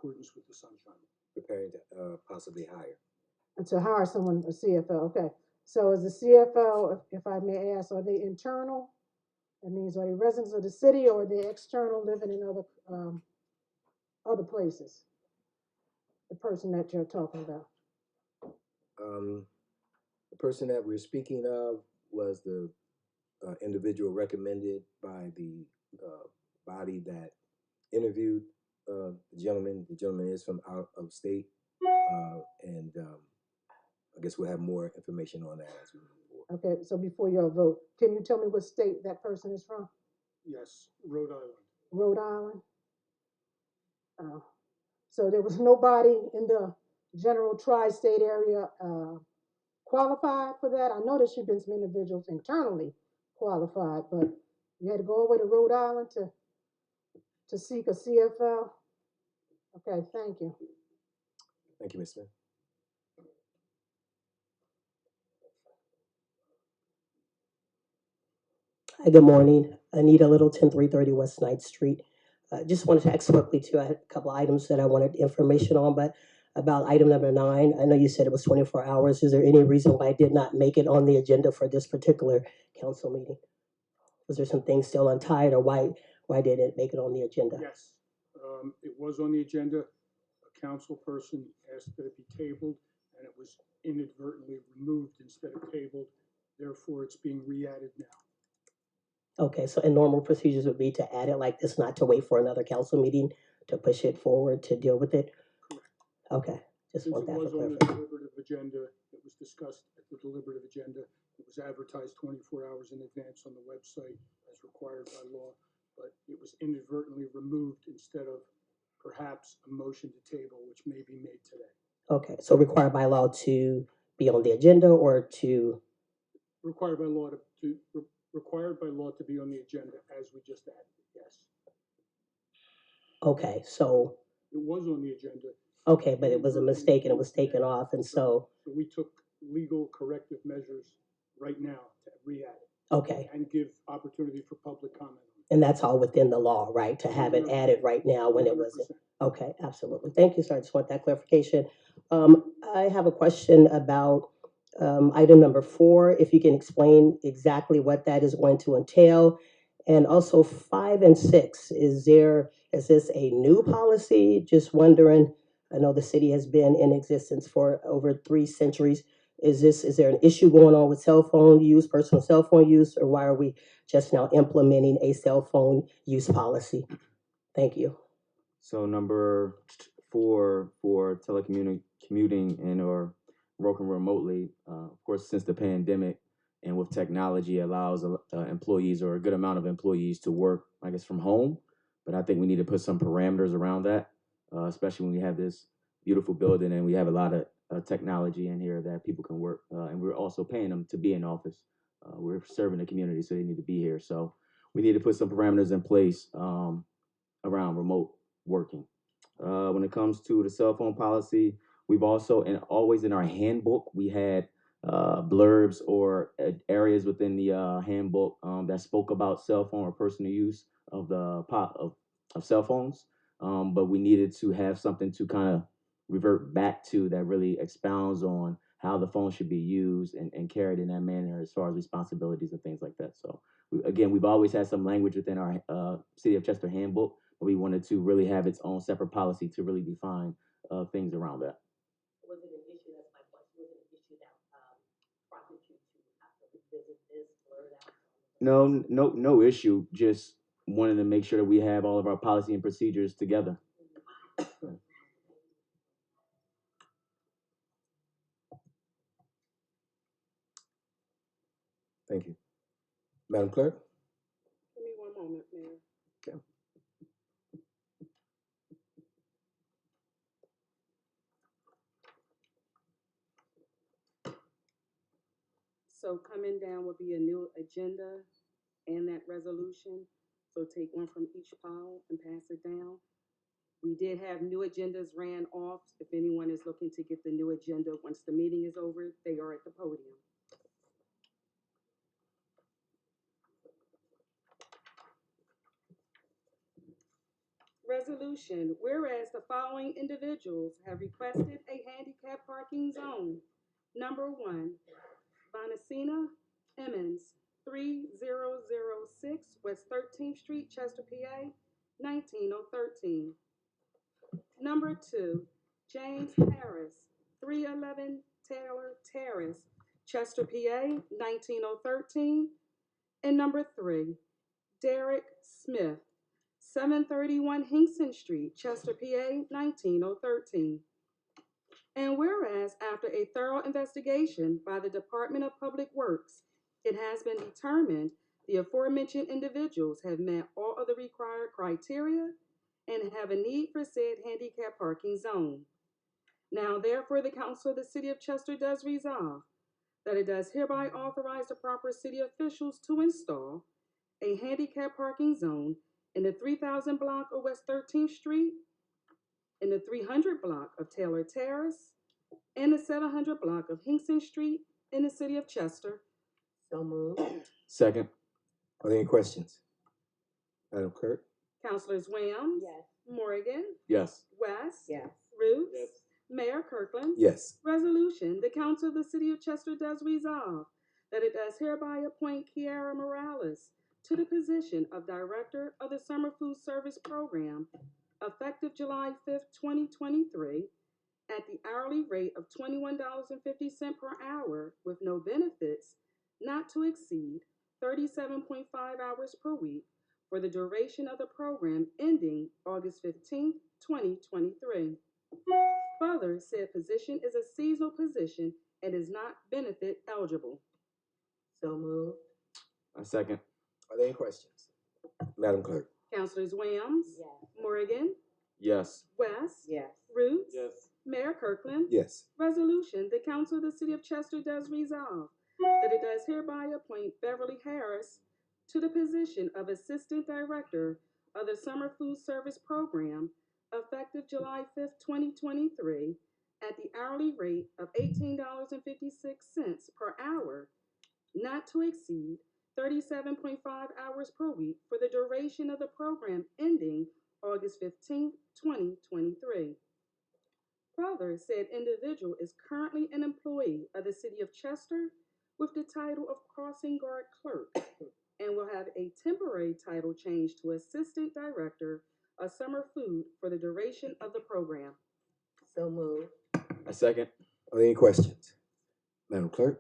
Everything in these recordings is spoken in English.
accordance with the sunshine law. Preparing to possibly hire. And to hire someone, a CFO, okay. So is the CFO, if I may ask, are they internal? That means are they residents of the city or are they external living in other places? The person that you're talking about. The person that we're speaking of was the individual recommended by the body that interviewed the gentleman. The gentleman is from out of state, and I guess we'll have more information on that as we move forward. Okay, so before your vote, can you tell me what state that person is from? Yes, Rhode Island. Rhode Island? So there was nobody in the general tri-state area qualified for that? I know there should have been some individuals internally qualified, but you had to go all the way to Rhode Island to seek a CFL? Okay, thank you. Thank you, Ms. Smith. Hi, good morning. Anita Littleton, 330 West Ninth Street. Just wanted to ask quickly too. I had a couple items that I wanted information on, but about item number 9, I know you said it was 24 hours. Is there any reason why I did not make it on the agenda for this particular council meeting? Was there some things still untied, or why didn't it make it on the agenda? Yes, it was on the agenda. A council person asked that it be tabled, and it was inadvertently removed instead of tabled. Therefore, it's being re-added now. Okay, so and normal procedures would be to add it like this, not to wait for another council meeting to push it forward to deal with it? Correct. Okay, just Since want it that for was on the clarification. deliberative agenda, it was discussed at the deliberative agenda. It was advertised 24 hours in advance on the website as required by law, but it was inadvertently removed instead of perhaps a motion to table, which may be made today. Okay, so required by law to be on the agenda or to, Required by law required by law to be on the agenda as we just added it, yes. okay, so, It was on the agenda. okay, but it was a mistake and it was taken off, and so, So we took legal corrective measures right now to re-add it okay. and give opportunity for public comment. And that's all within the law, right, to have it added right now when it wasn't? 100%. Okay, absolutely. Thank you, sir. I just want that clarification. I have a question about item number 4, if you can explain exactly what that is going to entail. And also 5 and 6, is this a new policy? Just wondering, I know the city has been in existence for over 3 centuries. Is there an issue going on with cell phone use, personal cell phone use, or why are we just now implementing a cell phone use policy? Thank you. So number 4 for telecommuting and or working remotely, of course, since the pandemic and with technology allows employees or a good amount of employees to work, I guess, from home. But I think we need to put some parameters around that, especially when we have this beautiful building and we have a lot of technology in here that people can work. And we're also paying them to be in office. We're serving the community, so they need to be here. So we need to put some parameters in place around remote working. When it comes to the cell phone policy, we've also, and always in our handbook, we had blurbs or areas within the handbook that spoke about cell phone or personal use of of cell phones. But we needed to have something to kind of revert back to that really expounds on how the phone should be used and carried in that manner as far as responsibilities and things like that. So again, we've always had some language within our City of Chester handbook, but we wanted to really have its own separate policy to really define things around that. Was it an issue? That's my question. Was it an issue that prompted you to have to revisit this, blur it out? No issue. Just wanted to make sure that we have all of our policy and procedures together. Thank you. Madam Clerk? Give me one moment, Mayor. Okay. So coming down would be a new agenda and that resolution. So take one from each pile and pass it down. We did have new agendas ran off. If anyone is looking to get the new agenda once the meeting is over, they are at the podium. Resolution, whereas the following individuals have requested a handicap parking zone. Number one, Bonacina Emmons, 3006 West 13th Street, Chester, PA, 19013. Number two, James Harris, 311 Taylor Terrace, Chester, PA, 19013. And number three, Derek Smith, 731 Hinkson Street, Chester, PA, 19013. And whereas after a thorough investigation by the Department of Public Works, it has been determined the aforementioned individuals have met all of the required criteria and have a need for said handicap parking zone. Now, therefore, the Council of the City of Chester does resolve that it does hereby authorize the proper city officials to install a handicap parking zone in the 3000 block of West 13th Street, in the 300 block of Taylor Terrace, and the 700 block of Hinkson Street in the city of Chester. So moved. Second. Are there any questions? Madam Clerk? Councilors Williams, Yes. Morgan, Yes. West, Yes. Roots, Yes. Mayor Kirkland. Yes. Resolution, the Council of the City of Chester does resolve that it does hereby appoint Kiara Morales to the position of Director of the Summer Food Service Program effective July 5th, 2023, at the hourly rate of $21.50 per hour with no benefits, not to exceed 37.5 hours per week for the duration of the program ending August 15th, 2023. Further, said position is a seasonal position and is not benefit eligible. So moved. I second. Are there any questions? Madam Clerk? Councilors Williams, Yes. Morgan, Yes. West, Yes. Roots, Mayor Kirkland. Yes. Resolution, the Council of the City of Chester does resolve that it does hereby appoint Beverly Harris to the position of Assistant Director of the Summer Food Service Program effective July 5th, 2023, at the hourly rate of $18.56 per hour, not to exceed 37.5 hours per week for the duration of the program ending August 15th, 2023. Further, said individual is currently an employee of the City of Chester with the title of Crossing Guard Clerk and will have a temporary title change to Assistant Director of Summer Food for the duration of the program. So moved. I second. Are there any questions? Madam Clerk?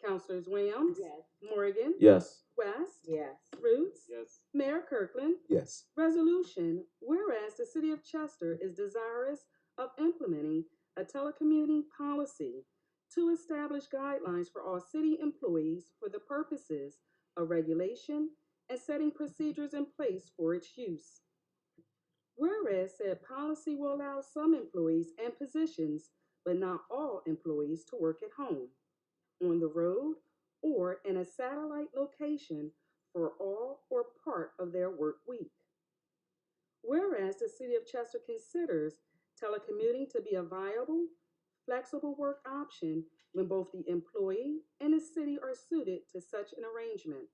Councilors Williams, Yes. Morgan, Yes. West, Yes. Roots, Yes. Mayor Kirkland. Yes. Resolution, whereas the City of Chester is desirous of implementing a telecommuting policy to establish guidelines for all city employees for the purposes of regulation and setting procedures in place for its use. Whereas said policy will allow some employees and positions, but not all employees, to work at home, on the road, or in a satellite location for all or part of their work week. Whereas the City of Chester considers telecommuting to be a viable, flexible work option when both the employee and the city are suited to such an arrangement.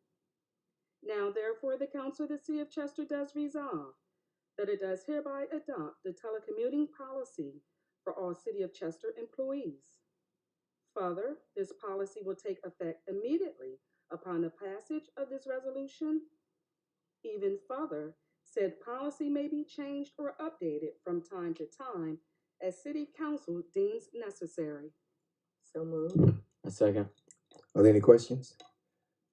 Now, therefore, the Council of the City of Chester does resolve that it does hereby adopt the telecommuting policy for all City of Chester employees. Further, this policy will take effect immediately upon the passage of this resolution. Even further, said policy may be changed or updated from time to time as City Council deems necessary. So moved. I second. Are there any questions?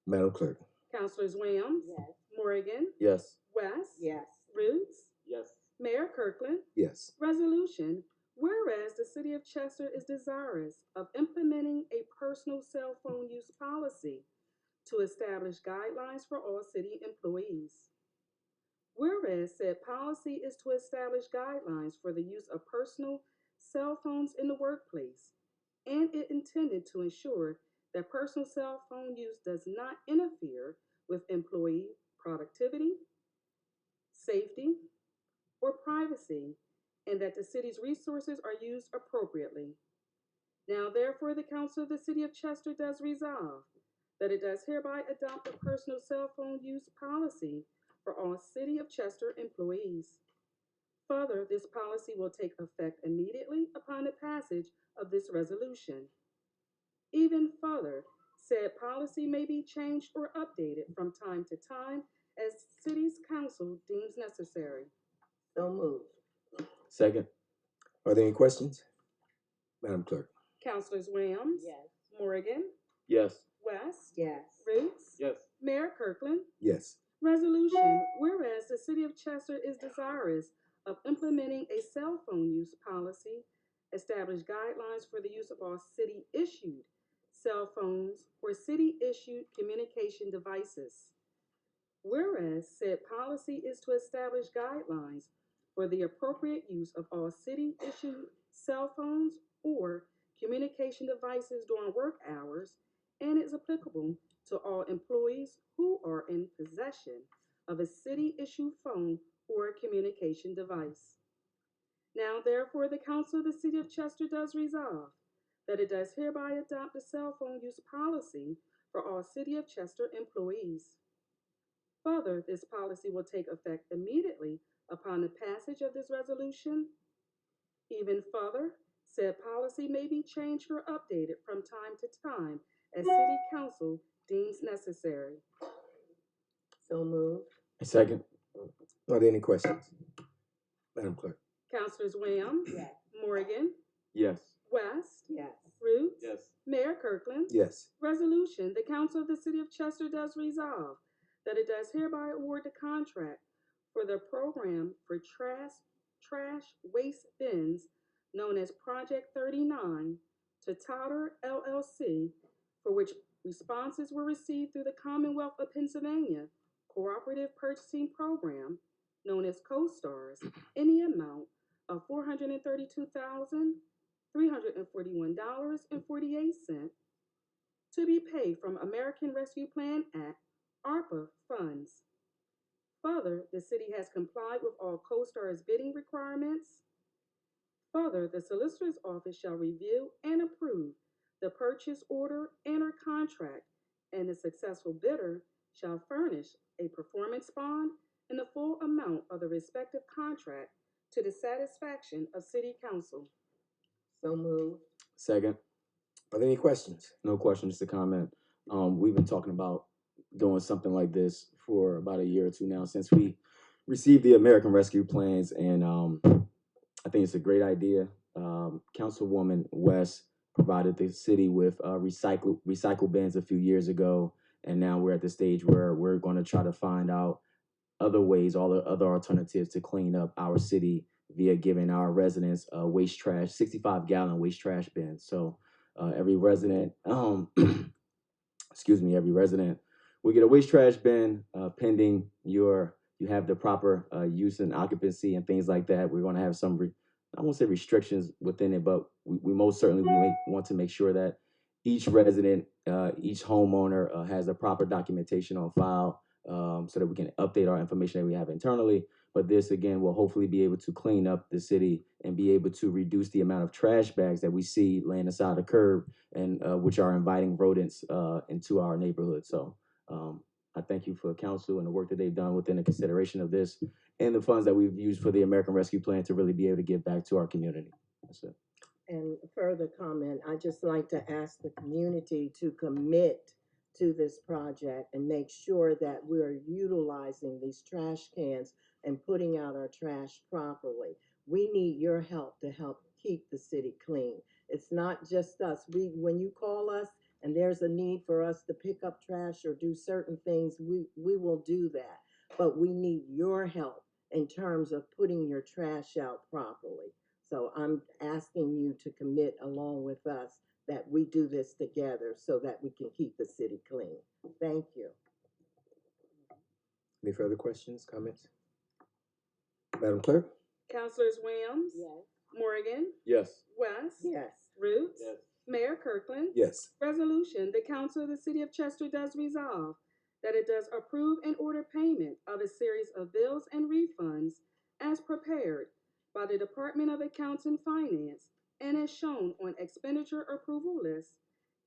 Madam Clerk? Councilors Williams, Yes. Morgan, Yes. West, Yes. Roots, Yes. Mayor Kirkland. Yes. Resolution, whereas the City of Chester is desirous of implementing a personal cell phone use policy to establish guidelines for all city employees. Whereas said policy is to establish guidelines for the use of personal cell phones in the workplace, and it intended to ensure that personal cell phone use does not interfere with employee productivity, safety, or privacy, and that the city's resources are used appropriately. Now, therefore, the Council of the City of Chester does resolve that it does hereby adopt a personal cell phone use policy for all City of Chester employees. Further, this policy will take effect immediately upon the passage of this resolution. Even further, said policy may be changed or updated from time to time as city's council deems necessary. So moved. Second. Are there any questions? Madam Clerk? Councilors Williams? Yes. Morgan? Yes. West? Yes. Roots? Yes. Mayor Kirkland? Yes. Resolution, whereas the city of Chester is desirous of implementing a cell phone use policy, establish guidelines for the use of all city-issued cell phones or city-issued communication devices. Whereas said policy is to establish guidelines for the appropriate use of all city-issued cell phones or communication devices during work hours and is applicable to all employees who are in possession of a city-issued phone or communication device. Now, therefore, the Council of the City of Chester does resolve that it does hereby adopt a cell phone use policy for all City of Chester employees. Further, this policy will take effect immediately upon the passage of this resolution. Even further, said policy may be changed or updated from time to time as City Council deems necessary. So moved. Second. Are there any questions? Madam Clerk? Councilors Williams? Yes. Morgan? Yes. West? Yes. Roots? Yes. Mayor Kirkland? Yes. Resolution, the Council of the City of Chester does resolve that it does hereby award the contract for the program for trash waste bins known as Project 39 to Totter LLC, for which responses were received through the Commonwealth of Pennsylvania Cooperative Purchasing Program, known as CoStars, in the amount of $432,341.48 to be paid from American Rescue Plan Act, ARPA funds. Further, the city has complied with all CoStar's bidding requirements. Further, the solicitor's office shall review and approve the purchase order and or contract, and the successful bidder shall furnish a performance bond in the full amount of the respective contract to the satisfaction of City Council. So moved. Second. Are there any questions? No question, just a comment. We've been talking about doing something like this for about a year or two now since we received the American Rescue Plans, and I think it's a great idea. Councilwoman West provided the city with recycle bins a few years ago, and now we're at the stage where we're going to try to find out other ways, all the other alternatives to clean up our city via giving our residents waste trash, 65-gallon waste trash bins. So every resident, every resident will get a waste trash bin pending you have the proper use and occupancy and things like that. We're going to have some, I won't say restrictions within it, but we most certainly want to make sure that each resident, each homeowner has the proper documentation on file so that we can update our information that we have internally. But this, again, will hopefully be able to clean up the city and be able to reduce the amount of trash bags that we see laying aside the curb and which are inviting rodents into our neighborhood. So I thank you for council and the work that they've done within the consideration of this and the funds that we've used for the American Rescue Plan to really be able to give back to our community. That's it. And further comment, I just like to ask the community to commit to this project and make sure that we're utilizing these trash cans and putting out our trash properly. We need your help to help keep the city clean. It's not just us. When you call us and there's a need for us to pick up trash or do certain things, we will do that. But we need your help in terms of putting your trash out properly. So I'm asking you to commit along with us that we do this together so that we can keep the city clean. Thank you. Any further questions, comments? Madam Clerk? Councilors Williams? Yes. Morgan? Yes. West? Yes. Roots? Mayor Kirkland? Yes. Resolution, the Council of the City of Chester does resolve that it does approve and order payment of a series of bills and refunds as prepared by the Department of Accounts and Finance and as shown on expenditure approval list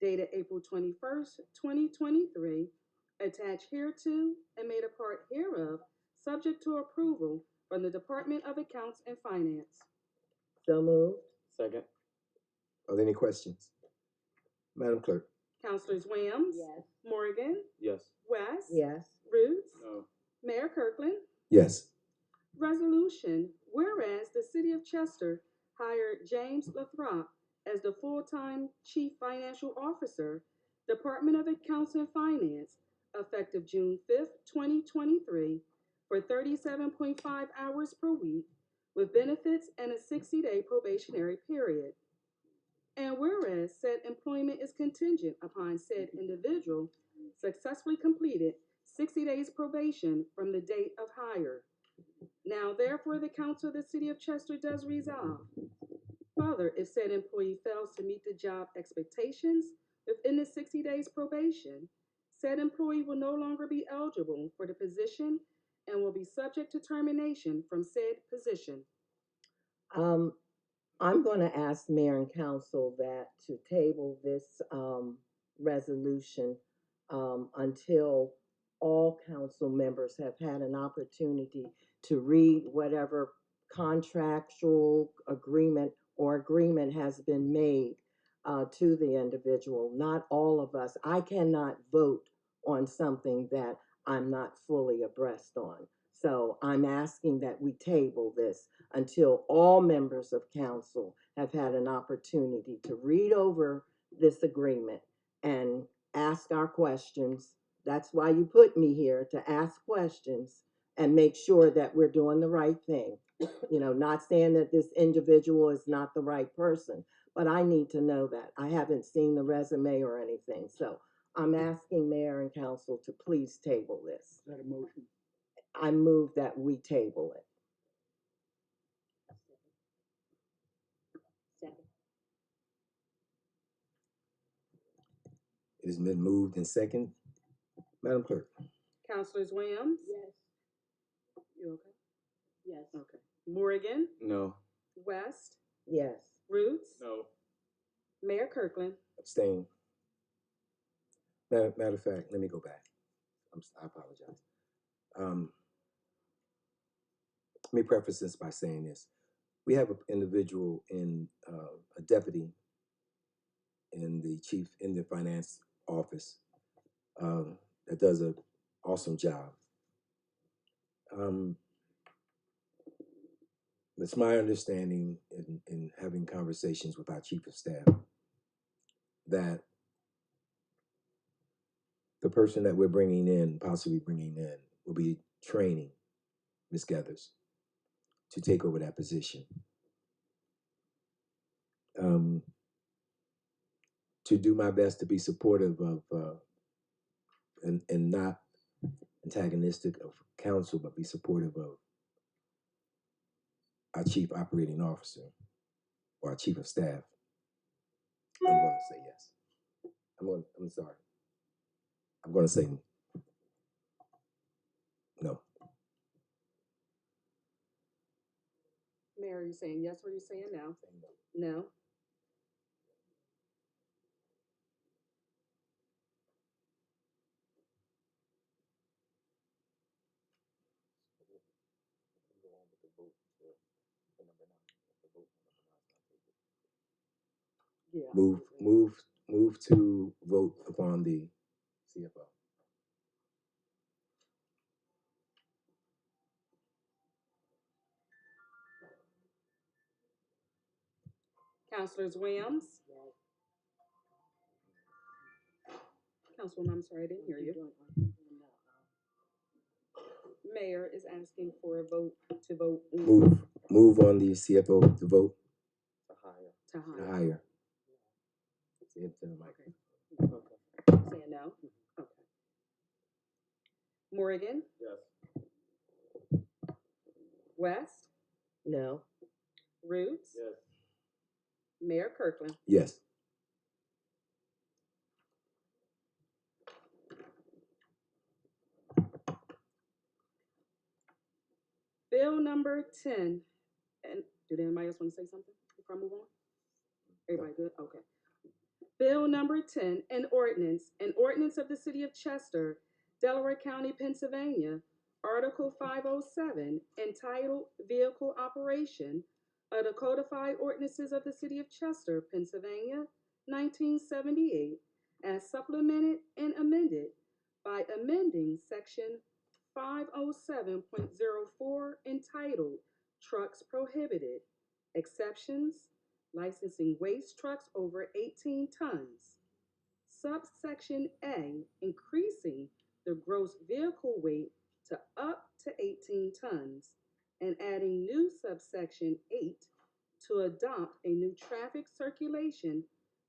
dated April 21st, 2023, attached hereto and made a part hereof, subject to approval from the Department of Accounts and Finance. So moved. Second. Are there any questions? Madam Clerk? Councilors Williams? Yes. Morgan? Yes. West? Yes. Roots? No. Mayor Kirkland? Yes. Resolution, whereas the City of Chester hired James Lathrop as the full-time Chief Financial Officer, Department of Accounts and Finance, effective June 5th, 2023, for 37.5 hours per week, with benefits and a 60-day probationary period. And whereas said employment is contingent upon said individual successfully completed 60 days probation from the date of hire. Now therefore the council of the city of Chester does resolve. Further, if said employee fails to meet the job expectations within the 60 days probation, said employee will no longer be eligible for the position and will be subject to termination from said position. I'm going to ask mayor and council that to table this resolution until all council members have had an opportunity to read whatever contractual agreement or agreement has been made to the individual. Not all of us. I cannot vote on something that I'm not fully abreast on. So I'm asking that we table this until all members of council have had an opportunity to read over this agreement and ask our questions. That's why you put me here, to ask questions and make sure that we're doing the right thing. You know, not saying that this individual is not the right person, but I need to know that. I haven't seen the resume or anything. So I'm asking mayor and council to please table this. Is that a motion? I move that we table it. It has been moved and second. Madam Clerk? Councilors Williams? Yes. You okay? Yes. Okay. Morgan? No. West? Yes. Roots? No. Mayor Kirkland? Abstain. Matter of fact, let me go back. I apologize. Let me preface this by saying this. We have an individual in a deputy in the finance office that does an awesome job. It's my understanding in having conversations with our chief of staff that the person that we're possibly bringing in, will be training Ms. Gathers to take over that position. To do my best to be supportive of and not antagonistic of council, but be supportive of our chief operating officer or our chief of staff, I'm going to say yes. I'm sorry. I'm going to say no. Mayor, are you saying yes or are you saying no? No. Yeah. Move to vote upon the CFO. Councilors Williams? Councilwoman, I'm sorry, I didn't hear you. Mayor is asking for a vote to vote. Move on the CFO to vote To to hire. hire. Say it to the mic. Okay. Saying no? Okay. Morgan? Yes. West? No. Roots? Yes. Mayor Kirkland? Yes. Bill number 10. And did anybody else want to say something before I move on? Everybody good? Okay. Bill number 10, an ordinance of the city of Chester, Delaware County, Pennsylvania, Article 507, entitled Vehicle Operation of the Codified Ordinances of the City of Chester, Pennsylvania, 1978, as supplemented and amended by amending Section 507.04 entitled Trucks Prohibited, Exceptions, licensing waste trucks over 18 tons. Subsection A, increasing the gross vehicle weight to up to 18 tons, and adding new subsection 8 to adopt a new traffic circulation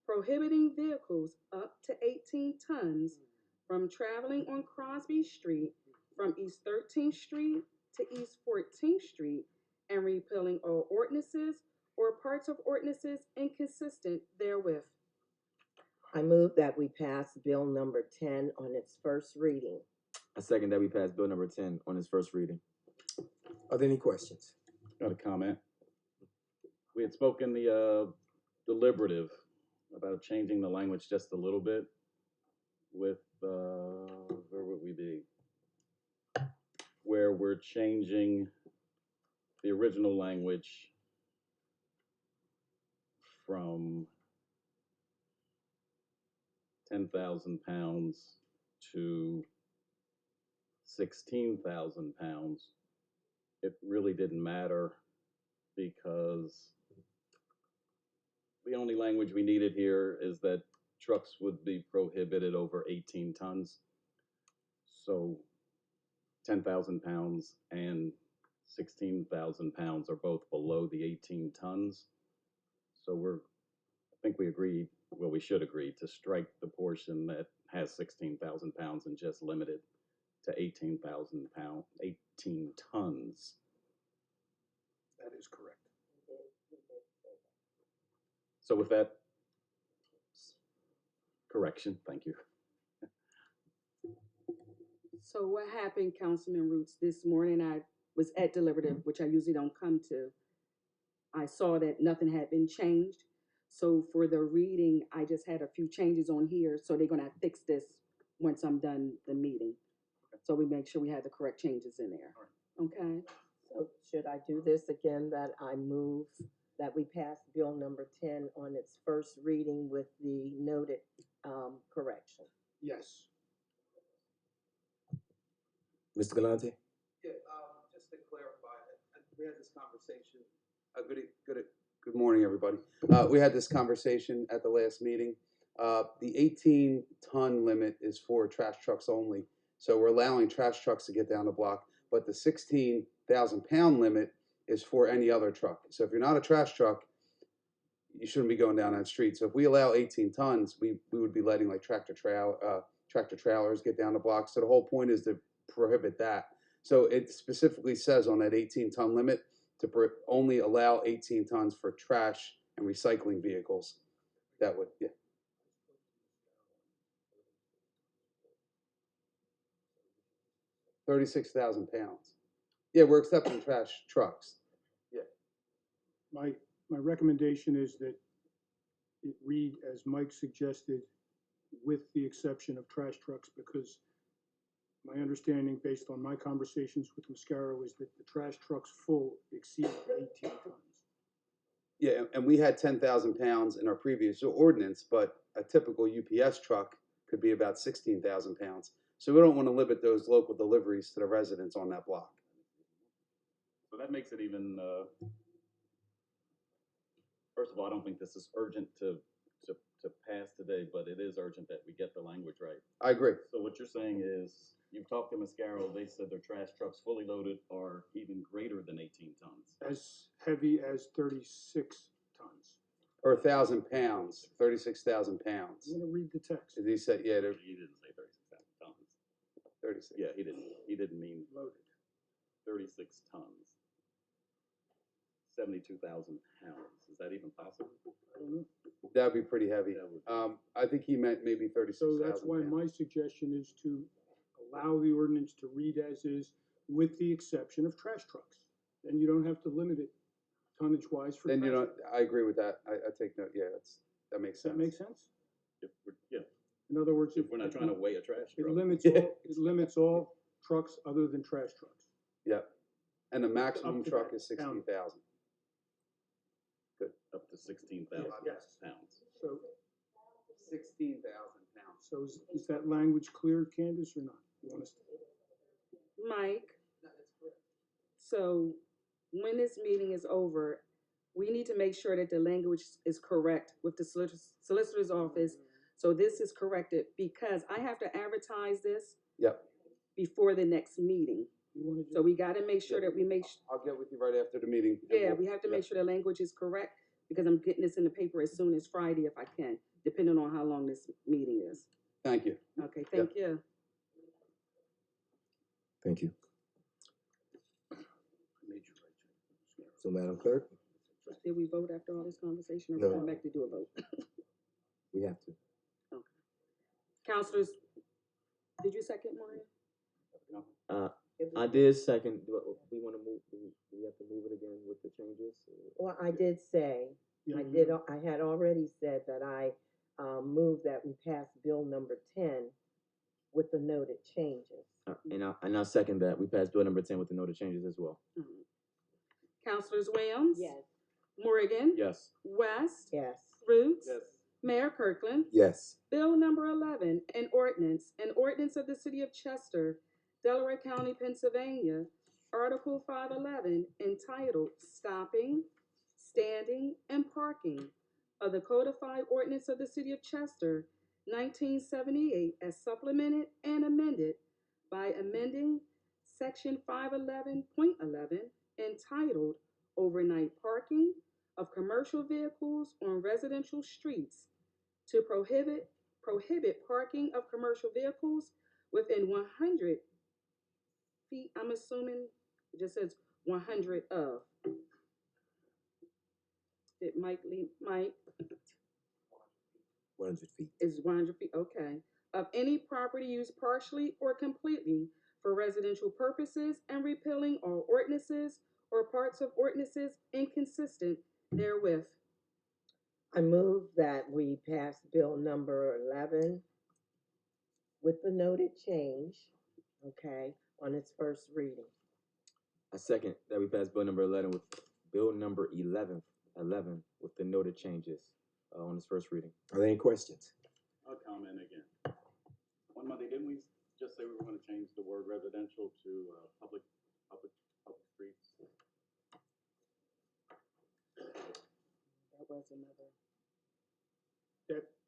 prohibiting vehicles up to 18 tons from traveling on Crosby Street from East 13th Street to East 14th Street, and repealing all ordinances or parts of ordinances inconsistent therewith. I move that we pass bill number 10 on its first reading. I second that we pass bill number 10 on its first reading. Are there any questions? Got a comment. We had spoken the deliberative about changing the language just a little bit with, where would we be? Where we're changing the original language from 10,000 pounds to 16,000 pounds. It really didn't matter because the only language we needed here is that trucks would be prohibited over 18 tons. So 10,000 pounds and 16,000 pounds are both below the 18 tons. So I think we agreed, well, we should agree to strike the portion that has 16,000 pounds and just limit it to 18 tons. That is correct. So with that correction, thank you. So what happened, Councilman Roots, this morning I was at deliberative, which I usually don't come to. I saw that nothing had been changed. So for the reading, I just had a few changes on here. So they're gonna fix this once I'm done the meeting. So we make sure we have the correct changes in there. Okay? So should I do this again, that I move that we pass bill number 10 on its first reading with the noted correction? Yes. Mr. Galante? Yeah, just to clarify, we had this conversation, good morning, everybody. We had this conversation at the last meeting. The 18-ton limit is for trash trucks only. So we're allowing trash trucks to get down the block, but the 16,000-pound limit is for any other truck. So if you're not a trash truck, you shouldn't be going down that street. So if we allow 18 tons, we would be letting like tractor trailers get down the block. So the whole point is to prohibit that. So it specifically says on that 18-ton limit to only allow 18 tons for trash and recycling vehicles. That would, yeah. $36,000 pounds. Yeah, we're accepting trash trucks. Yeah. My recommendation is that it read as Mike suggested, with the exception of trash trucks, because my understanding, based on my conversations with Mascaro, is that the trash trucks full exceed 18 tons. Yeah, and we had 10,000 pounds in our previous ordinance, but a typical UPS truck could be about 16,000 pounds. So we don't want to limit those local deliveries to the residents on that block. So that makes it even, first of all, I don't think this is urgent to pass today, but it is urgent that we get the language right. I agree. So what you're saying is, you've talked to Mascaro, they said their trash trucks fully loaded are even greater than 18 tons. As heavy as 36 tons. Or 1,000 pounds, 36,000 pounds. I'm gonna read the text. He said, yeah, they're He didn't say 36,000 tons. 36. Yeah, he didn't mean Loaded. 36 tons. 72,000 pounds. Is that even possible? I don't know. That'd be pretty heavy. That would be- I think he meant maybe 36,000 So that's why pounds. my suggestion is to allow the ordinance to read as is, with the exception of trash trucks. Then you don't have to limit it tonnage-wise for Then trash you know, trucks. I agree with that. I take note. Yeah, that makes Does sense. that make sense? Yeah. In other words, If we're not trying to weigh a trash it truck. limits Yeah. all, it limits all trucks other than trash trucks. Yep. And the maximum Up to truck that is 60,000. Good. Up to 16,000 Yes. pounds. So, 16,000 pounds. so is that language clear, Candace, or not? You want us to? Mike, so when this meeting is over, we need to make sure that the language is correct with the solicitor's office. So this is corrected because I have to advertise this Yep. before the next meeting. You want to So we gotta make sure that we make, I'll get with you right after the meeting. and yeah, we'll- we have to yep. make sure the language is correct because I'm getting this in the paper as soon as Friday if I can, depending on how long this meeting is. Thank you. Okay, thank you. Thank you. So, Madam Clerk, Did we vote after all this conversation or No. we come back to do a vote? we have to. Counselors, did you second, Maria? I did second. We want to move. We have to move it again with the changes. Well, I did say, Yeah, I had already said that I moved that we pass bill number 10 with the noted changes. And I second that. We passed bill number 10 with the noted changes as well. Counselors Williams? Morgan? Yes. West? Yes. Roots? Mayor Kirkland? Yes. Bill number 11, an ordinance of the City of Chester, Delaware County, Pennsylvania, Article 511, entitled Stopping, Standing, and Parking of the Codified Ordinance of the City of Chester, 1978, as supplemented and amended by amending Section 511.11, entitled Overnight Parking of Commercial Vehicles on Residential Streets, to prohibit parking of commercial vehicles within 100 feet. I'm assuming it just says 100 of. Did Mike leave? Mike 100 feet. is 100 feet. Okay. Of any property used partially or completely for residential purposes and repealing all ordinances or parts of ordinances inconsistent therewith. I move that we pass bill number 11 with the noted change, okay, on its first reading. I second that we passed bill number 11 with bill number 11 with the noted changes on its first reading. Are there any questions? I'll comment again. On Monday, didn't we just say we were going to change the word residential to public streets? That was another.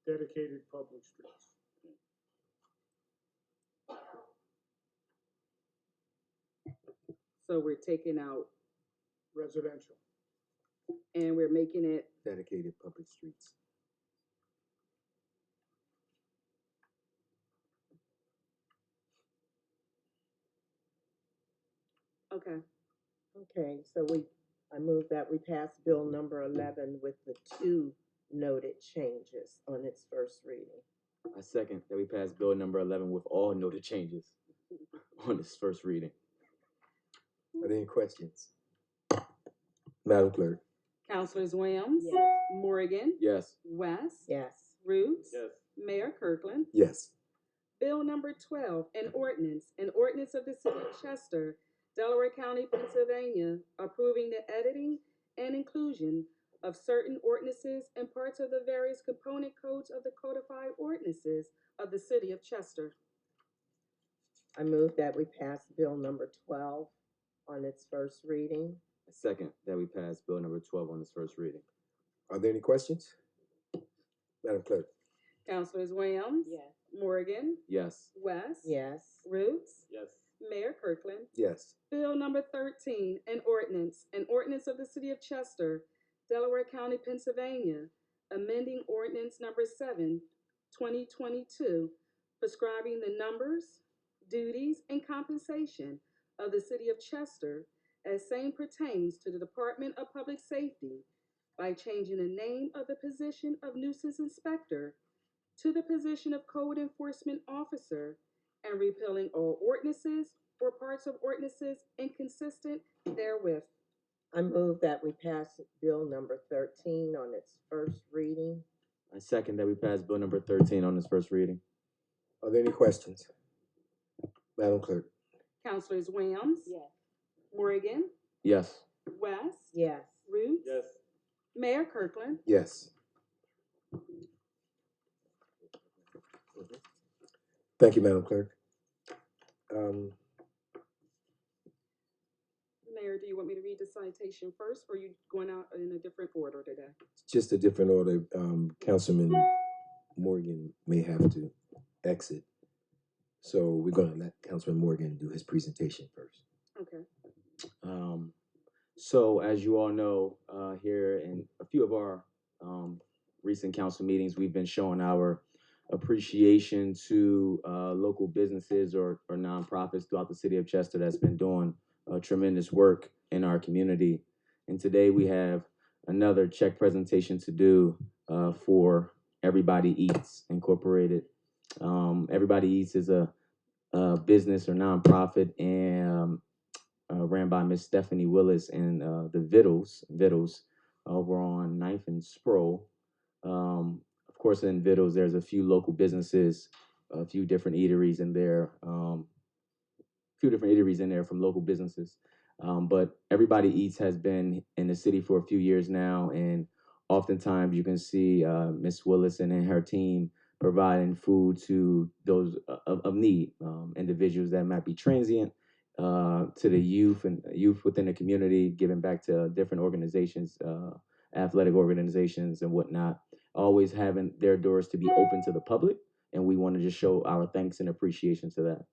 dedicated public streets. So we're taking out Residential. and we're making it Dedicated public streets. okay. Okay, so I move that we pass bill number 11 with the 2 noted changes on its first reading. I second that we passed bill number 11 with all noted changes on its first reading. Are there any questions? Madam Clerk. Counselors Williams? Yes. Morgan? Yes. West? Yes. Roots? Yes. Mayor Kirkland? Yes. Bill number 12, an ordinance of the City of Chester, Delaware County, Pennsylvania, approving the editing and inclusion of certain ordinances and parts of the various component codes of the codified ordinances of the City of Chester. I move that we pass bill number 12 on its first reading. I second that we passed bill number 12 on its first reading. Are there any questions? Madam Clerk. Counselors Williams? Morgan? Yes. West? Yes. Roots? Yes. Mayor Kirkland? Yes. Bill number 13, an ordinance of the City of Chester, Delaware County, Pennsylvania, amending ordinance number 7, 2022, prescribing the numbers, duties, and compensation of the City of Chester as same pertains to the Department of Public Safety by changing the name of the position of nuisance inspector to the position of code enforcement officer and repealing all ordinances or parts of ordinances inconsistent therewith. I move that we pass bill number 13 on its first reading. I second that we passed bill number 13 on its first reading. Are there any questions? Madam Clerk. Councilors Williams? Yes. Morgan? Yes. West? Yes. Roots? Mayor Kirkland? Yes. Thank you, Madam Clerk. Mayor, do you want me to read the citation first, or are you going out in a different order today? Just a different order. Councilman Morgan may have to exit. So we're going to let Councilman Morgan do his presentation first. Okay. So as you all know, here in a few of our recent council meetings, we've been showing our appreciation to local businesses or nonprofits throughout the city of Chester that's been doing tremendous work in our community. And today we have another check presentation to do for Everybody Eats Incorporated. Everybody Eats is a business or nonprofit and ran by Miss Stephanie Willis and the Vittles over on 9th and Sproul. Of course, in Vittles, there's a few local businesses, a few different eateries in there, from local businesses. But Everybody Eats has been in the city for a few years now, and oftentimes you can see Miss Willis and her team providing food to those of need, individuals that might be transient, to the youth and youth within the community, giving back to different organizations, athletic organizations and whatnot, always having their doors to be open to the public. And we want to just show our thanks and appreciation to that.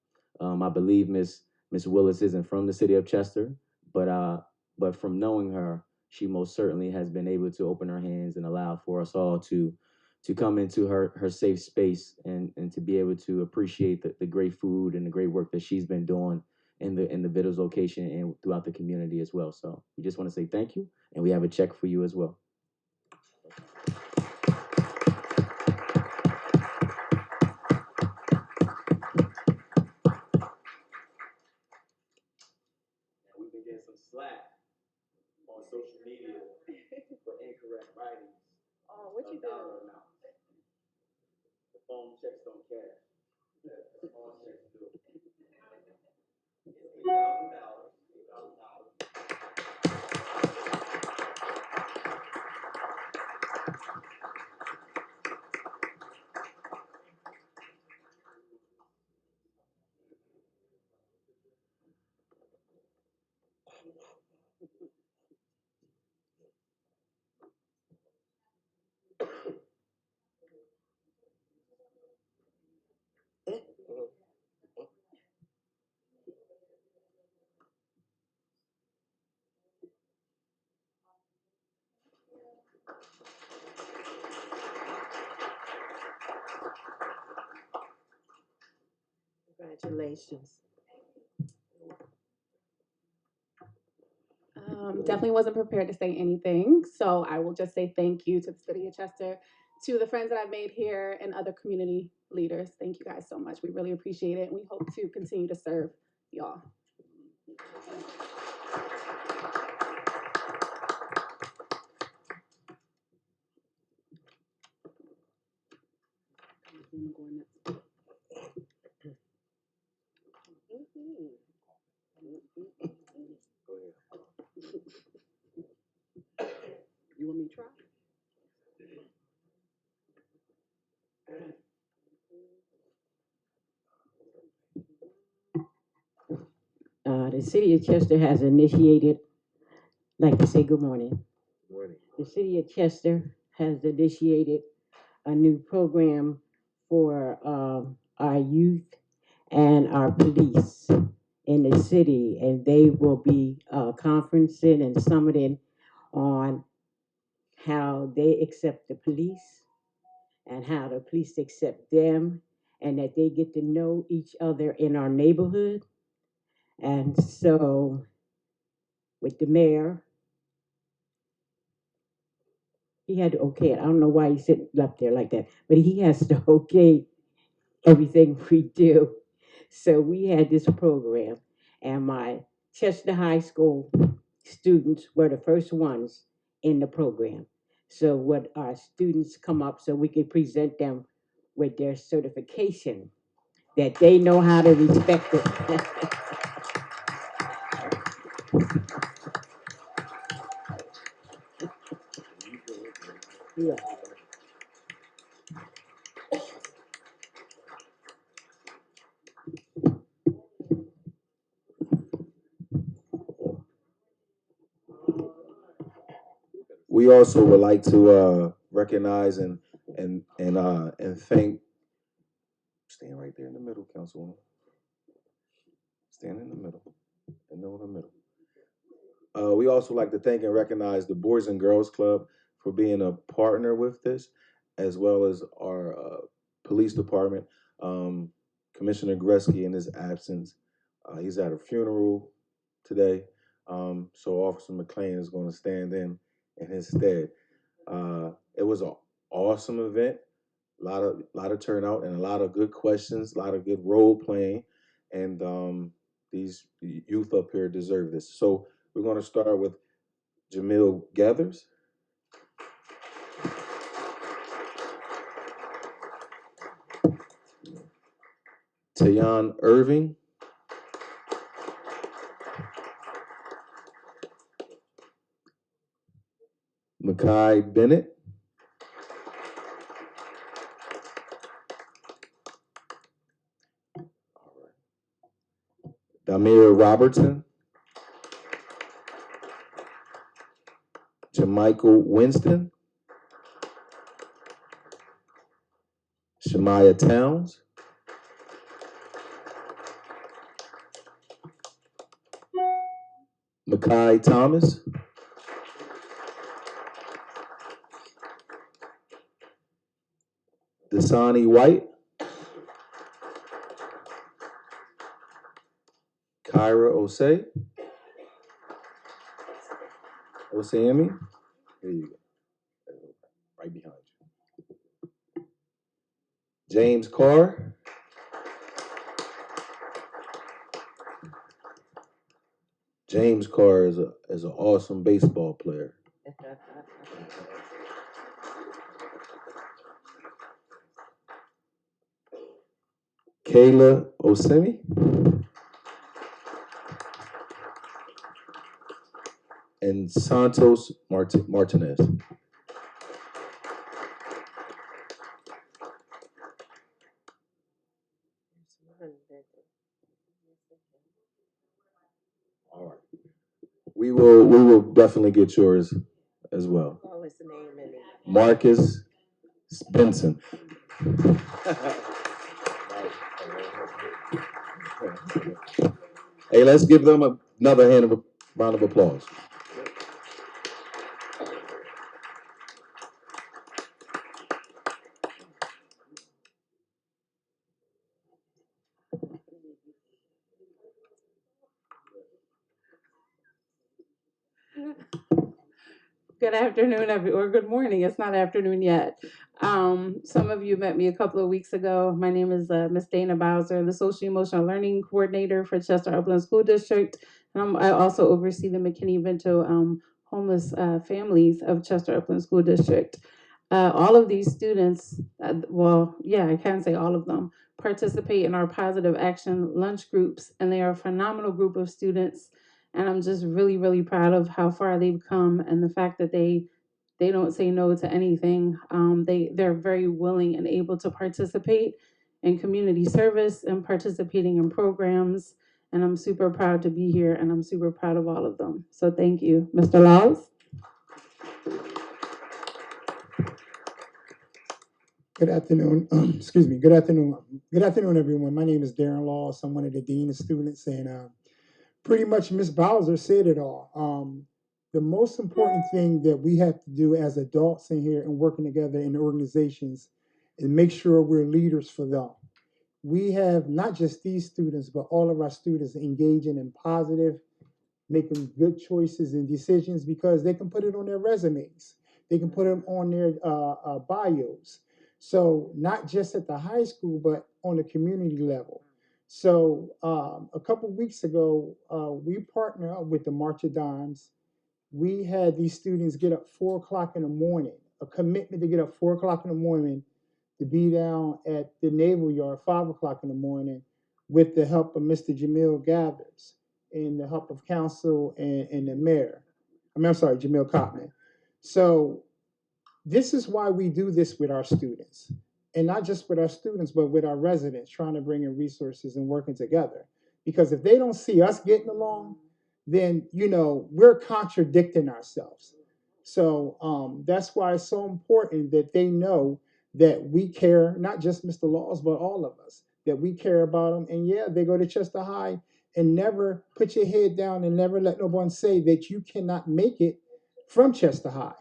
I believe Miss Willis isn't from the city of Chester, but from knowing her, she most certainly has been able to open her hands and allow for us all to come into her safe space and to be able to appreciate the great food and the great work that she's been doing in the Vittles location and throughout the community as well. So we just want to say thank you, and we have a check for you as well. We've been getting some slack on social media for incorrect writings. Oh, what you dollar doing? amount. The phone checks don't cash. The small checks do. It's $8,000. Congratulations. Definitely wasn't prepared to say anything, so I will just say thank you to the city of Chester, to the friends that I've made here, and other community leaders. Thank you guys so much. We really appreciate it, and we hope to continue to serve y'all. You want me to try? The city of Chester has initiated, like to say good morning. Good morning. The city of Chester has initiated a new program for our youth and our police in the city, and they will be conferencing and summiting on how they accept the police and how the police accept them, and that they get to know each other in our neighborhood. And so with the mayor, he had to okay it. I don't know why he's sitting up there like that, but he has to okay everything we do. So we had this program, and my Chester High School students were the first ones in the program. So what our students come up so we could present them with their certification that they know how to respect it. Yeah. We also would like to recognize and thank. Stand right there in the middle, Councilwoman. Stand in the middle. In the middle. We also like to thank and recognize the Boys and Girls Club for being a partner with this, as well as our police department. Commissioner Gresky in his absence, he's at a funeral today, so Officer McLean is going to stand in his stead. It was an awesome event, a lot of turnout and a lot of good questions, a lot of good role playing, and these youth up here deserve this. So we're going to start with Jamil Gathers. Tayan Irving. Makai Bennett. Damir Robertson. Jamichael Winston. Shemaya Towns. Makai Thomas. Dasani White. Kyra Osei. Osayemi. There you go. Right behind you. James Carr. James Carr is an awesome baseball player. Kayla Osemi. And Santos Martinez. All right. We will definitely get yours as well. Call his name in it. Marcus Benson. Hey, let's give them another round of applause. Good afternoon, or good morning. It's not afternoon yet. Some of you met me a couple of weeks ago. My name is Miss Dana Bowser, the Social Emotional Learning Coordinator for Chester Upland School District. I also oversee the McKinney-Vento homeless families of Chester Upland School District. All of these students, I can say all of them, participate in our Positive Action lunch groups, and they are a phenomenal group of students. And I'm just really, really proud of how far they've come and the fact that they don't say no to anything. They're very willing and able to participate in community service and participating in programs. And I'm super proud to be here, and I'm super proud of all of them. So thank you. Mr. Laws? Good afternoon. Excuse me. Good afternoon. Good afternoon, everyone. My name is Darren Laws. I'm one of the dean of students, and pretty much Ms. Bowser said it all. The most important thing that we have to do as adults in here and working together in organizations is make sure we're leaders for them. We have not just these students, but all of our students engaging in positive, making good choices and decisions because they can put it on their resumes. They can put it on their bios. So not just at the high school, but on the community level. So a couple weeks ago, we partnered up with the March of Dimes. We had these students get up 4 o'clock in the morning, a commitment to get up 4 o'clock in the morning to be down at the Naval Yard 5 o'clock in the morning with the help of Mr. Jamil Gathers and the help of council and the mayor. I'm sorry, Jamil Cotman. So This is why we do this with our students. And not just with our students, but with our residents, trying to bring in resources and working together. Because if they don't see us getting along, then, you know, we're contradicting ourselves. So that's why it's so important that they know that we care, not just Mr. Laws, but all of us, that we care about them. And yeah, they go to Chester High, and never put your head down and never let no one say that you cannot make it from Chester High.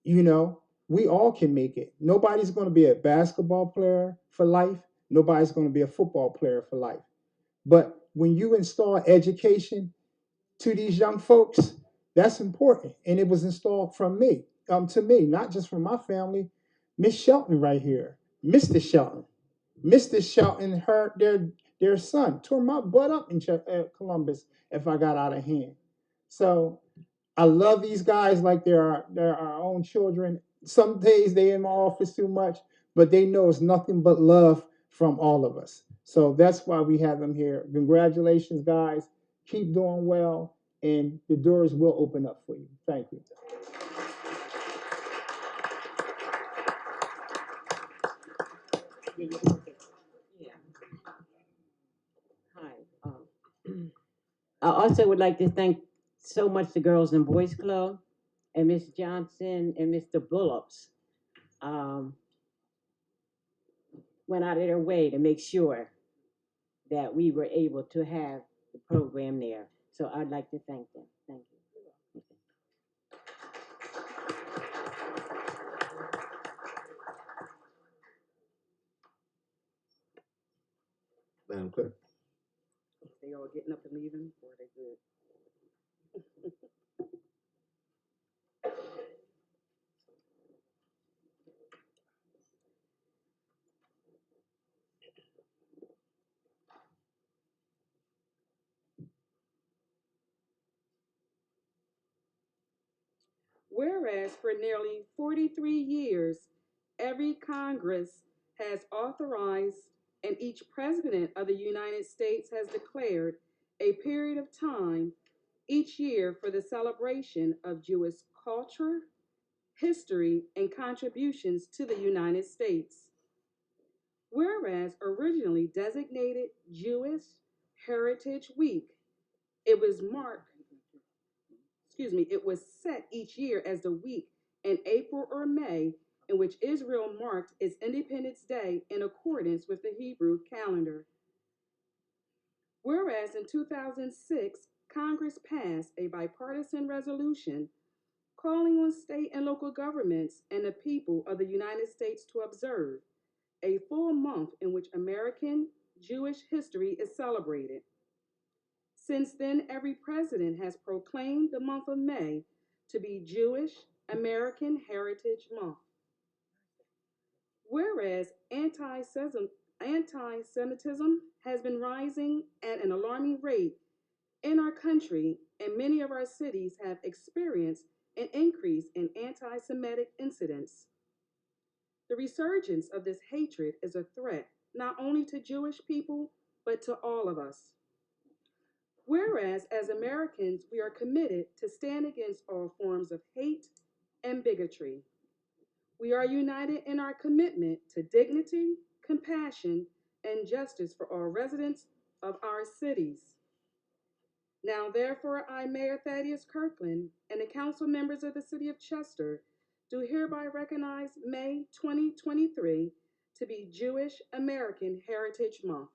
You know, we all can make it. Nobody's going to be a basketball player for life. Nobody's going to be a football player for life. But when you install education to these young folks, that's important. And it was installed from me, to me, not just from my family. Miss Shelton right here, Mr. Shelton. Mr. Shelton, their son, tore my butt up in Columbus if I got out of hand. So I love these guys like they're our own children. Some days they in my office too much, but they know it's nothing but love from all of us. So that's why we have them here. Congratulations, guys. Keep doing well, and the doors will open up for you. Thank you. Hi. I also would like to thank so much the Girls and Boys Club and Miss Johnson and Mr. Bullops. Went out of their way to make sure that we were able to have the program there. So I'd like to thank them. Thank you. Madam Clerk. They all getting up and leaving, or they good? Whereas for nearly 43 years, every Congress has authorized and each President of the United States has declared a period of time each year for the celebration of Jewish culture, history, and contributions to the United States. Whereas originally designated Jewish Heritage Week, it was set each year as the week in April or May in which Israel marked its Independence Day in accordance with the Hebrew calendar. Whereas in 2006, Congress passed a bipartisan resolution calling on state and local governments and the people of the United States to observe a full month in which American Jewish history is celebrated. Since then, every president has proclaimed the month of May to be Jewish American Heritage Month. Whereas anti-Semitism has been rising at an alarming rate in our country, and many of our cities have experienced an increase in anti-Semitic incidents. The resurgence of this hatred is a threat not only to Jewish people, but to all of us. Whereas, as Americans, we are committed to stand against all forms of hate and bigotry. We are united in our commitment to dignity, compassion, and justice for all residents of our cities. Now, therefore, I, Mayor Thaddeus Kirkland, and the council members of the City of Chester, do hereby recognize May 2023 to be Jewish American Heritage Month.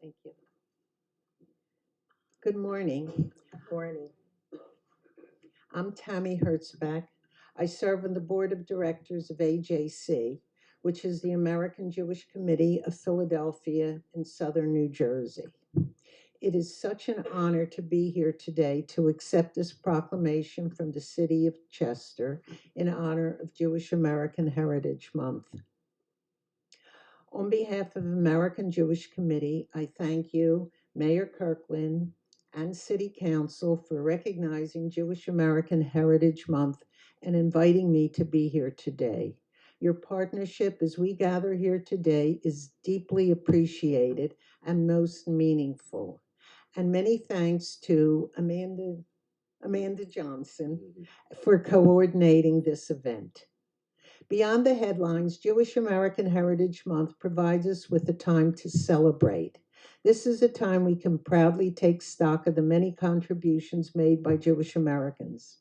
Thank you. Good morning. Morning. I'm Tammy Hertzbach. I serve on the Board of Directors of AJC, which is the American Jewish Committee of Philadelphia in southern New Jersey. It is such an honor to be here today to accept this proclamation from the city of Chester in honor of Jewish American Heritage Month. On behalf of American Jewish Committee, I thank you, Mayor Kirkland, and City Council for recognizing Jewish American Heritage Month and inviting me to be here today. Your partnership as we gather here today is deeply appreciated and most meaningful. And many thanks to Amanda Johnson for coordinating this event. Beyond the headlines, Jewish American Heritage Month provides us with a time to celebrate. This is a time we can proudly take stock of the many contributions made by Jewish Americans.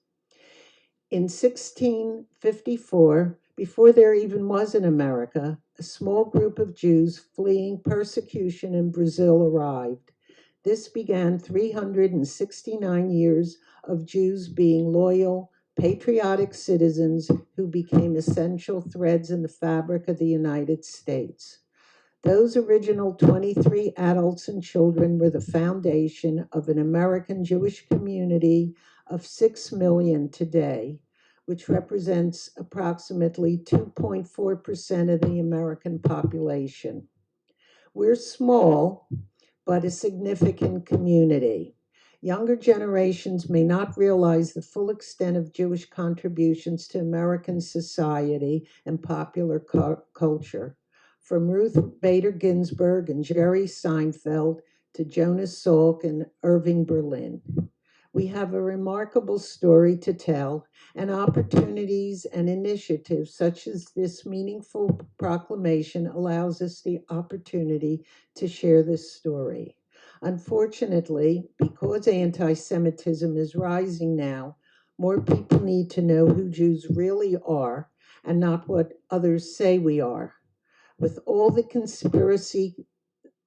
In 1654, before there even was an America, a small group of Jews fleeing persecution in Brazil arrived. This began 369 years of Jews being loyal, patriotic citizens who became essential threads in the fabric of the United States. Those original 23 adults and children were the foundation of an American Jewish community of 6 million today, which represents approximately 2.4% of the American population. We're small, but a significant community. Younger generations may not realize the full extent of Jewish contributions to American society and popular culture. From Ruth Bader Ginsburg and Jerry Seinfeld to Jonas Salk and Irving Berlin. We have a remarkable story to tell, and opportunities and initiatives such as this meaningful proclamation allows us the opportunity to share this story. Unfortunately, because anti-Semitism is rising now, more people need to know who Jews really are and not what others say we are. With all the conspiracy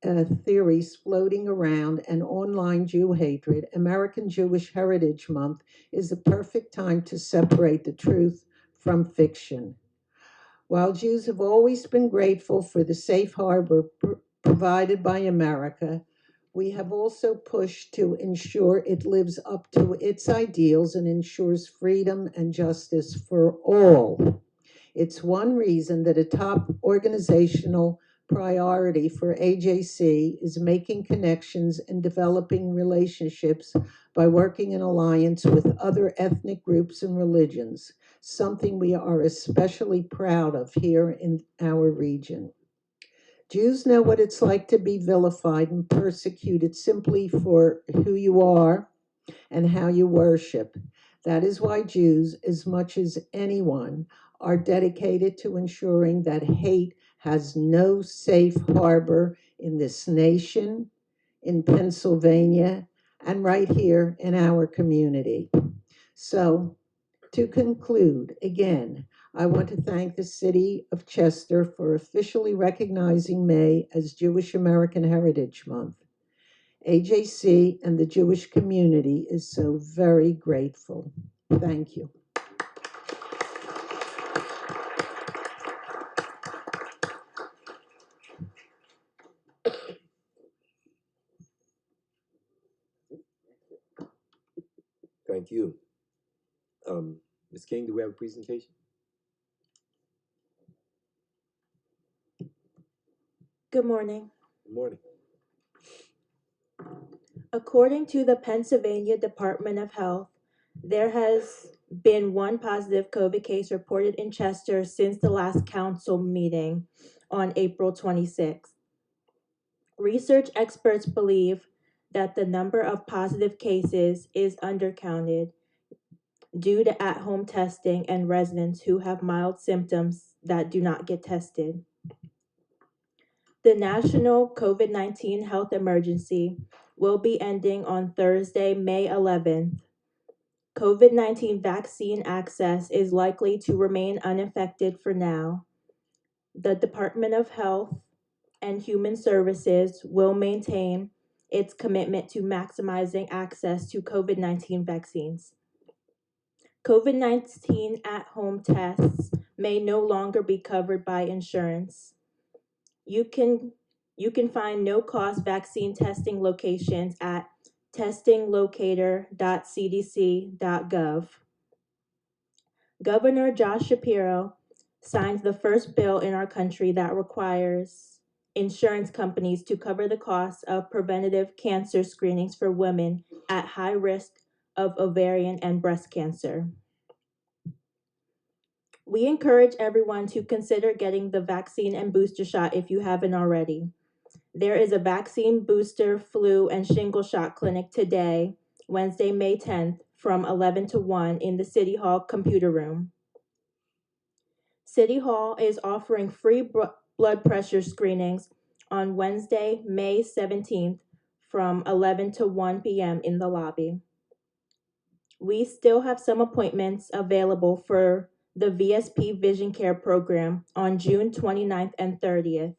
theories floating around and online Jew hatred, American Jewish Heritage Month is the perfect time to separate the truth from fiction. While Jews have always been grateful for the safe harbor provided by America, we have also pushed to ensure it lives up to its ideals and ensures freedom and justice for all. It's one reason that a top organizational priority for AJC is making connections and developing relationships by working in alliance with other ethnic groups and religions, something we are especially proud of here in our region. Jews know what it's like to be vilified and persecuted simply for who you are and how you worship. That is why Jews, as much as anyone, are dedicated to ensuring that hate has no safe harbor in this nation, in Pennsylvania, and right here in our community. So, to conclude, again, I want to thank the City of Chester for officially recognizing May as Jewish American Heritage Month. AJC and the Jewish community is so very grateful. Thank you. Thank you. Ms. King, do we have a presentation? Good morning. Good morning. According to the Pennsylvania Department of Health, there has been one positive COVID case reported in Chester since the last council meeting on April 26th. Research experts believe that the number of positive cases is undercounted due to at-home testing and residents who have mild symptoms that do not get tested. The national COVID-19 health emergency will be ending on Thursday, May 11th. COVID-19 vaccine access is likely to remain unaffected for now. The Department of Health and Human Services will maintain its commitment to maximizing access to COVID-19 vaccines. COVID-19 at-home tests may no longer be covered by insurance. You can find no-cost vaccine testing locations at testinglocator.cdc.gov. Governor Josh Shapiro signed the first bill in our country that requires insurance companies to cover the costs of preventative cancer screenings for women at high risk of ovarian and breast cancer. We encourage everyone to consider getting the vaccine and booster shot if you haven't already. There is a vaccine, booster, flu, and shingle shot clinic today, Wednesday, May 10th, from 11 to 1 in the City Hall computer room. City Hall is offering free blood pressure screenings on Wednesday, May 17th, from 11 to 1 p.m. in the lobby. We still have some appointments available for the VSP Vision Care Program on June 29th and 30th.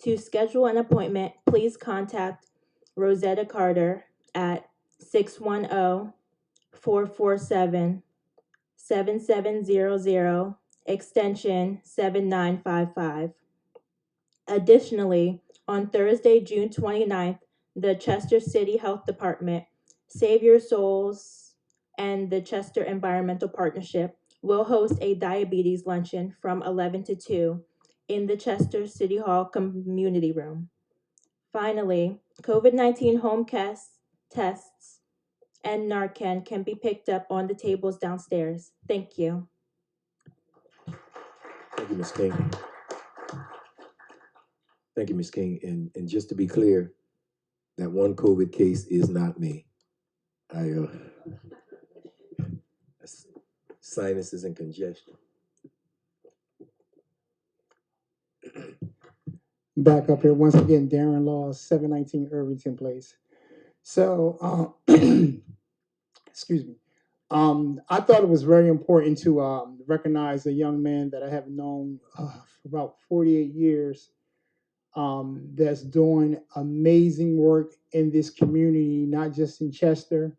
To schedule an appointment, please contact Rosetta Carter at 610-447-7700, extension 7955. Additionally, on Thursday, June 29th, the Chester City Health Department, Save Your Souls, and the Chester Environmental Partnership will host a diabetes luncheon from 11 to 2 in the Chester City Hall community room. Finally, COVID-19 home tests and Narcan can be picked up on the tables downstairs. Thank you. Thank you, Ms. King. Thank you, Ms. King. And just to be clear, that one COVID case is not me. Sinuses and congestion. Back up here once again, Darren Law, 719 Irvington Place. So, excuse me. I thought it was very important to recognize a young man that I have known for about 48 years that's doing amazing work in this community, not just in Chester,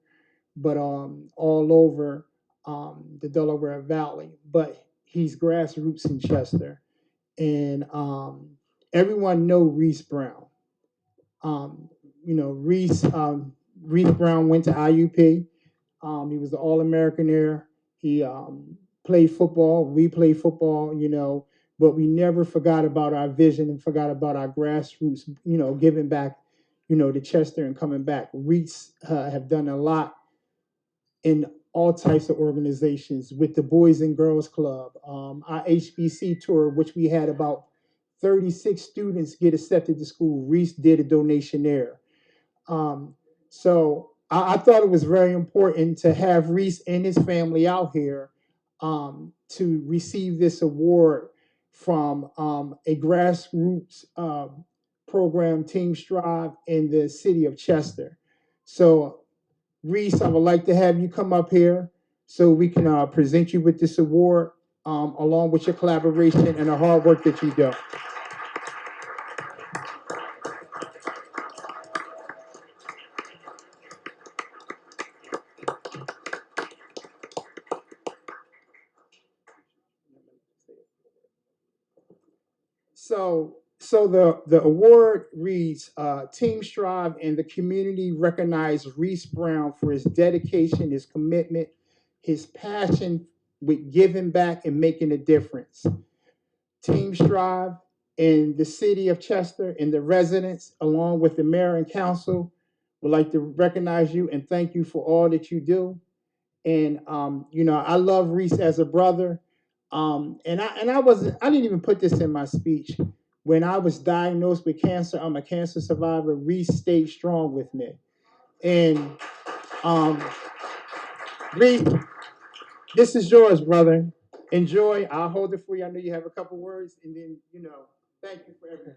but all over the Delaware Valley. But he's grassroots in Chester. And everyone know Reese Brown. Reese Brown went to IUP. He was the All-American there. He played football. We played football, but we never forgot about our vision and forgot about our grassroots, giving back, to Chester and coming back. Reese have done a lot in all types of organizations with the Boys and Girls Club, our HBC tour, which we had about 36 students get accepted to school. Reese did a donation there. So I thought it was very important to have Reese and his family out here to receive this award from a grassroots program, Team Strive, in the city of Chester. So Reese, I would like to have you come up here so we can present you with this award along with your collaboration and the hard work that you do. So the award reads, Team Strive and the community recognize Reese Brown for his dedication, his commitment, his passion with giving back and making a difference. Team Strive and the city of Chester and the residents, along with the mayor and council, would like to recognize you and thank you for all that you do. And I love Reese as a brother. I didn't even put this in my speech. When I was diagnosed with cancer, I'm a cancer survivor. Reese stayed strong with me. And Reese, this is yours, brother. Enjoy. I'll hold it for you. I know you have a couple words, and then thank you for everything.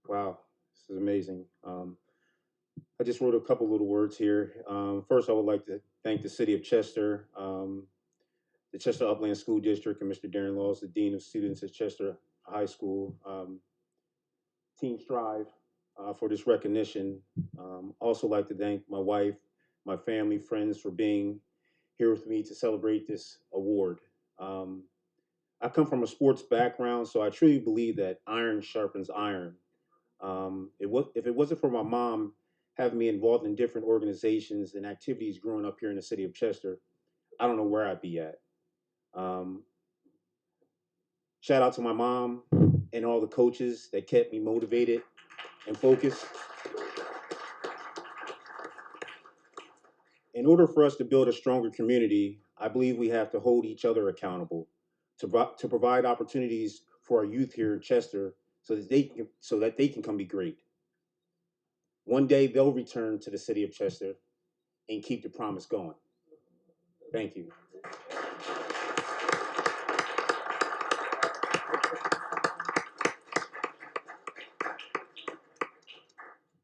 Wow, this is amazing. I just wrote a couple little words here. First, I would like to thank the city of Chester, the Chester Upland School District, and Mr. Darren Laws, the Dean of Students at Chester High School, Team Strive for this recognition. Also like to thank my wife, my family, friends for being here with me to celebrate this award. I come from a sports background, so I truly believe that iron sharpens iron. If it wasn't for my mom having me involved in different organizations and activities growing up here in the city of Chester, I don't know where I'd be at. Shout out to my mom and all the coaches that kept me motivated and focused. In order for us to build a stronger community, I believe we have to hold each other accountable to provide opportunities for our youth here in Chester so that they can come be great. One day they'll return to the city of Chester and keep the promise going. Thank you.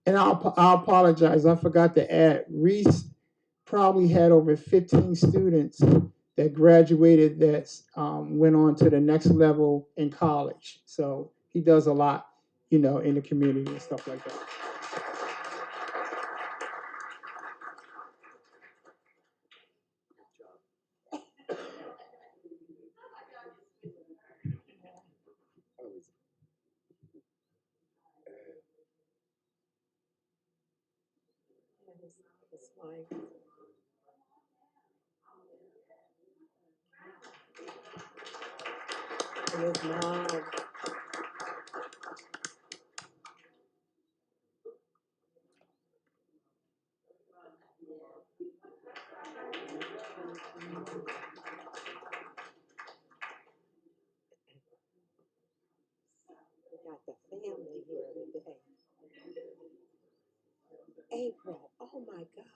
And I'll apologize. I forgot to add. Reese probably had over 15 students that graduated that went on to the next level in college. So he does a lot, in the community and stuff like that. And his mom. We got the family here today. April, oh my God,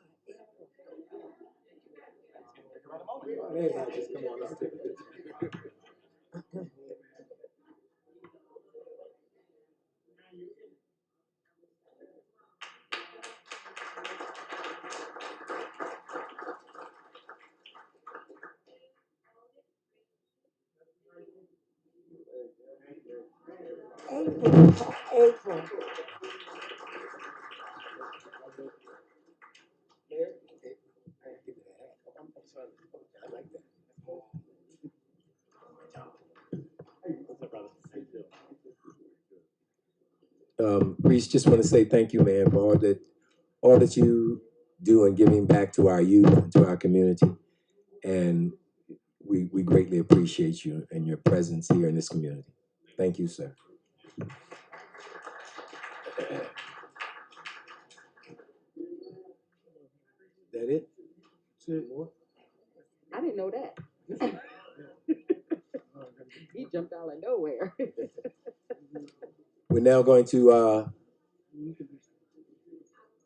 April. Just come on, let's take a picture. April. Reese, just want to say thank you, man, for all that you do in giving back to our youth and to our community. And we greatly appreciate you and your presence here in this community. Thank you, sir. That it? I didn't know that. He jumped out of nowhere. We're now going to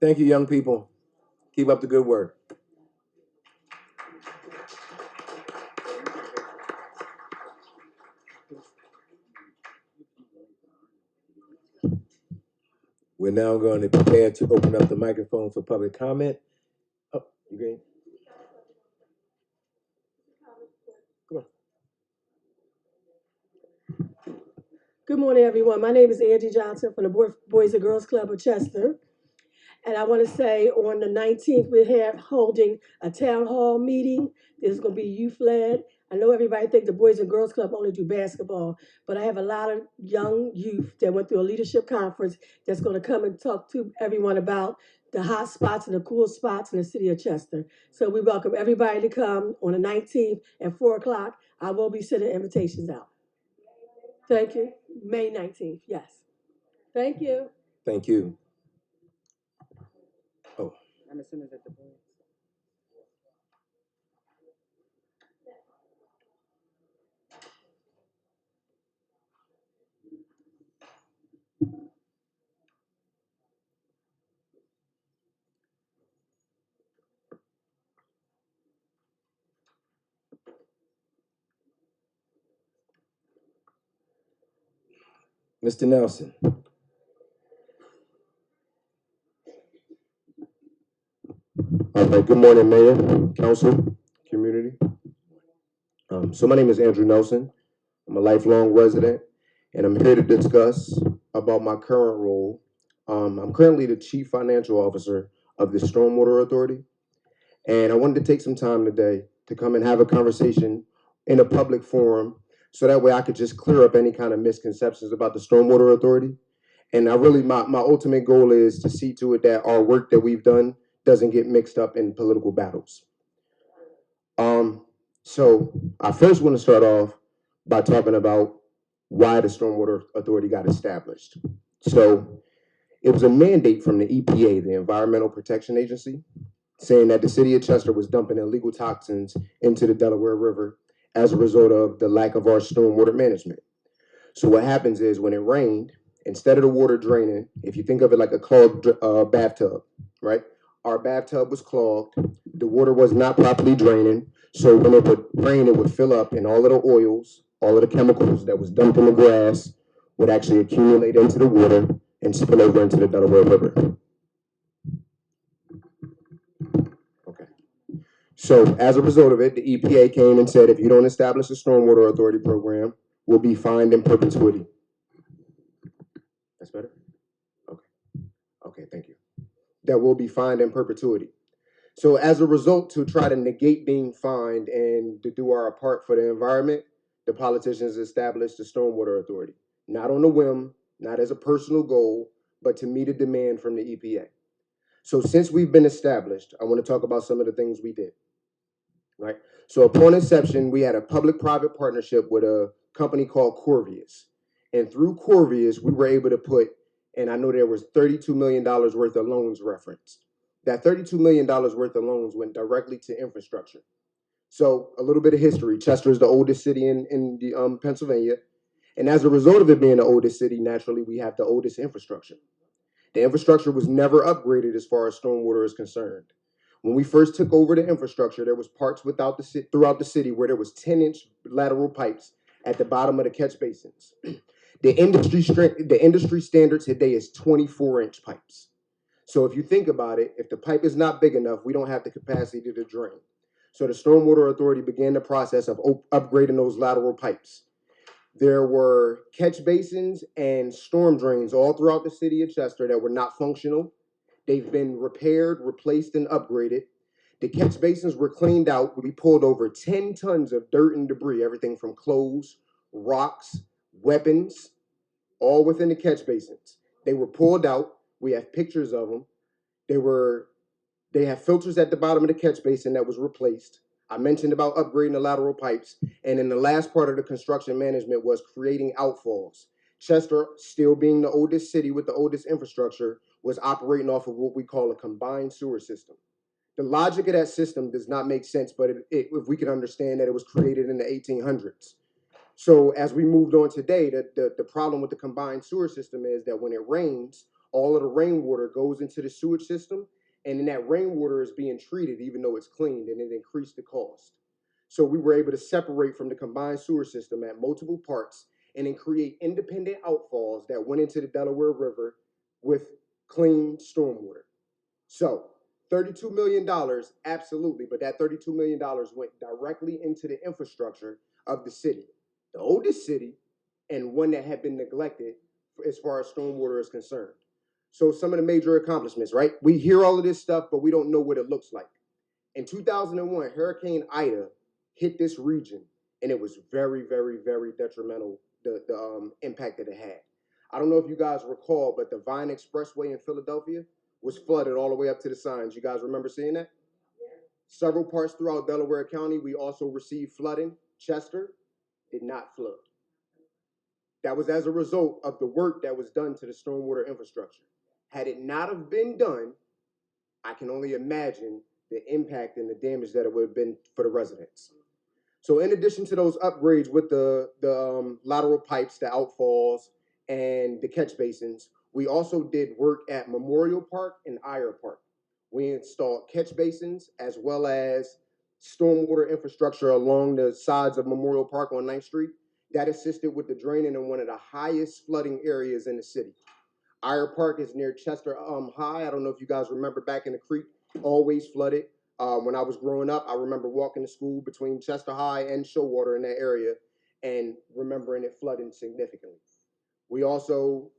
thank you, young people. Keep up the good work. We're now going to prepare to open up the microphone for public comment. Oh, you great? Come on. Good morning, everyone. My name is Angie Johnson from the Boys and Girls Club of Chester. And I want to say on the 19th, we're holding a town hall meeting. This is going to be youth-led. I know everybody think the Boys and Girls Club only do basketball, but I have a lot of young youth that went through a leadership conference that's going to come and talk to everyone about the hot spots and the cool spots in the city of Chester. So we welcome everybody to come on the 19th at 4 o'clock. I will be sending invitations out. Thank you. May 19th, yes. Thank you. Thank you. Oh. I'm assuming that the boys. Mr. Nelson. All right, good morning, Mayor, Council, community. So my name is Andrew Nelson. I'm a lifelong resident, and I'm here to discuss about my current role I'm currently the Chief Financial Officer of the Stormwater Authority, and I wanted to take some time today to come and have a conversation in a public forum so that way I could just clear up any kind of misconceptions about the Stormwater Authority. And my ultimate goal is to see to it that our work that we've done doesn't get mixed up in political battles. So I first want to start off by talking about why the Stormwater Authority got established. So it was a mandate from the EPA, the Environmental Protection Agency, saying that the city of Chester was dumping illegal toxins into the Delaware River as a result of the lack of our stormwater management. So what happens is when it rained, instead of the water draining, if you think of it like a clogged bathtub, right? Our bathtub was clogged. The water was not properly draining. So when it would rain, it would fill up, and all of the oils, all of the chemicals that was dumped in the grass would actually accumulate into the water and spill over into the Delaware River. Okay. So as a result of it, the EPA came and said, if you don't establish a stormwater authority program, we'll be fined in perpetuity. That's better? Okay. Okay, thank you. That will be fined in perpetuity. So as a result, to try to negate being fined and to do our part for the environment, the politicians established the Stormwater Authority, not on a whim, not as a personal goal, but to meet a demand from the EPA. So since we've been established, I want to talk about some of the things we did, right? So upon inception, we had a public-private partnership with a company called Corvius. And through Corvius, we were able to put, and I know there was $32 million worth of loans referenced. That $32 million worth of loans went directly to infrastructure. So a little bit of history. Chester is the oldest city in Pennsylvania. And as a result of it being the oldest city, naturally, we have the oldest infrastructure. The infrastructure was never upgraded as far as stormwater is concerned. When we first took over the infrastructure, there was parts throughout the city where there was 10-inch lateral pipes at the bottom of the catch basins. The industry standard today is 24-inch pipes. So if you think about it, if the pipe is not big enough, we don't have the capacity to drain. So the Stormwater Authority began the process of upgrading those lateral pipes. There were catch basins and storm drains all throughout the city of Chester that were not functional. They've been repaired, replaced, and upgraded. The catch basins were cleaned out. We pulled over 10 tons of dirt and debris, everything from clothes, rocks, weapons, all within the catch basins. They were pulled out. We have pictures of them. They have filters at the bottom of the catch basin that was replaced. I mentioned about upgrading the lateral pipes. And then the last part of the construction management was creating outfalls. Chester, still being the oldest city with the oldest infrastructure, was operating off of what we call a combined sewer system. The logic of that system does not make sense, but if we can understand that it was created in the 1800s. So as we moved on today, the problem with the combined sewer system is that when it rains, all of the rainwater goes into the sewage system, and then that rainwater is being treated even though it's cleaned, and it increased the cost. So we were able to separate from the combined sewer system at multiple parts and then create independent outfalls that went into the Delaware River with clean stormwater. So $32 million, absolutely, but that $32 million went directly into the infrastructure of the city, the oldest city, and one that had been neglected as far as stormwater is concerned. So some of the major accomplishments, right? We hear all of this stuff, but we don't know what it looks like. In 2001, Hurricane Ida hit this region, and it was very, very, very detrimental, the impact that it had. I don't know if you guys recall, but the Vine Expressway in Philadelphia was flooded all the way up to the signs. You guys remember seeing that? Yeah. Several parts throughout Delaware County, we also received flooding. Chester did not flood. That was as a result of the work that was done to the stormwater infrastructure. Had it not have been done, I can only imagine the impact and the damage that it would have been for the residents. So in addition to those upgrades with the lateral pipes, the outfalls, and the catch basins, we also did work at Memorial Park and Eyre Park. We installed catch basins as well as stormwater infrastructure along the sides of Memorial Park on 9th Street. That assisted with the draining in one of the highest flooding areas in the city. Eyre Park is near Chester High. I don't know if you guys remember back in the creek, always flooded. When I was growing up, I remember walking to school between Chester High and Showwater in that area and remembering it flooding significantly. We also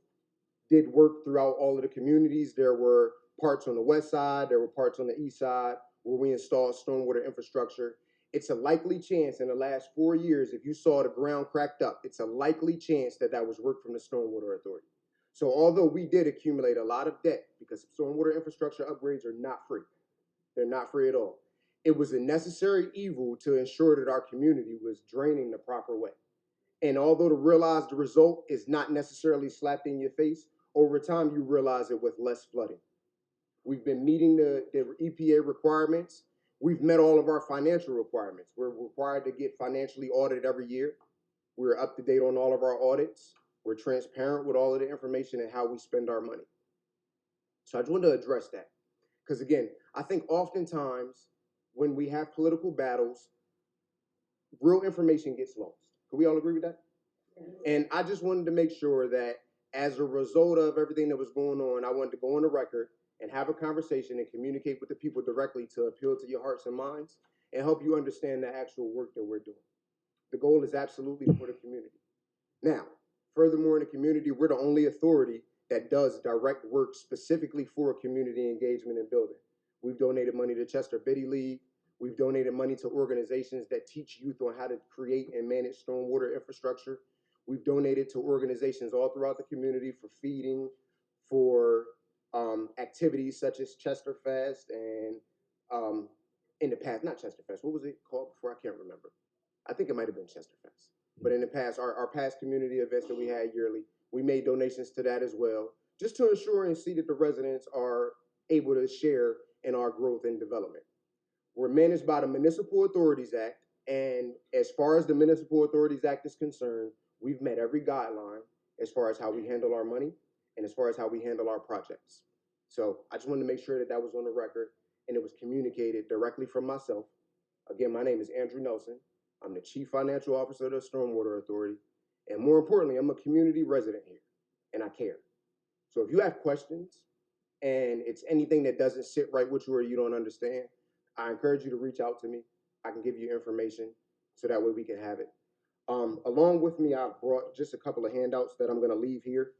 did work throughout all of the communities. There were parts on the west side, there were parts on the east side where we installed stormwater infrastructure. It's a likely chance in the last 4 years, if you saw the ground cracked up, it's a likely chance that that was work from the Stormwater Authority. So although we did accumulate a lot of debt, because stormwater infrastructure upgrades are not free, they're not free at all. It was a necessary evil to ensure that our community was draining the proper way. And although to realize the result is not necessarily slapped in your face, over time you realize it with less flooding. We've been meeting the EPA requirements. We've met all of our financial requirements. We're required to get financially audited every year. We're up to date on all of our audits. We're transparent with all of the information and how we spend our money. So I just wanted to address that. Because again, I think oftentimes when we have political battles, real information gets lost. Can we all agree with that? And I just wanted to make sure that as a result of everything that was going on, I wanted to go on the record and have a conversation and communicate with the people directly to appeal to your hearts and minds and help you understand the actual work that we're doing. The goal is absolutely for the community. Now, furthermore, in the community, we're the only authority that does direct work specifically for community engagement and building. We've donated money to Chester Biddy League. We've donated money to organizations that teach youth on how to create and manage stormwater infrastructure. We've donated to organizations all throughout the community for feeding, for activities such as Chester Fest and in the past, not Chester Fest, what was it called before? I can't remember. I think it might have been Chester Fest. But in the past, our past community events that we had yearly, we made donations to that as well, just to ensure and see that the residents are able to share in our growth and development. We're managed by the Municipal Authorities Act, and as far as the Municipal Authorities Act is concerned, we've met every guideline as far as how we handle our money and as far as how we handle our projects. So I just wanted to make sure that that was on the record and it was communicated directly from myself. Again, my name is Andrew Nelson. I'm the Chief Financial Officer of the Stormwater Authority. And more importantly, I'm a community resident here and I care. So if you have questions and it's anything that doesn't sit right with you or you don't understand, I encourage you to reach out to me. I can give you information so that way we can have it. Along with me, I brought just a couple of handouts that I'm going to leave here.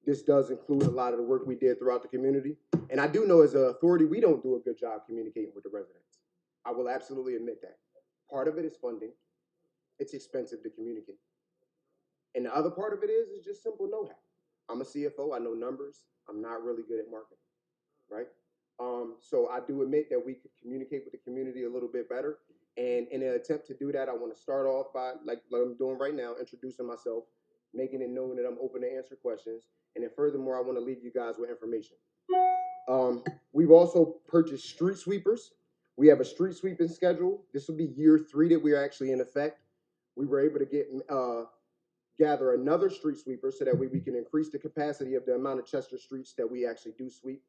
This does include a lot of the work we did throughout the community. And I do know as an authority, we don't do a good job communicating with the residents. I will absolutely admit that. Part of it is funding. It's expensive to communicate. And the other part of it is just simple know-how. I'm a CFO, I know numbers. I'm not really good at marketing, right? So I do admit that we could communicate with the community a little bit better. And in an attempt to do that, I want to start off by, like I'm doing right now, introducing myself, making it known that I'm open to answer questions. And then furthermore, I want to leave you guys with information. We've also purchased street sweepers. We have a street sweeping schedule. This will be year 3 that we're actually in effect. We were able to gather another street sweeper so that way we can increase the capacity of the amount of Chester streets that we actually do sweep.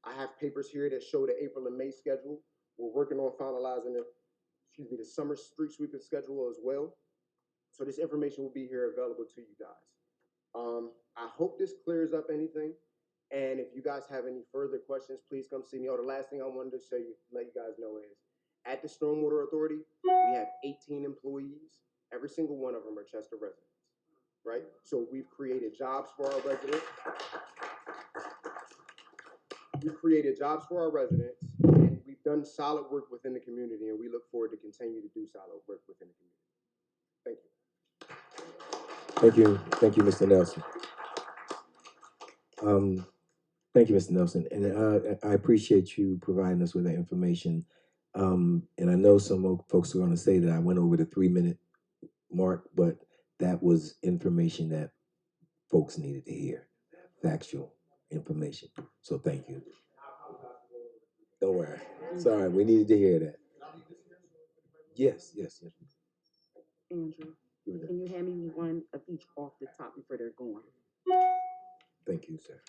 I have papers here that show the April and May schedule. We're working on finalizing the summer street sweeping schedule as well. So this information will be here available to you guys. I hope this clears up anything. And if you guys have any further questions, please come see me. Oh, the last thing I wanted to let you guys know is at the Stormwater Authority, we have 18 employees. Every single one of them are Chester residents, right? So we've created jobs for our residents. We've created jobs for our residents, and we've done solid work within the community, and we look forward to continue to do solid work within the community. Thank you. Thank you, Mr. Nelson. Thank you, Mr. Nelson, and I appreciate you providing us with that information. And I know some folks are going to say that I went over the 3-minute mark, but that was information that folks needed to hear, factual information. So thank you. Don't worry. Sorry, we needed to hear that. Yes. Andrew, can you hand me one of each off the top before they're gone? Thank you, sir.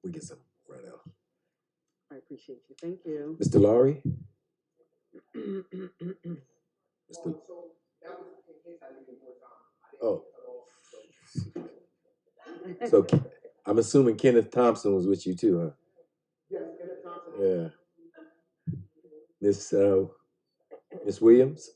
We get some right now. I appreciate you. Thank you. Mr. Laurie? Oh. So I'm assuming Kenneth Thompson was with you too, huh? Yes, Kenneth Thompson. Yeah. Miss Williams?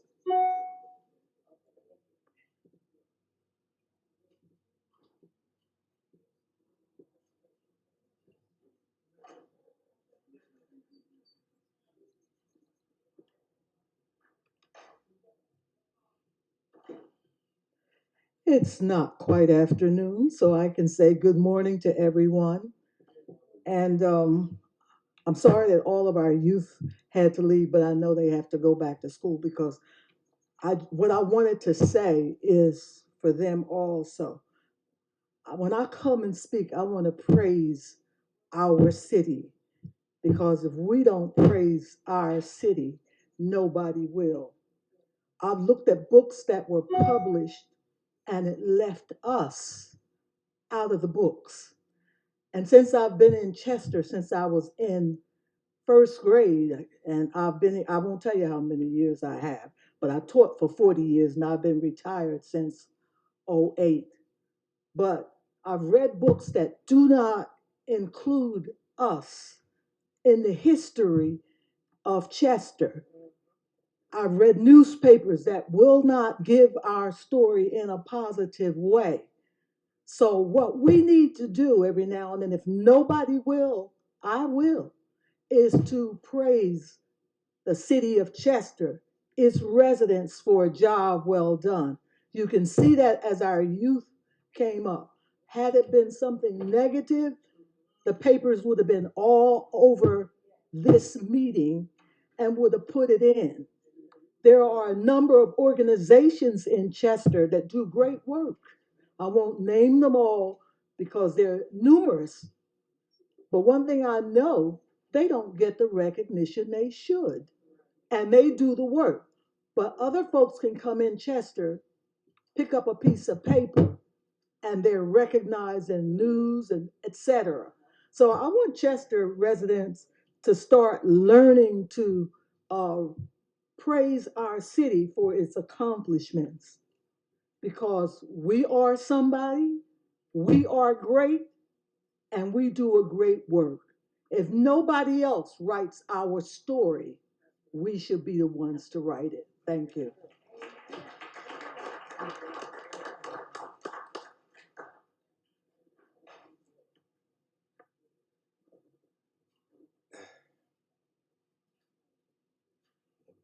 It's not quite afternoon, so I can say good morning to everyone. And I'm sorry that all of our youth had to leave, but I know they have to go back to school because what I wanted to say is for them also. When I come and speak, I want to praise our city because if we don't praise our city, nobody will. I've looked at books that were published and it left us out of the books. And since I've been in Chester, since I was in first grade, and I won't tell you how many years I have, but I taught for 40 years and I've been retired since '08. But I've read books that do not include us in the history of Chester. I've read newspapers that will not give our story in a positive way. So, what we need to do every now and then, if nobody will, I will, is to praise the city of Chester, its residents for a job well done. You can see that as our youth came up. Had it been something negative, the papers would have been all over this meeting and would have put it in. There are a number of organizations in Chester that do great work. I won't name them all because they're numerous. But one thing I know, they don't get the recognition they should. And they do the work. But other folks can come in Chester, pick up a piece of paper, and they're recognized in news and etc. So I want Chester residents to start learning to praise our city for its accomplishments because we are somebody, we are great, and we do a great work. If nobody else writes our story, we should be the ones to write it. Thank you.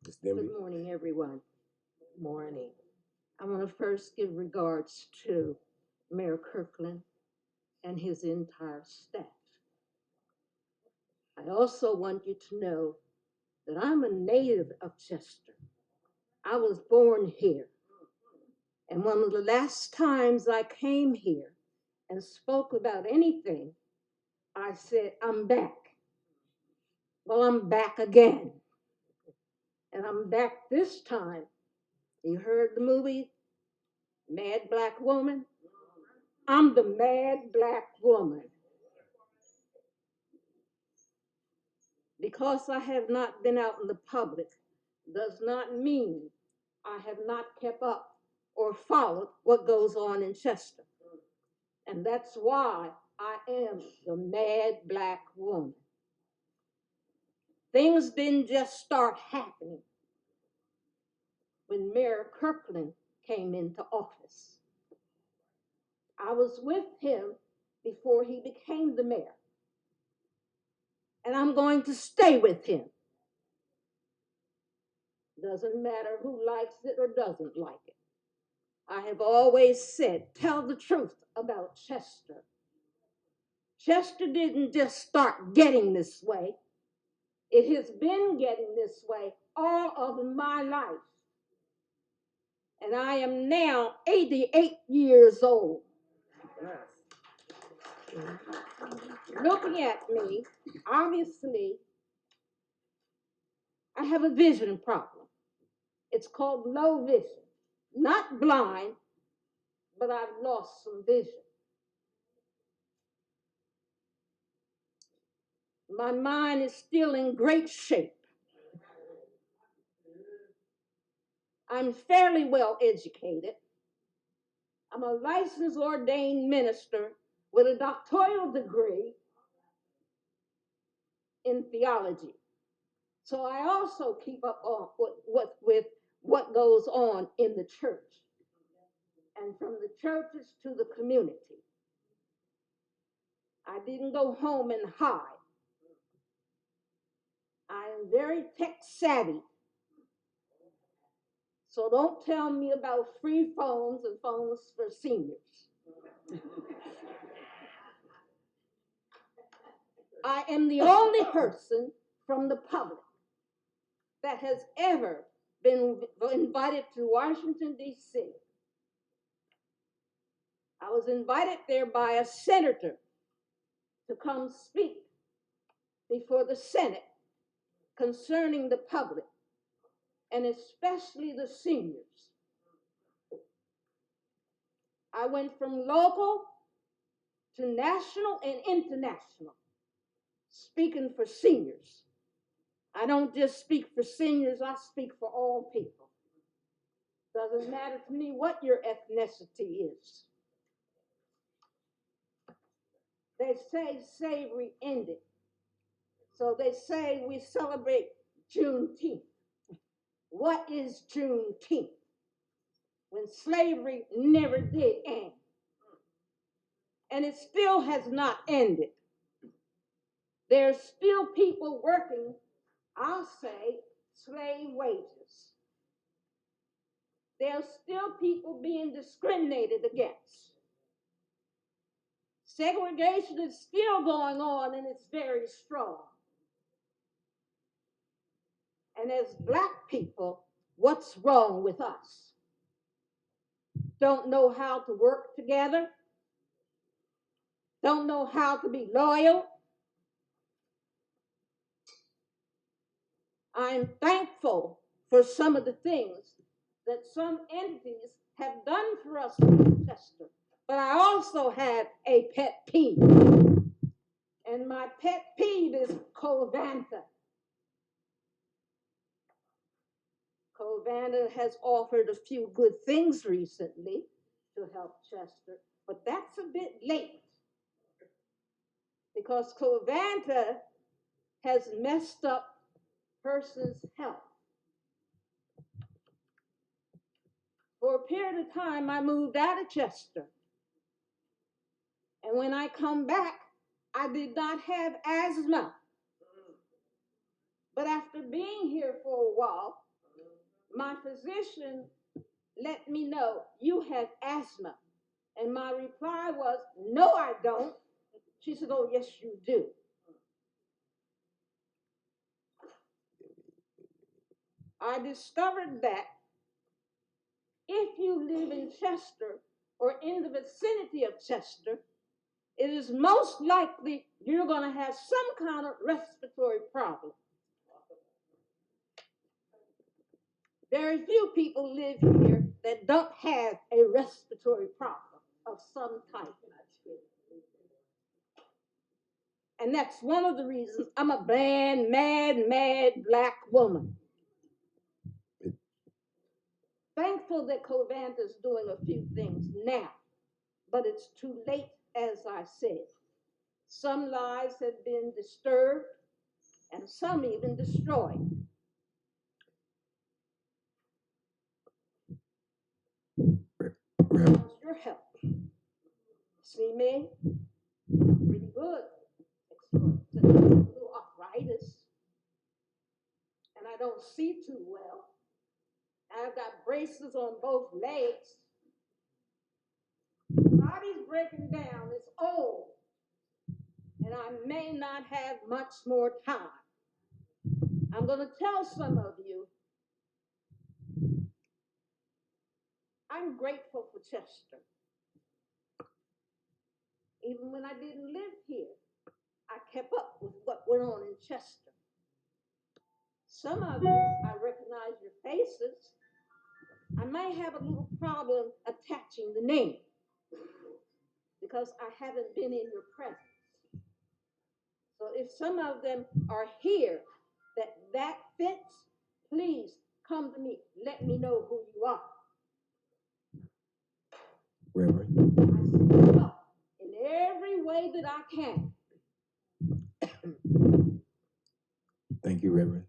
Ms. Denby? Good morning, everyone. Morning. I want to first give regards to Mayor Kirkland and his entire staff. I also want you to know that I'm a native of Chester. I was born here. And one of the last times I came here and spoke about anything, I said, I'm back. Well, I'm back again. And I'm back this time. You heard the movie Mad Black Woman? I'm the mad black woman. Because I have not been out in the public does not mean I have not kept up or followed what goes on in Chester. And that's why I am the mad black woman. Things didn't just start happening when Mayor Kirkland came into office. I was with him before he became the mayor. And I'm going to stay with him. Doesn't matter who likes it or doesn't like it. I have always said, tell the truth about Chester. Chester didn't just start getting this way. It has been getting this way all of my life. And I am now 88 years old. Looking at me, obviously, I have a vision problem. It's called low vision. Not blind, but I've lost some vision. My mind is still in great shape. I'm fairly well educated. I'm a licensed ordained minister with a doctoral degree in theology. So I also keep up on with what goes on in the church and from the churches to the community. I didn't go home and hide. I am very tech savvy. So don't tell me about free phones and phones for seniors. I am the only person from the public that has ever been invited to Washington, D.C. I was invited there by a senator to come speak before the Senate concerning the public, and especially the seniors. I went from local to national and international, speaking for seniors. I don't just speak for seniors, I speak for all people. Doesn't matter to me what your ethnicity is. They say slavery ended. So they say we celebrate Juneteenth. What is Juneteenth? When slavery never did end. And it still has not ended. There's still people working, I'll say, slave wages. There's still people being discriminated against. Segregation is still going on, and it's very strong. And as Black people, what's wrong with us? Don't know how to work together? Don't know how to be loyal? I'm thankful for some of the things that some entities have done for us in Chester. But I also have a pet peeve. And my pet peeve is Covanta. Covanta has offered a few good things recently to help Chester, but that's a bit late. Because Covanta has messed up person's health. For a period of time, I moved out of Chester. And when I come back, I did not have asthma. But after being here for a while, my physician let me know, you have asthma. And my reply was, no, I don't. She said, oh, yes, you do. I discovered that if you live in Chester or in the vicinity of Chester, it is most likely you're going to have some kind of respiratory problem. Very few people live here that don't have a respiratory problem of some type. And that's one of the reasons I'm a bland, mad Black woman. Thankful that Covanta is doing a few things now, but it's too late, as I said. Some lives have been disturbed and some even destroyed. How's your health? See me? Pretty good. Except a little arthritis. And I don't see too well. I've got braces on both legs. Body's breaking down. It's old. And I may not have much more time. I'm going to tell some of you, I'm grateful for Chester. Even when I didn't live here, I kept up with what went on in Chester. Some of you, I recognize your faces. I might have a little problem attaching the name because I haven't been in your presence. So if some of them are here that fits, please come to me. Let me know who you are. Reverend. I speak up in every way that I can. Thank you, Reverend.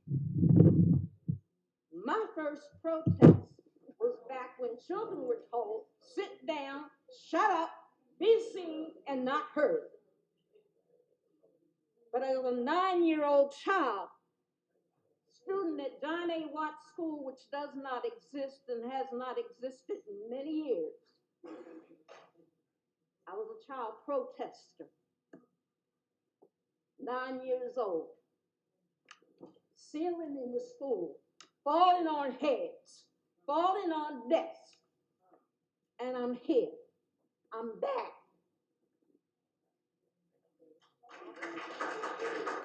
My first protest was back when children were told, sit down, shut up, be seen, and not heard. But as a 9-year-old child, student at John A. Watt School, which does not exist and has not existed in many years. I was a child protester, 9 years old, ceiling in the school, falling on heads, falling on desks, and I'm here. I'm back.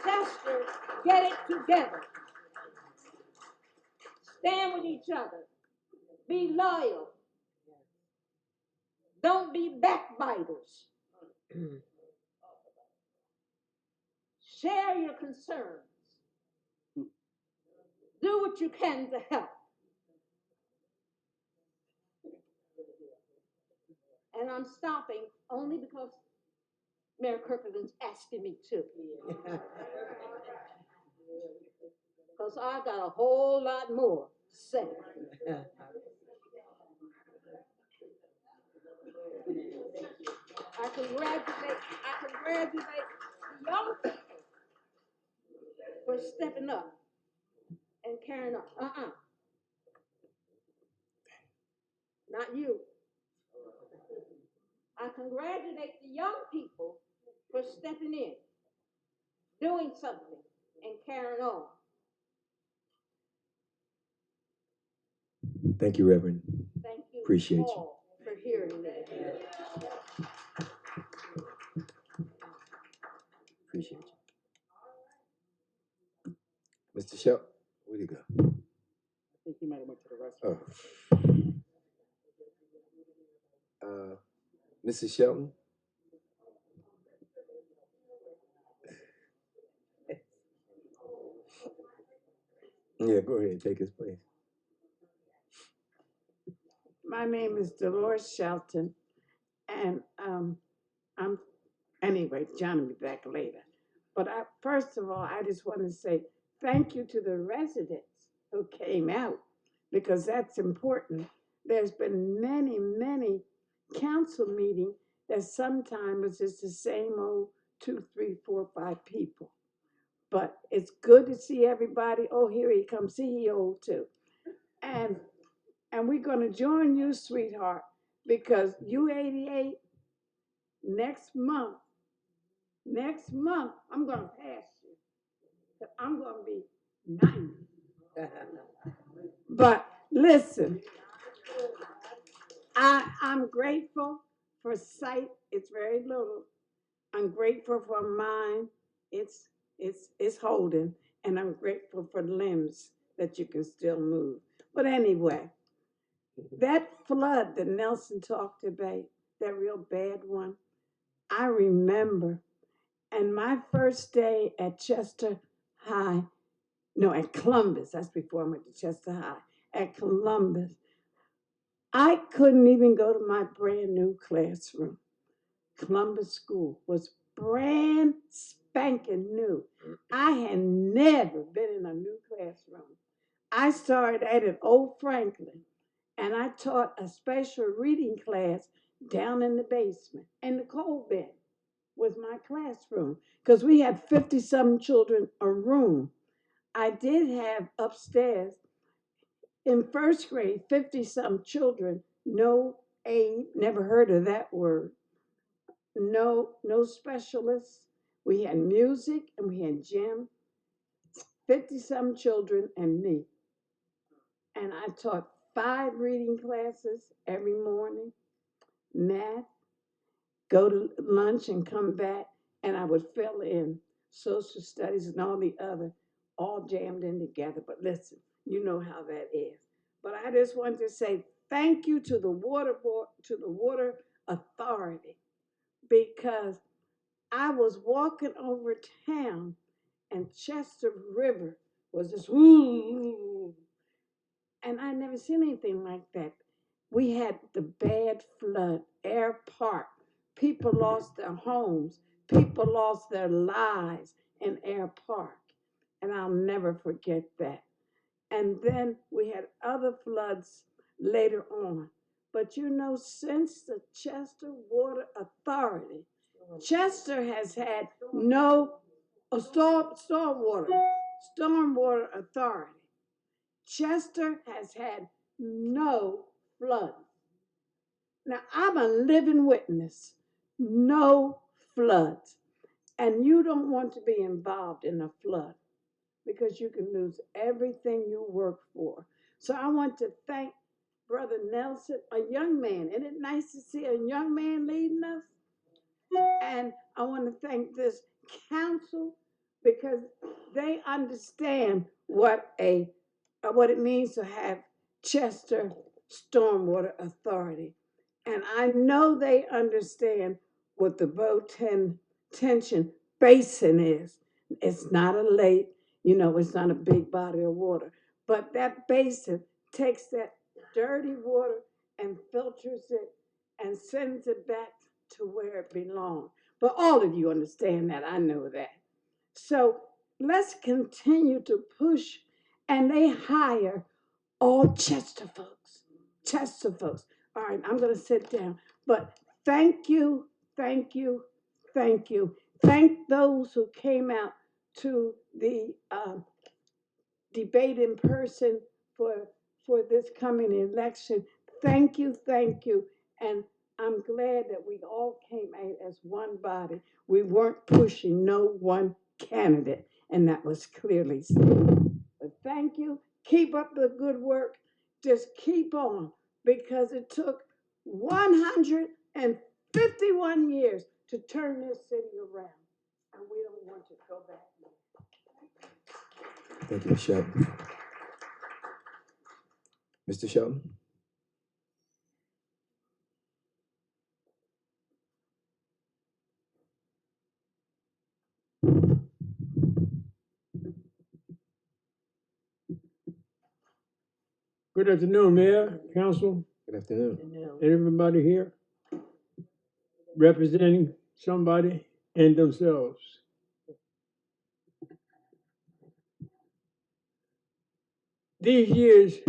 Chester, get it together. Stand with each other. Be loyal. Don't be backbiters. Share your concerns. Do what you can to help. And I'm stopping only because Mayor Kirkland's asking me to. Because I got a whole lot more to say. I congratulate the young people for stepping up and carrying up. Not you. I congratulate the young people for stepping in, doing something, and carrying on. Thank you, Reverend. Thank you Appreciate you. all for hearing me. Appreciate you. Mr. Shelton, where'd he go? I think he might have went to the restroom. Mrs. Shelton? Yeah, go ahead, take his place. My name is Dolores Shelton, and anyway, John will be back later. But first of all, I just want to say thank you to the residents who came out, because that's important. There's been many council meetings that sometimes it's the same old 2, 3, 4, 5 people. But it's good to see everybody. Oh, here he comes, CEO too. And we're going to join you, sweetheart, because U88, next month, I'm going to pass you. I'm going to be 90. But listen, I'm grateful for sight. It's very little. I'm grateful for mind. It's holding. And I'm grateful for limbs that you can still move. But anyway, that flood that Nelson talked about, that real bad one, I remember. And my first day at Chester High, no, at Columbus, that's before I went to Chester High, at Columbus, I couldn't even go to my brand new classroom. Columbus School was brand spanking new. I had never been in a new classroom. I started at Old Franklin, and I taught a special reading class down in the basement. And the coal bin was my classroom, because we had 50-some children a room. I did have upstairs, in first grade, 50-some children, no aid, never heard of that word. No specialists. We had music and we had gym, 50-some children and me. And I taught 5 reading classes every morning, math, go to lunch and come back, and I would fill in social studies and all the other, all jammed in together. But listen, you know how that is. But I just want to say thank you to the water board, to the water authority, because I was walking over town and Chester River was just woo, and I never seen anything like that. We had the bad flood, Air Park. People lost their homes. People lost their lives in Air Park. And I'll never forget that. And then we had other floods later on. But you know, since the Chester Water Authority, Chester has had no storm water. Stormwater Authority. Chester has had no flood. Now, I'm a living witness. No floods. And you don't want to be involved in a flood because you can lose everything you work for. So I want to thank Brother Nelson, a young man. Isn't it nice to see a young man leading us? And I want to thank this council because they understand what it means to have Chester Stormwater Authority. And I know they understand what the Tension Basin is. It's not a lake, it's not a big body of water, but that basin takes that dirty water and filters it and sends it back to where it belongs. But all of you understand that. I know that. So let's continue to push, and they hire all Chester folks. Chester folks. All right, I'm going to sit down. But thank you, thank you, thank you. Thank those who came out to the debate in person for this coming election. Thank you, thank you. And I'm glad that we all came out as one body. We weren't pushing no one candidate, and that was clearly stated. But thank you. Keep up the good work. Just keep on, because it took 151 years to turn this city around, and we don't want to go back. Thank you, Ms. Shelton. Mr. Shelton? Good afternoon, Mayor, Council. Good afternoon. And everybody here representing somebody and themselves. These years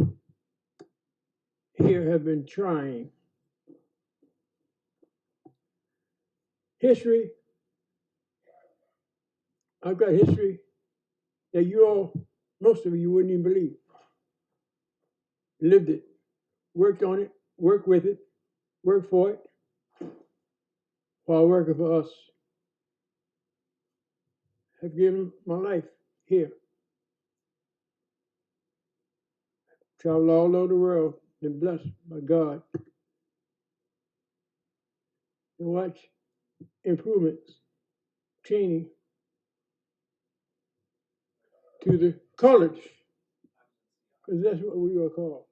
here have been trying. History, I've got history that you all, most of you wouldn't even believe. Lived it, worked on it, worked with it, worked for it, while working for us. Have given my life here. Traveled all over the world, been blessed by God. And watch improvements, training to the college, because that's what we were called.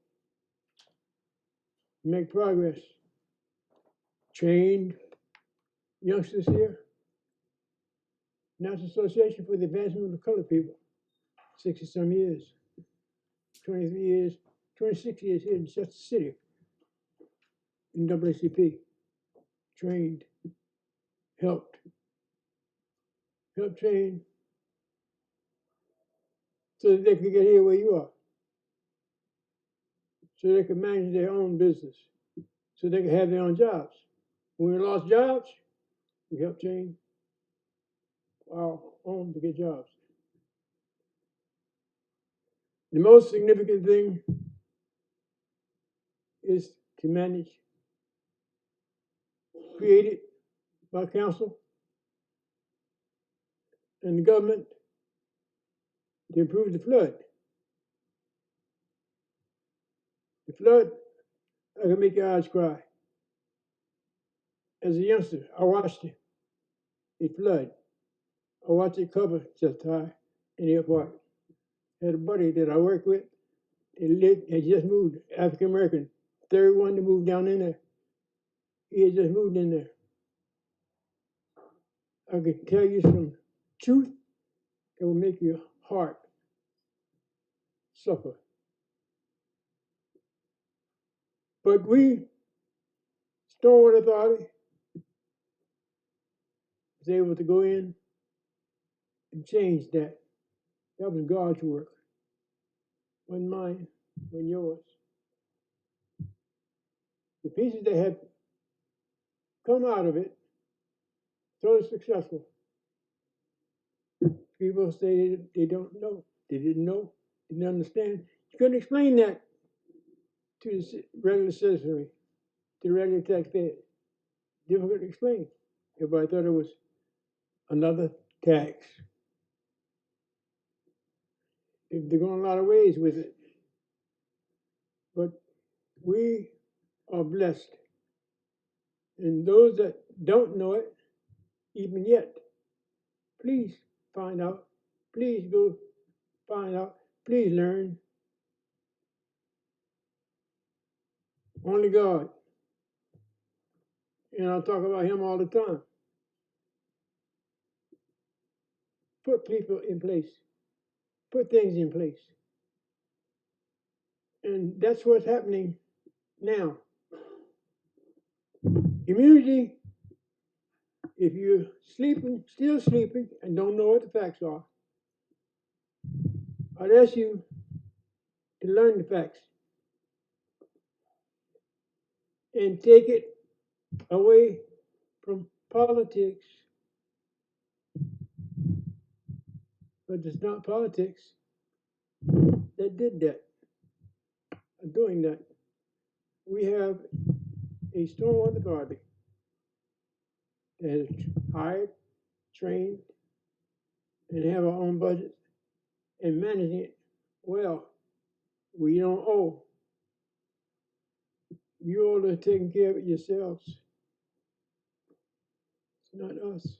Make progress. Trained youngsters here. National Association for the Advancement of Colored People, 60-some years, 23 years, 26 years here in Chester City, in NAACP. Trained, helped train, so that they could get here where you are, so they could manage their own business, so they could have their own jobs. When we lost jobs, we helped train our own to get jobs. The most significant thing is to manage, created by council and the government, to improve the flood. The flood, I can make your eyes cry. As a youngster, I watched it flood. I watched it cover just high in the airport. I had a buddy that I worked with, had just moved, African American, third one to move down in there. He had just moved in there. I could tell you some truth that will make your heart suffer. But we, Stormwater Authority, was able to go in and change that. That was God's work. Wasn't mine, wasn't yours. The pieces that have come out of it, totally successful. People say they don't know They didn't know, didn't understand. You couldn't explain that to the regular citizenry, to the regular taxpayer. Difficult to explain. Everybody thought it was another tax. They're going a lot of ways with it. But we are blessed. And those that don't know it, even yet, please find out. Please go find out. Please learn. Only God. And I talk about him all the time. Put people in place. Put things in place. And that's what's happening now. Immunity, if you're sleeping, still sleeping, and don't know what the facts are, I'd ask you to learn the facts and take it away from politics. But it's not politics that did that, doing that. We have a stormwater authority that is hired, trained, and have our own budget and managing it well. We don't owe. You all are taking care of it yourselves. It's not us.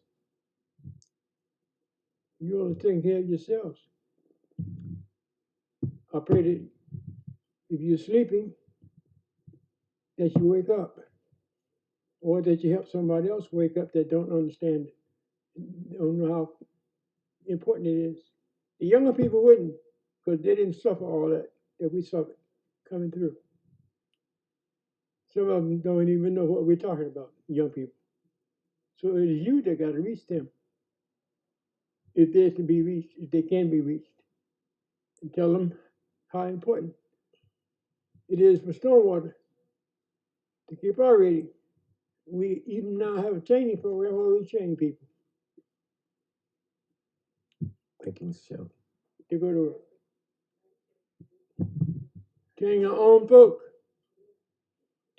You all are taking care of yourselves. I pray that if you're sleeping, that you wake up, or that you help somebody else wake up that don't understand it, don't know how important it is. The younger people wouldn't, because they didn't suffer all that we suffered coming through. Some of them don't even know what we're talking about, young people. So it is you that got to reach them, if they're to be reached, if they can be reached, and tell them how important it is for stormwater to keep our rating. We even now have a training program where we train people Thank you, Mr. Shelby. to go to work. Training our own folk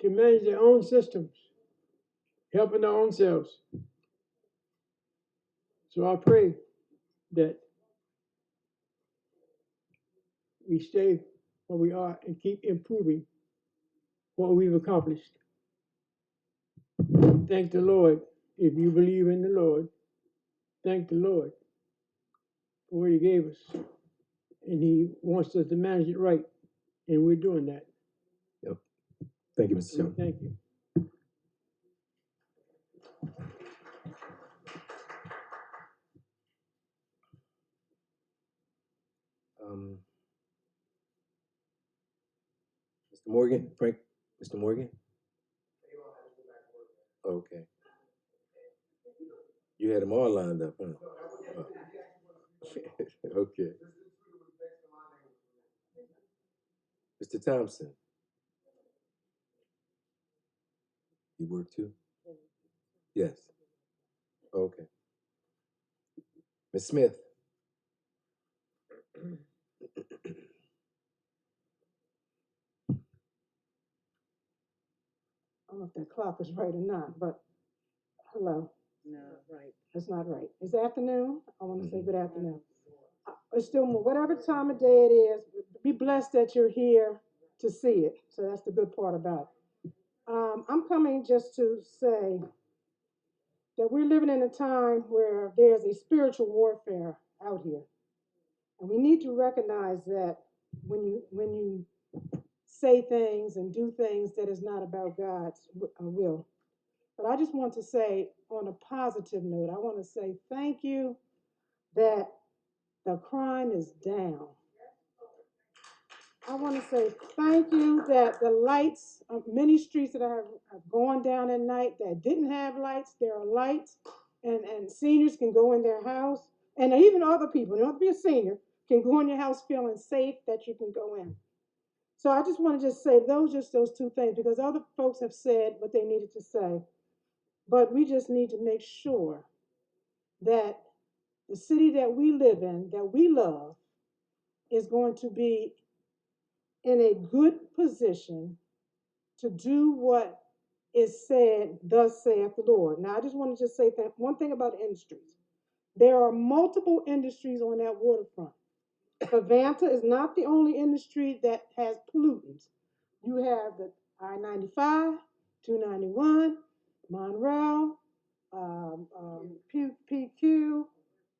to manage their own systems, helping their own selves. So I pray that we stay where we are and keep improving what we've accomplished. Thank the Lord. If you believe in the Lord, thank the Lord for what he gave us. And he wants us to manage it right. And we're doing that. Yep. Thank you, Mr. Shelby. Thank you. Mr. Morgan, Frank, Mr. Morgan? Okay. You had them all lined up, huh? Oh. Okay. Mr. Thompson? You work too? Yes. Okay. Ms. Smith? I don't know if that clock is right or not, but hello. No, right. It's not right. It's afternoon. I want to say good afternoon. It's still whatever time of day it is. Be blessed that you're here to see it. So that's the good part about it. I'm coming just to say that we're living in a time where there's a spiritual warfare out here, and we need to recognize that when you say things and do things that is not about God's will. But I just want to say, on a positive note, I want to say thank you that the crime is down. I want to say thank you that the lights of many streets that have gone down at night that didn't have lights, there are lights, and seniors can go in their house, and even other people, you don't have to be a senior, can go in your house feeling safe that you can go in. So I just want to just say those two things, because other folks have said what they needed to say. But we just need to make sure that the city that we live in, that we love, is going to be in a good position to do what is said, thus saith the Lord. Now, I just want to just say one thing about industries. There are multiple industries on that waterfront. Covanta is not the only industry that has pollutants. You have the I-95, 291, Monroe, PQ,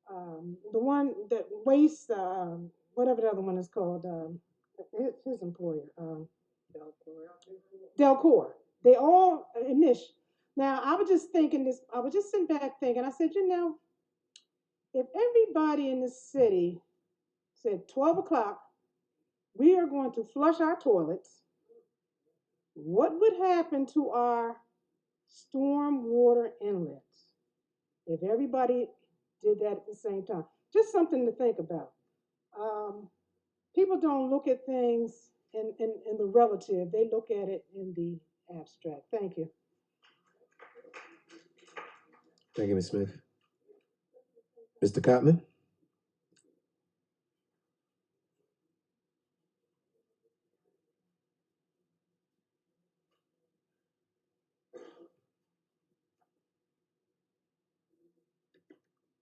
the one that waste, whatever the other one is called, his employer, Delcor. They all emit. Now, I was just thinking this, I was just sitting back thinking, I said, you know, if everybody in the city said 12 o'clock, we are going to flush our toilets, what would happen to our storm water inlets if everybody did that at the same time? Just something to think about. People don't look at things in the relative, they look at it in the abstract. Thank you. Thank you, Ms. Smith. Mr. Cotman?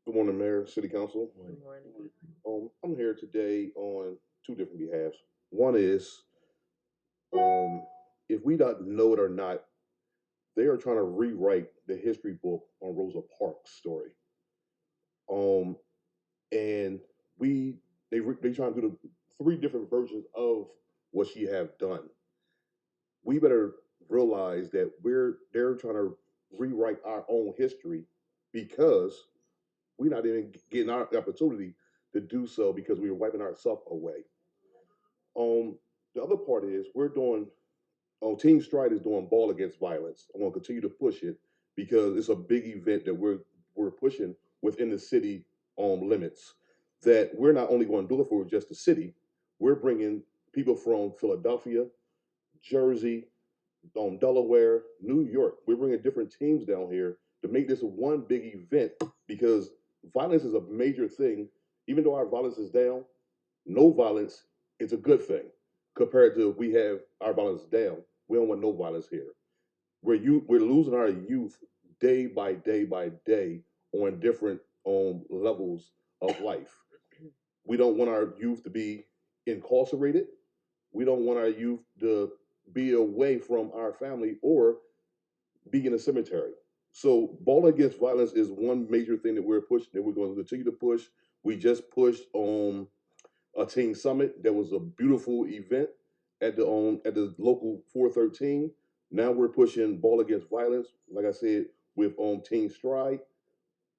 Good morning, Mayor, City Council. Good morning. I'm here today on two different behalves. One is, if we don't know it or not, they are trying to rewrite the history book on Rosa Parks' story. And they trying to do the three different versions of what she have done. We better realize that they're trying to rewrite our own history because we're not even getting our opportunity to do so because we were wiping ourselves away. The other part is we're doing, Team Stride is doing Ball Against Violence. I want to continue to push it because it's a big event that we're pushing within the city limits. That we're not only going to do it for just the city, we're bringing people from Philadelphia, Jersey, Delaware, New York. We're bringing different teams down here to make this one big event because violence is a major thing. Even though our violence is down, no violence is a good thing compared to we have our violence down. We don't want no violence here. We're losing our youth day by day by day on different levels of life. We don't want our youth to be incarcerated. We don't want our youth to be away from our family or be in a cemetery. So Ball Against Violence is one major thing that we're pushing, that we're going to continue to push. We just pushed on a teen summit. That was a beautiful event at the local 413. Now we're pushing Ball Against Violence, like I said, with Teen Stride.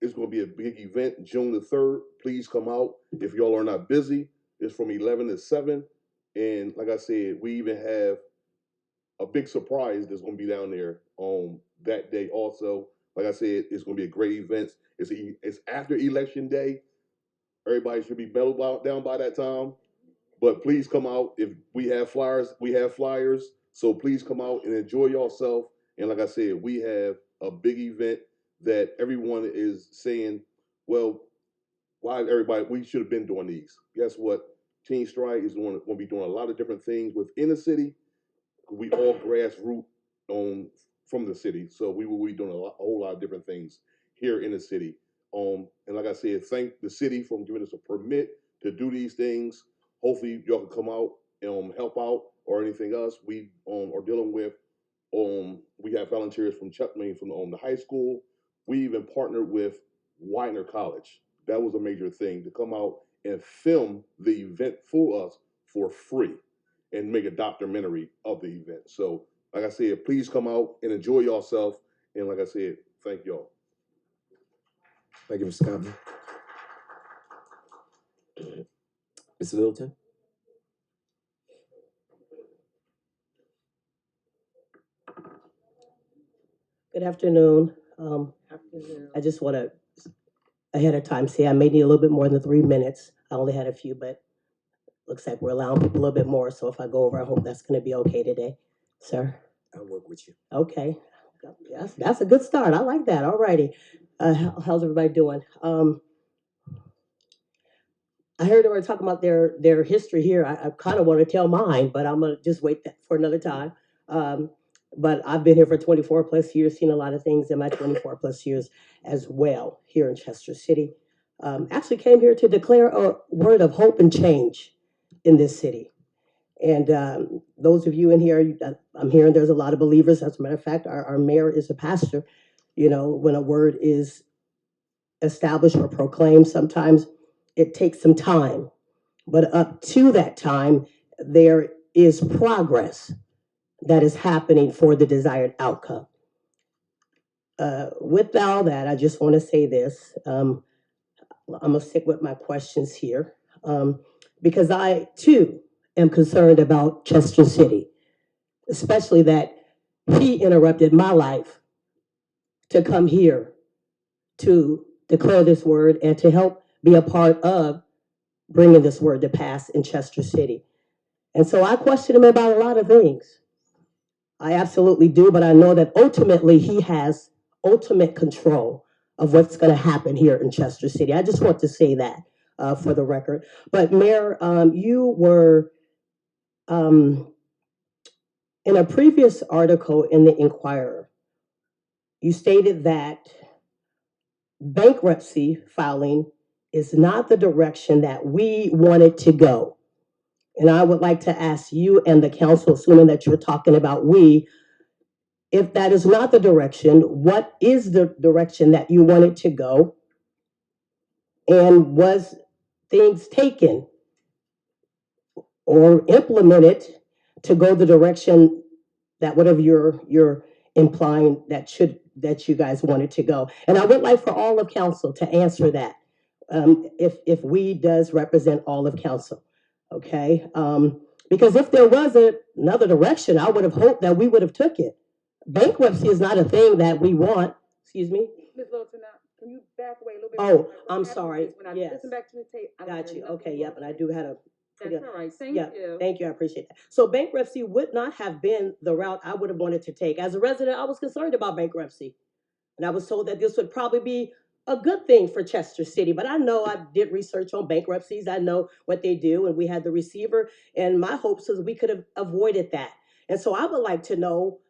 It's going to be a big event, June the 3rd. Please come out. If y'all are not busy, it's from 11 to 7. And like I said, we even have a big surprise that's going to be down there on that day also. Like I said, it's going to be a great event. It's after Election Day. Everybody should be mellowed down by that time. But please come out. If we have flyers, we have flyers. So please come out and enjoy yourself. And like I said, we have a big event that everyone is saying, well, why everybody, we should have been doing these. Guess what? Teen Stride is going to be doing a lot of different things within the city. We all grassroots from the city. So we will be doing a whole lot of different things here in the city. And like I said, thank the city for giving us a permit to do these things. Hopefully y'all can come out and help out or anything else. We are dealing with, we have volunteers from the high school. We even partnered with Widener College. That was a major thing to come out and film the event for us for free and make a documentary of the event. So like I said, please come out and enjoy yourself. And like I said, thank y'all. Thank you, Mr. Cotman. Mr. Littleton? Good afternoon. Afternoon. I just want to, ahead of time, say I may need a little bit more than 3 minutes. I only had a few, but looks like we're allowing people a little bit more. So if I go over, I hope that's going to be okay today, sir. I'll work with you. Okay. That's a good start. I like that. All righty. How's everybody doing? I heard they were talking about their history here. I kind of want to tell mine, but I'm gonna just wait for another time. Um, but I've been here for 24 plus years, seen a lot of things in my 24 plus years as well here in Chester City. Actually came here to declare a word of hope and change in this city. And those of you in here, I'm hearing there's a lot of believers. As a matter of fact, our mayor is a pastor. You know, when a word is established or proclaimed, sometimes it takes some time. But up to that time, there is progress that is happening for the desired outcome. With all that, I just want to say this. I'm going to stick with my questions here because I, too, am concerned about Chester City, especially that he interrupted my life to come here to declare this word and to help be a part of bringing this word to pass in Chester City. And so I question him about a lot of things. I absolutely do, but I know that ultimately he has ultimate control of what's going to happen here in Chester City. I just want to say that for the record. But Mayor, you were in a previous article in the Inquirer, you stated that bankruptcy filing is not the direction that we wanted to go. And I would like to ask you and the council, assuming that you're talking about we, if that is not the direction, what is the direction that you wanted to go? And was things taken or implemented to go the direction that whatever you're implying that you guys wanted to go? And I would like for all of council to answer that. If we does represent all of council, okay? Because if there was another direction, I would have hoped that we would have took it. Bankruptcy is not a thing that we want. Excuse me? Ms. Littleton, now, can you back away a little bit? Oh, I'm sorry. When I Yes. listen back to the tape, I don't Got hear you. nothing Okay, you yep, and I said. do have a. That's all right. Thank Yeah, you. thank you. I appreciate that. So bankruptcy would not have been the route I would have wanted to take. As a resident, I was concerned about bankruptcy. And I was told that this would probably be a good thing for Chester City. But I know I did research on bankruptcies. I know what they do. And we had the receiver. And my hopes is we could have avoided that. And so I would like to know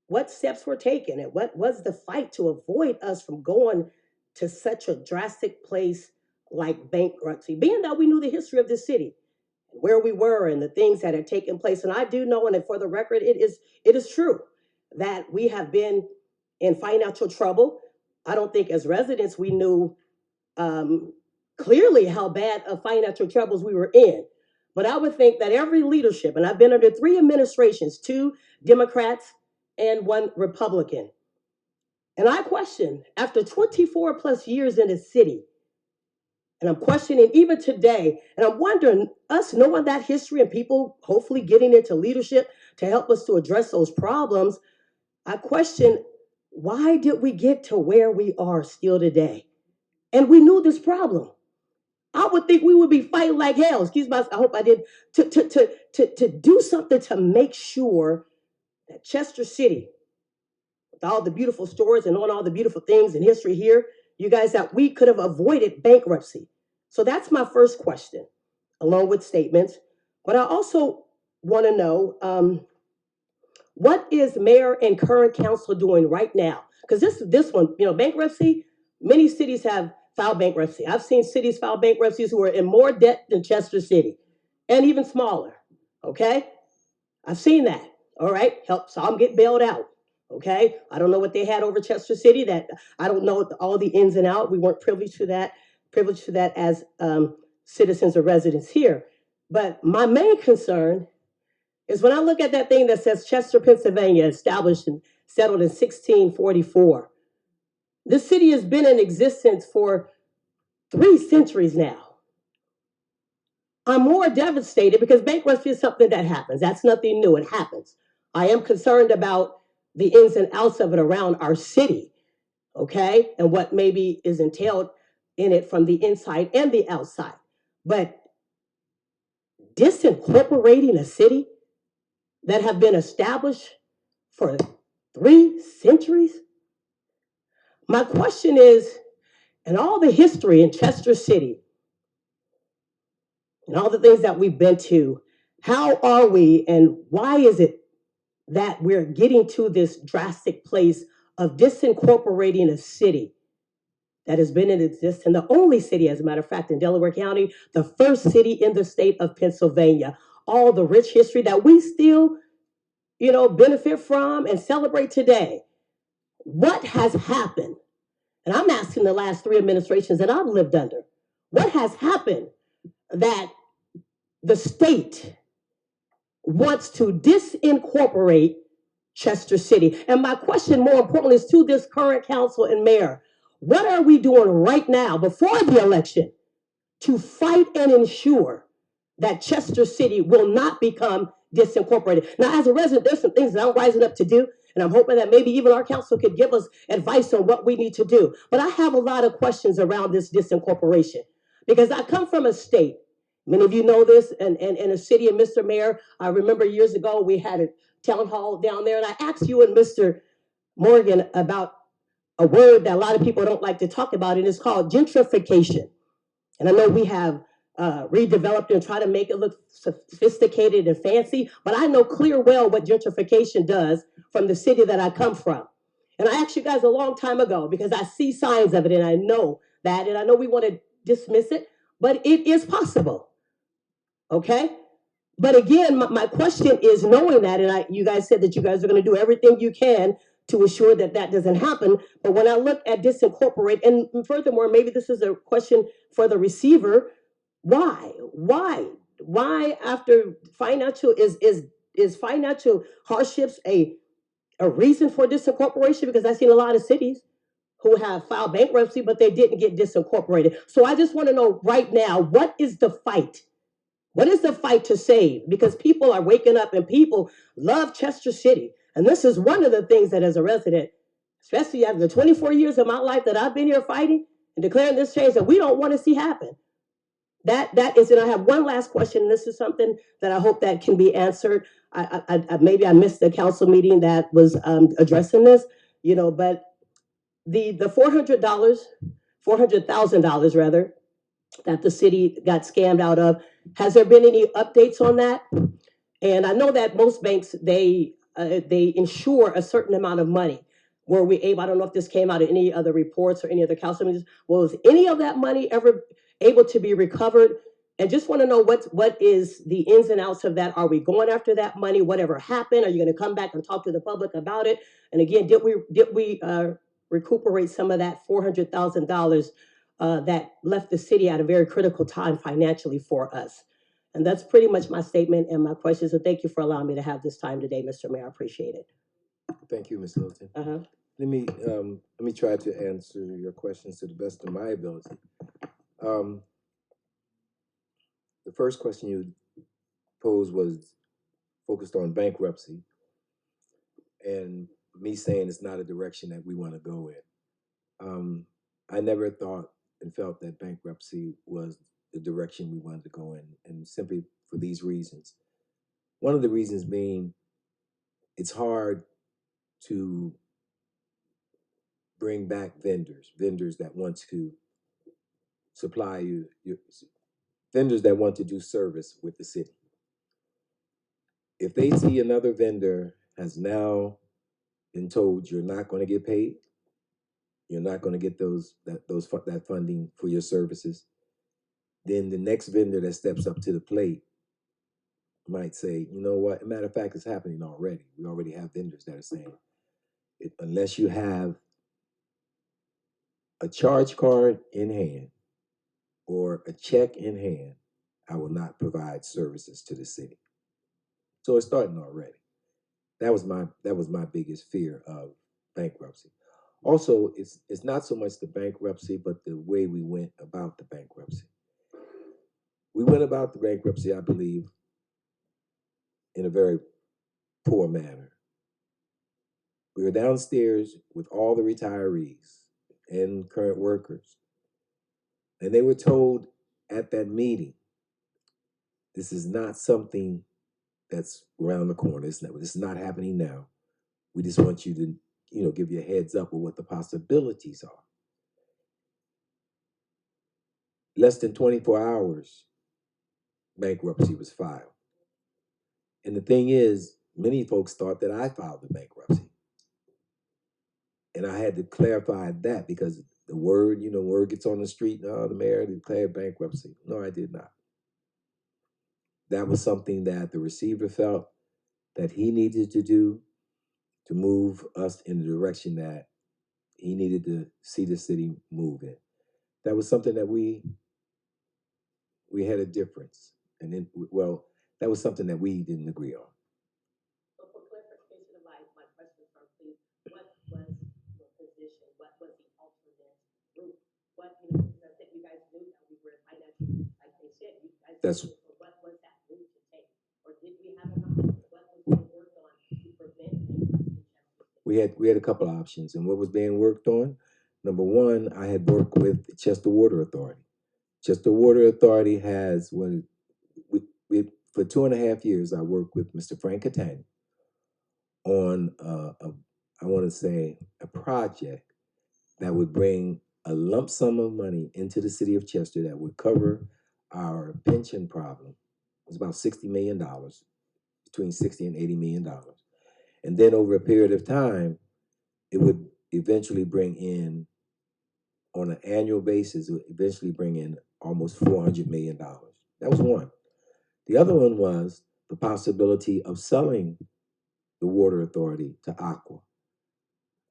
what steps were taken and what was the fight to avoid us from going to such a drastic place like bankruptcy, being that we knew the history of this city, where we were and the things that had taken place. And I do know, and for the record, it is true that we have been in financial trouble. I don't think as residents we knew clearly how bad of financial troubles we were in. But I would think that every leadership, and I've been under 3 administrations, 2 Democrats and 1 Republican. And I question, after 24 plus years in the city, and I'm questioning even today, and I'm wondering, us knowing that history and people hopefully getting into leadership to help us to address those problems, I question, why did we get to where we are still today? And we knew this problem. I would think we would be fighting like hell. Excuse me, I hope I did, to do something to make sure that Chester City, with all the beautiful stories and all the beautiful things in history here, you guys, that we could have avoided bankruptcy. So that's my first question, along with statements. But I also want to know, what is mayor and current council doing right now? Because this one, bankruptcy, many cities have filed bankruptcy. I've seen cities file bankruptcies who are in more debt than Chester City, and even smaller, okay? I've seen that, all right? Help some get bailed out, okay? I don't know what they had over Chester City. That I don't know all the ins and outs. We weren't privileged to that as citizens or residents here. But my main concern is when I look at that thing that says Chester, Pennsylvania, established and settled in 1644. This city has been in existence for 3 centuries now. I'm more devastated because bankruptcy is something that happens. That's nothing new. It happens. I am concerned about the ins and outs of it around our city, okay? And what maybe is entailed in it from the inside and the outside. But disincorporating a city that have been established for 3 centuries? My question is, in all the history in Chester City, and all the things that we've been to, how are we and why is it that we're getting to this drastic place of disincorporating a city that has been in existence, the only city, as a matter of fact, in Delaware County, the first city in the state of Pennsylvania, all the rich history that we still, benefit from and celebrate today. What has happened? And I'm asking the last 3 administrations that I've lived under, what has happened that the state wants to disincorporate Chester City? And my question, more importantly, is to this current council and mayor. What are we doing right now before the election to fight and ensure that Chester City will not become disincorporated? Now, as a resident, there's some things that I'm rising up to do, and I'm hoping that maybe even our council could give us advice on what we need to do. But I have a lot of questions around this disincorporation because I come from a state, many of you know this, and a city, and Mr. Mayor, I remember years ago we had a town hall down there, and I asked you and Mr. Morgan about a word that a lot of people don't like to talk about, and it's called gentrification. And I know we have redeveloped and try to make it look sophisticated and fancy, but I know clear well what gentrification does from the city that I come from. And I asked you guys a long time ago because I see signs of it and I know that, and I know we want to dismiss it, but it is possible. Okay? But again, my question is, knowing that, and you guys said that you guys are going to do everything you can to ensure that that doesn't happen. But when I look at disincorporate, and furthermore, maybe this is a question for the receiver, why? Why after financial, is financial hardships a reason for disincorporation? Because I've seen a lot of cities who have filed bankruptcy, but they didn't get disincorporated. So I just want to know right now, what is the fight? What is the fight to save? Because people are waking up and people love Chester City. And this is one of the things that as a resident, especially after the 24 years of my life that I've been here fighting and declaring this change, that we don't want to see happen. That is, and I have one last question, and this is something that I hope that can be answered. Maybe I missed the council meeting that was addressing this, but the $400,000 rather, that the city got scammed out of, has there been any updates on that? And I know that most banks, they insure a certain amount of money. Were we able, I don't know if this came out of any other reports or any other council meetings, was any of that money ever able to be recovered? And just want to know what is the ins and outs of that. Are we going after that money? Whatever happened? Are you going to come back and talk to the public about it? And again, did we recuperate some of that $400,000 that left the city at a very critical time financially for us? And that's pretty much my statement and my question. So thank you for allowing me to have this time today, Mr. Mayor. I appreciate it. Thank you, Ms. Hilton. Uh-huh. Let me try to answer your questions to the best of my ability. The first question you posed was focused on bankruptcy, and me saying it's not a direction that we want to go in. I never thought and felt that bankruptcy was the direction we wanted to go in, and simply for these reasons. One of the reasons being, it's hard to bring back vendors that want to supply you, vendors that want to do service with the city. If they see another vendor has now been told you're not going to get paid, you're not going to get that funding for your services, then the next vendor that steps up to the plate might say, you know what, as a matter of fact, it's happening already. We already have vendors that are saying, unless you have a charge card in hand or a check in hand, I will not provide services to the city. So it's starting already. That was my biggest fear of bankruptcy. Also, it's not so much the bankruptcy, but the way we went about the bankruptcy. We went about the bankruptcy, I believe, in a very poor manner. We were downstairs with all the retirees and current workers, and they were told at that meeting, this is not something that's around the corner. This is not happening now. We just want you to, give you a heads up of what the possibilities are. Less than 24 hours, bankruptcy was filed. And the thing is, many folks thought that I filed the bankruptcy. And I had to clarify that because the word, word gets on the street, no, the mayor declared bankruptcy. No, I did not. That was something that the receiver felt that he needed to do to move us in the direction that he needed to see the city move in. That was something that we had a difference. And then, well, that was something that we didn't agree on. So for clarification of my question, sir, please, what was your position? What was the alternate route? What, because I think you guys knew that we were financially, like they said, you guys That's knew, so what was that route to take? Or did we have an option? What was being worked on to prevent bankruptcy? we had a couple of options, and what was being worked on. Number one, I had worked with the Chester Water Authority. Chester Water Authority has we for 2.5 years I worked with Mr. Frank Catania on I want to say a project that would bring a lump sum of money into the city of Chester that would cover our pension problem. It was about $60 million, between $60 and $80 million. And then over a period of time, it would eventually bring in, on an annual basis, it would eventually bring in almost $400 million. That was one. The other one was the possibility of selling the water authority to Aqua.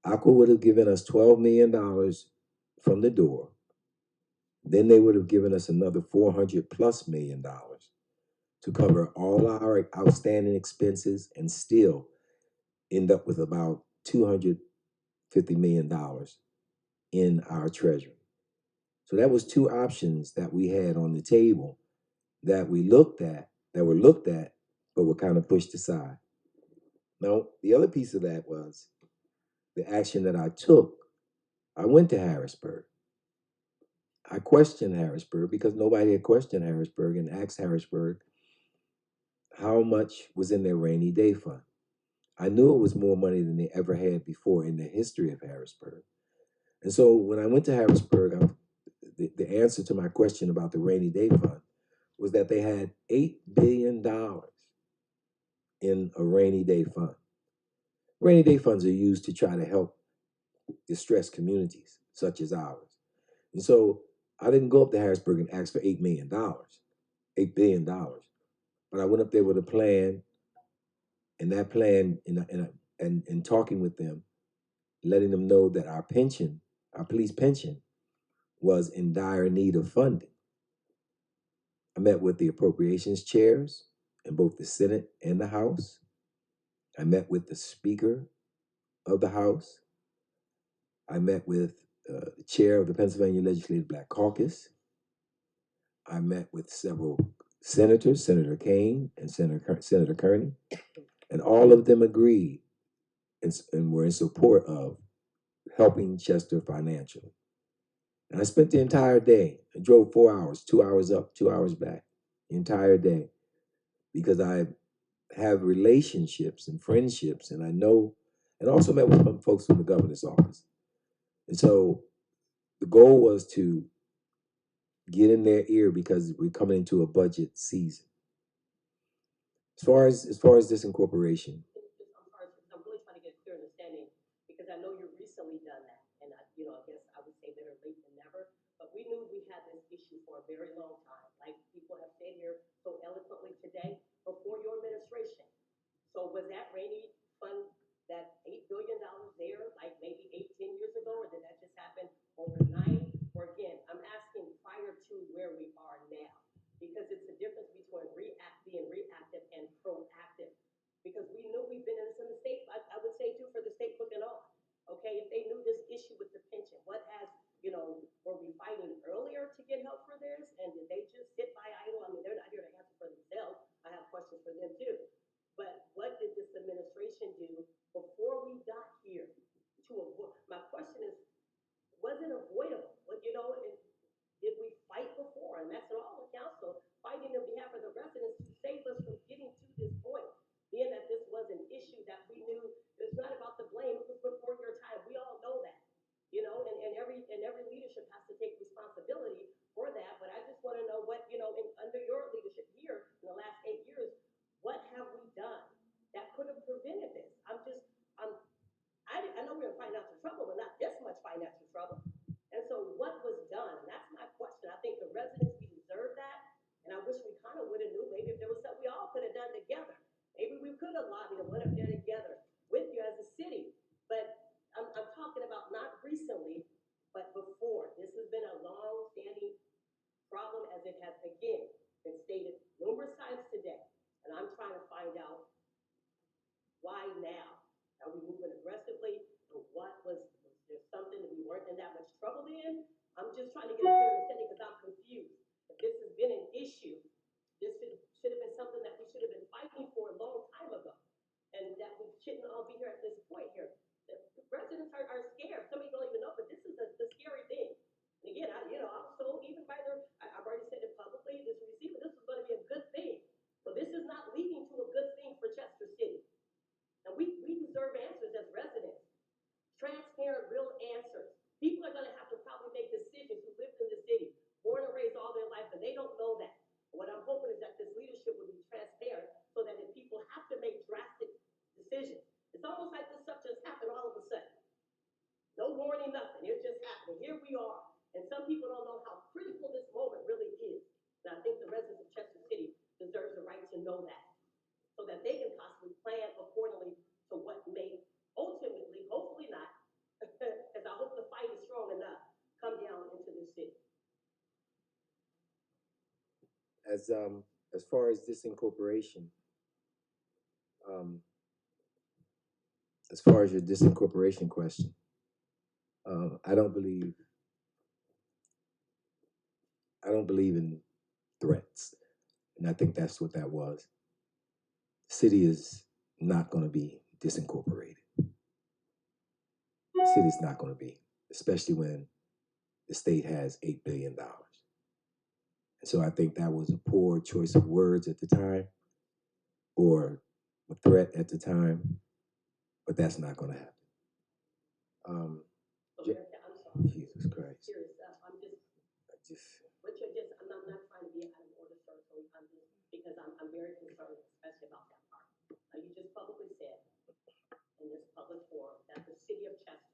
Aqua would have given us $12 million from the door. Then they would have given us another $400+ million to cover all our outstanding expenses and still end up with about $250 million in our treasury. So that was two options that we had on the table that were looked at, but were kind of pushed aside. Now, the other piece of that was the action that I took. I went to Harrisburg. I questioned Harrisburg because nobody had questioned Harrisburg, and asked Harrisburg how much was in their rainy day fund. I knew it was more money than they ever had before in the history of Harrisburg. And so when I went to Harrisburg, the answer to my question about the rainy day fund was that they had $8 billion in a rainy day fund. Rainy day funds are used to try to help distressed communities such as ours. And so I didn't go up to Harrisburg and ask for $8 million, $8 billion. But I went up there with a plan, and that plan, and talking with them, letting them know that our pension, our police pension, was in dire need of funding. I met with the appropriations chairs in both the Senate and the House. I met with the Speaker of the House. I met with the chair of the Pennsylvania Legislative Black Caucus. I met with several senators, Senator Kane and Senator Kearney, and all of them agreed and were in support of helping Chester financially. And I spent the entire day. I drove 4 hours, 2 hours up, 2 hours back, the entire day, because I have relationships and friendships, and I know, and also met with some folks from the governor's office. And so the goal was to get in their ear because we're coming into a budget season. As far as this incorporation, I'm sorry, I'm really trying to get a clear understanding because I know you've recently done that, and I guess I would say better late than never. But we knew we had this issue for a very long time, like people have said here so eloquently today, before your administration. So was that rainy fund, that $8 billion there, like maybe 8-10 years ago, or did that just happen overnight? Or again, I'm asking prior to where we are now, because it's the difference between being reactive and proactive. Because we knew we've been in this mistake, I would say too, for the state looking on. Okay, if they knew this issue with the pension, what has, were we fighting earlier to get help for this? And did they just sit by idle? I mean, they're not here to answer for themselves. I have questions for them too. But what did this administration do before we got here to avoid? My question is, was it avoidable? And did we fight before? And that's an all the council fighting on behalf of the residents to save us from getting to this point. Being that this was an issue that we knew it's not about the blame, it was before your time. We all know that. And every leadership has to take responsibility for that. But I just want to know what, under your leadership here, know that, so that they can possibly plan accordingly to what may ultimately, hopefully not, as I hope the fight is strong enough, come down into the city. As far as disincorporation, as far as your disincorporation question, I don't believe in threats, and I think that's what that was. The city is not going to be disincorporated. The city's not going to be, especially when the state has $8 billion. And so I think that was a poor choice of words at the time, or a threat at the time, but that's not going to happen. I'm sorry. Jesus Christ. Serious, I'm not trying to be out of order, sir, so I'm just, because I'm very concerned, especially about that part. You just publicly said in this public forum that the city of Chester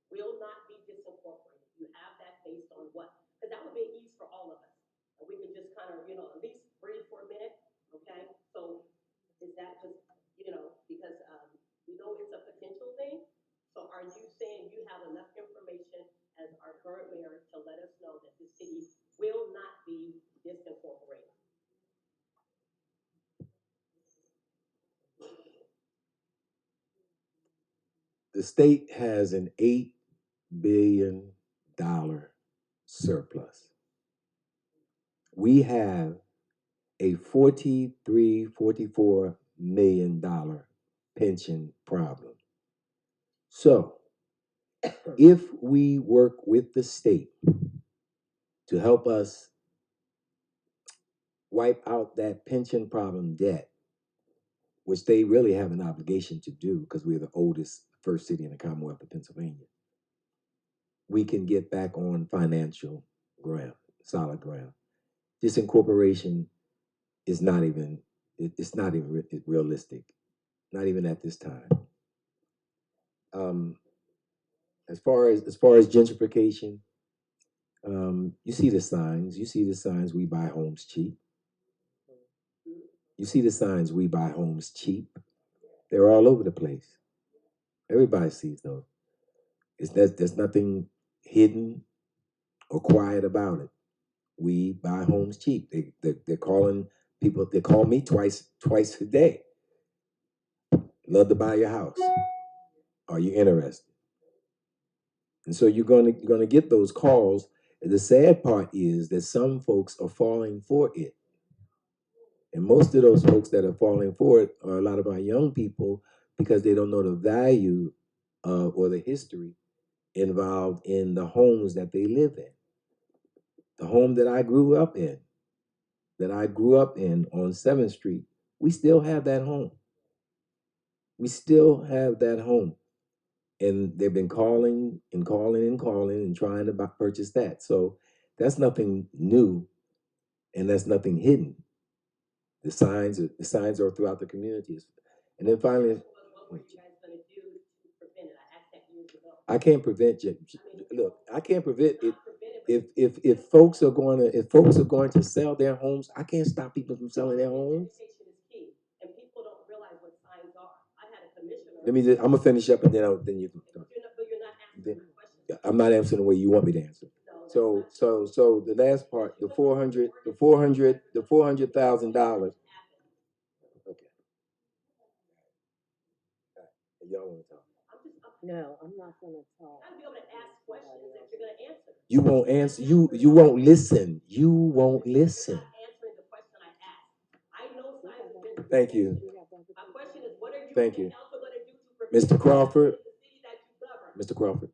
will not be disincorporated. You have that based on what? Because that would be an ease for all of us. And we could just kind of, at least breathe for a minute, okay? So is that just, because we know it's a potential thing. So are you saying you have enough information as our current mayor to let us know that the city will not be disincorporated? The state has an $8 billion surplus. We have a $44 million pension problem. So if we work with the state to help us wipe out that pension problem debt, which they really have an obligation to do because we're the oldest first city in the Commonwealth of Pennsylvania, we can get back on financial ground, solid ground. Disincorporation is not even, it's not even realistic, not even at this time. As far as gentrification, you see the signs. You see the signs, we buy homes cheap. You see the signs, we buy homes cheap. They're all over the place. Everybody sees those. There's nothing hidden or quiet about it. We buy homes cheap. They're calling people. They call me twice a day. Love to buy your house. Are you interested? And so you're gonna get those calls. And the sad part is that some folks are falling for it. And most of those folks that are falling for it are a lot of our young people because they don't know the value or the history involved in the homes that they live in. The home that I grew up in on 7th Street, we still have that home. We still have that home. And they've been calling and trying to purchase that. So that's nothing new, and that's nothing hidden. The signs are throughout the communities. And then finally, I can't prevent it. Look, I can't prevent it. If folks are going to sell their homes, I can't stop people from selling their homes. I'm gonna finish up and then you can talk. I'm not answering the way you want me to answer. So the last part, the $400,000. Okay. Y'all want to talk? No, I'm not gonna talk. I'll be able to ask questions that you're gonna answer. You won't answer. You won't listen. You won't listen. Answering the question I asked. I know signs of gentrification. Thank you. My question is, what are you Thank you. also gonna do to prevent Mr. Crawford. the city that you govern? Mr. Crawford.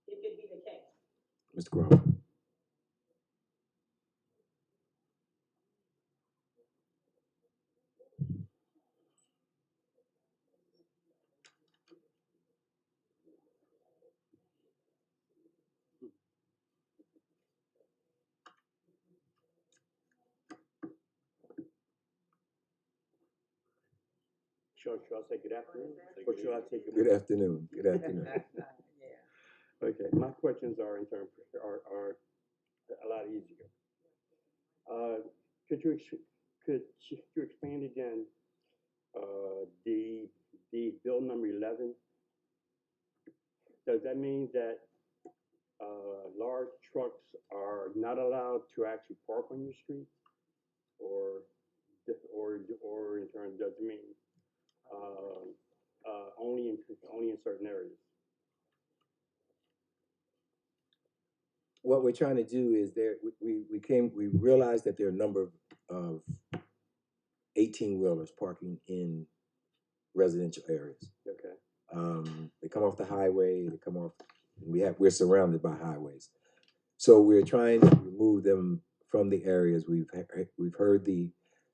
If it be the case. Mr. Crawford. Should I say good afternoon? Or should I take Good afternoon. Good afternoon. Okay, my questions are are a lot easier. Could you could you expand again, the bill number 11? Does that mean that large trucks are not allowed to actually park on your street? Or in turn, does it mean only in certain areas? What we're trying to do is we realized that there are a number of 18-wheelers parking in residential areas. Okay. They come off the highway. They come off. We're surrounded by highways, so we're trying to remove them from the areas. We've heard the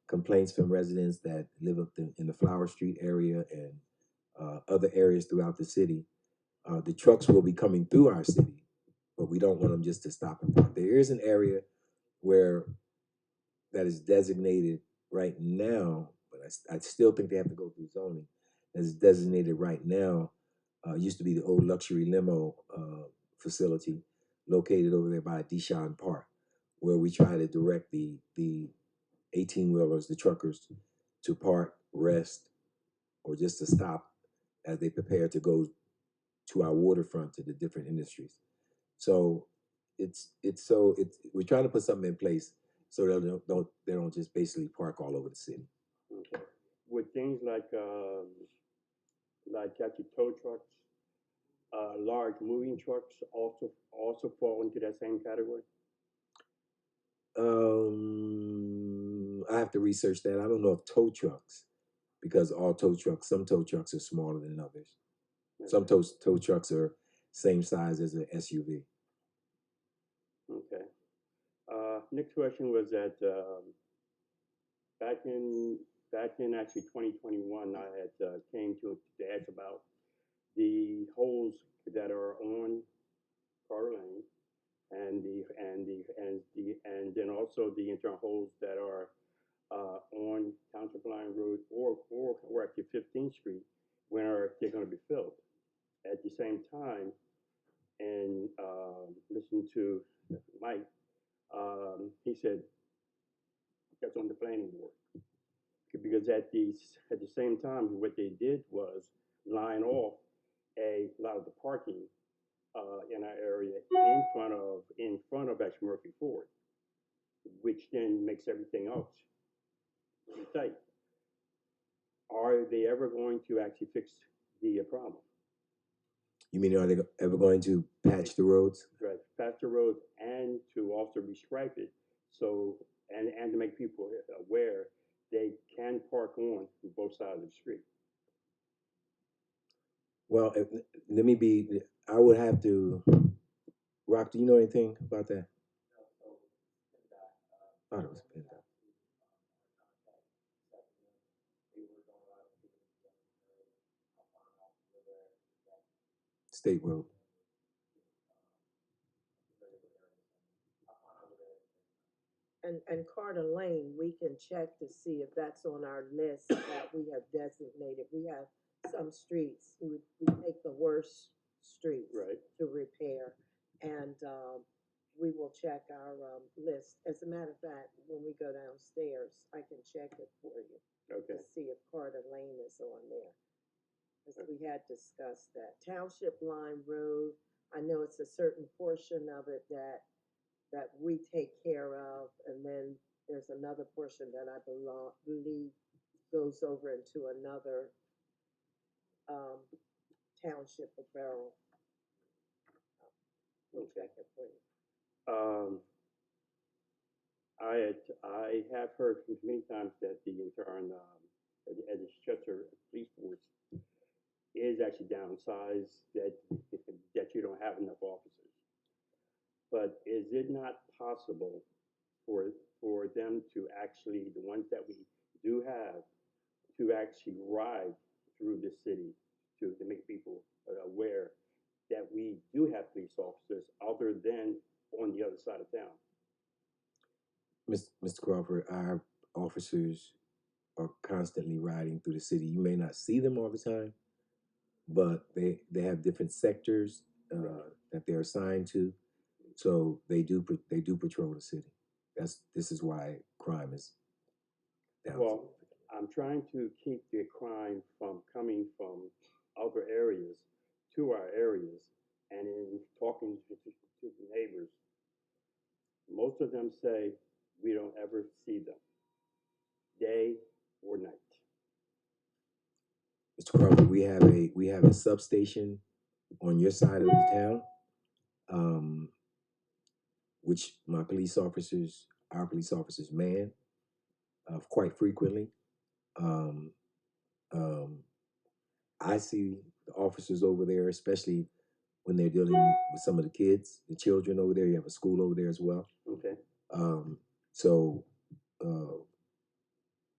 complaints from residents that live up in the Flower Street area and other areas throughout the city. The trucks will be coming through our city, but we don't want them just to stop and park. There is an area that is designated right now, but I still think they have to go through zoning. As designated right now, used to be the old luxury limo facility located over there by Deshawn Park, where we try to direct the 18-wheelers, the truckers, to park, rest, or just to stop as they prepare to go to our waterfront to the different industries. So we're trying to put something in place so they don't just basically park all over the city. Okay. With things like actually tow trucks, large moving trucks also fall into that same category? I have to research that. I don't know if tow trucks, because some tow trucks are smaller than others. Okay. Some tow trucks are same size as an SUV. Okay. Next question was that back in actually 2021, I had came to ask about the holes that are on Carter Lane, and then also the internal holes that are on Township Line Road or actually 15th Street, when are they going to be filled? At the same time, and listening to Mike, he said that's on the planning board, because at the same time, what they did was line off a lot of the parking in our area in front of actually Murphy Ford, which then makes everything else pretty tight. Are they ever going to actually fix the problem? You mean, are they ever going to patch the roads? Right, patch the roads, and to also restripe it, so and to make people aware they can park on both sides of the street. Well, I would have to. Rock, do you know anything about that? I thought it was PennDOT. State Road. And Carter Lane, we can check to see if that's on our list that we have designated. We have some streets, we take the worst streets to repair, and we will check our list. As a matter of fact, when we go downstairs, I can check it for you. Okay. To see if Carter Lane is on there. Because we had discussed that. Township Line Road, I know it's a certain portion of it that we take care of, and then there's another portion that I believe goes over into another township of Beryl. We'll check it for you. I have heard many times that the intern at the Chester Police Force is actually downsized, that you don't have enough officers. But is it not possible for them to actually, the ones that we do have, to actually ride through the city to make people aware that we do have police officers other than on the other side of town? Mr. Crawford, our officers are constantly riding through the city. You may not see them all the time, but they have different sectors that they're assigned to, so they do patrol the city. This is why crime is down. Well, I'm trying to keep the crime from coming from other areas to our areas, and in talking to the neighbors, most of them say we don't ever see them, day or night. Mr. Crawford, we have a substation on your side of the town, which our police officers man quite frequently. I see the officers over there, especially when they're dealing with some of the kids, the children over there. You have a school over there as well. Okay. So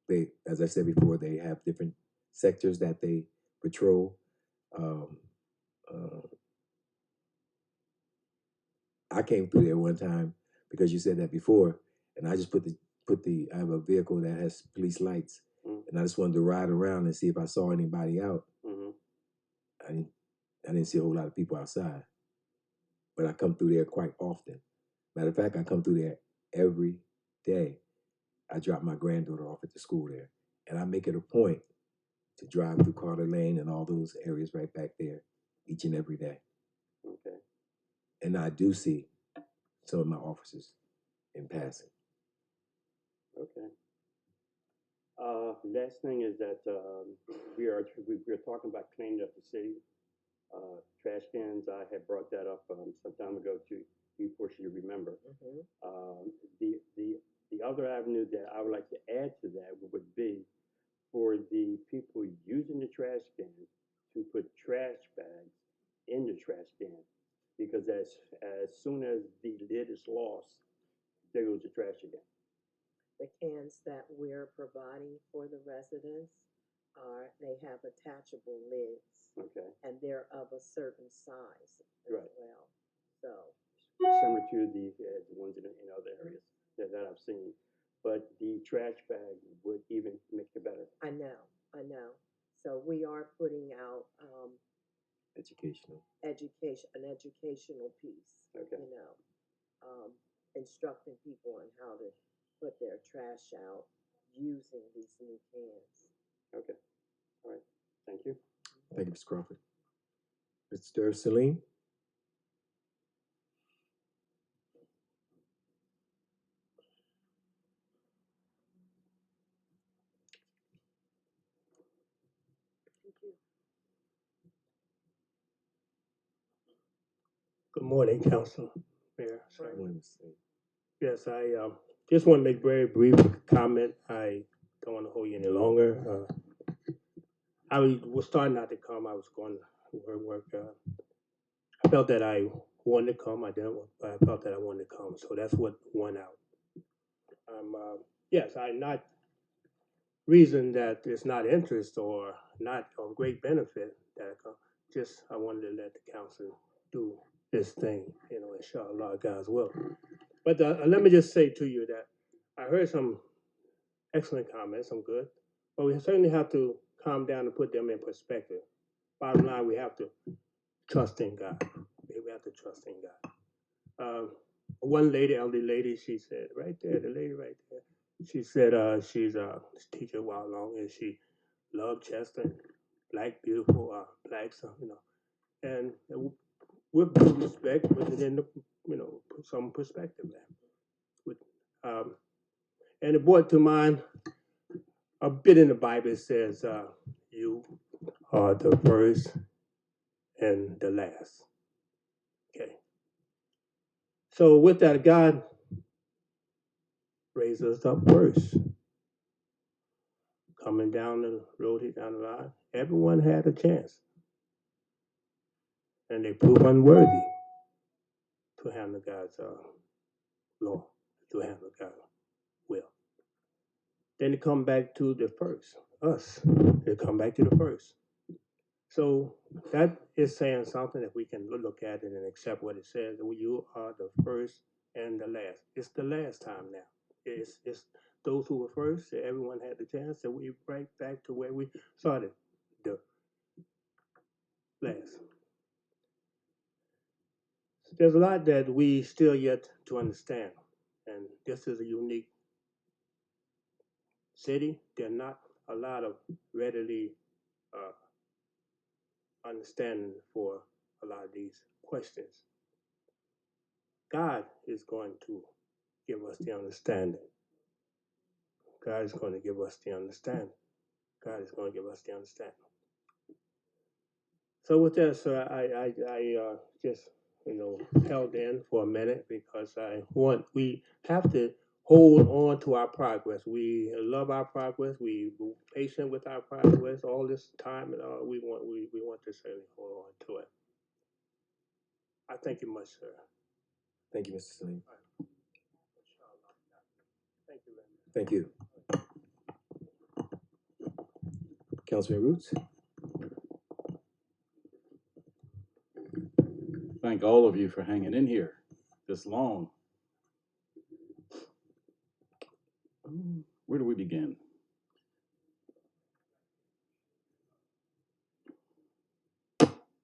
they, as I said before, they have different sectors that they patrol. I came through there one time because you said that before, and I just I have a vehicle that has police lights, and I just wanted to ride around and see if I saw anybody out. I didn't see a whole lot of people outside, but I come through there quite often. Matter of fact, I come through there every day. I drop my granddaughter off at the school there, and I make it a point to drive through Carter Lane and all those areas right back there each and every day. Okay. And I do see some of my officers in passing. Okay. Last thing is that we're talking about cleaning up the city. Trash cans, I had brought that up some time ago to you, for sure you remember. The other avenue that I would like to add to that would be for the people using the trash cans to put trash bags in the trash can, because as soon as the lid is lost, there goes the trash again. The cans that we're providing for the residents they have attachable lids. Okay. And they're of a certain size as Right. well. So Similar to the ones in other areas that I've seen. But the trash bag would even make it better. I know. So we are putting out Educational. an educational piece. Okay. Instructing people on how to put their trash out using these new cans. Okay. All right. Thank you. Thank you, Mr. Crawford. Mr. Salim? Good morning, Council, Mayor. Sorry. Morning. Yes, I just want to make a very brief comment. I don't want to hold you any longer. I was starting not to come. I was going to work. I felt that I wanted to come. I didn't, but I felt that I wanted to come. So that's what won out. Yes, I'm not reason that it's not interest or not of great benefit that I come. Just I wanted to let the council do this thing, inshallah, God's will. But let me just say to you that I heard some excellent comments, some good, but we certainly have to calm down and put them in perspective. Bottom line, we have to trust in God. We have to trust in God. One lady, elderly lady, she said, right there, the lady right there, she said she's a teacher a while long, and she loved Chester, black, beautiful, black, so, and with due respect, put it in the, put some perspective there. And it brought to mind a bit in the Bible. It says, you are the first and the last. Okay. So with that, God raised us up first. Coming down the road, down the line, everyone had a chance. And they proved unworthy to handle God's law, to handle God's will. Then they come back to the first, us. They come back to the first. So that is saying something that we can look at it and accept what it says. You are the first and the last. It's the last time now. It's those who were first, everyone had the chance, and we right back to where we started, the last. There's a lot that we still yet to understand, and this is a unique city, they're not a lot of readily understanding for a lot of these questions. God is going to give us the understanding. God is going to give us the understanding. God is going to give us the understanding. So with that, sir, I just held in for a minute because we have to hold on to our progress. We love our progress. We patient with our progress all this time, and we want to certainly hold on to it. I thank you much, sir. Thank you, Mr. Salim. Thank you very much. Thank you. Councilman Roots? Thank all of you for hanging in here this long. Where do we begin?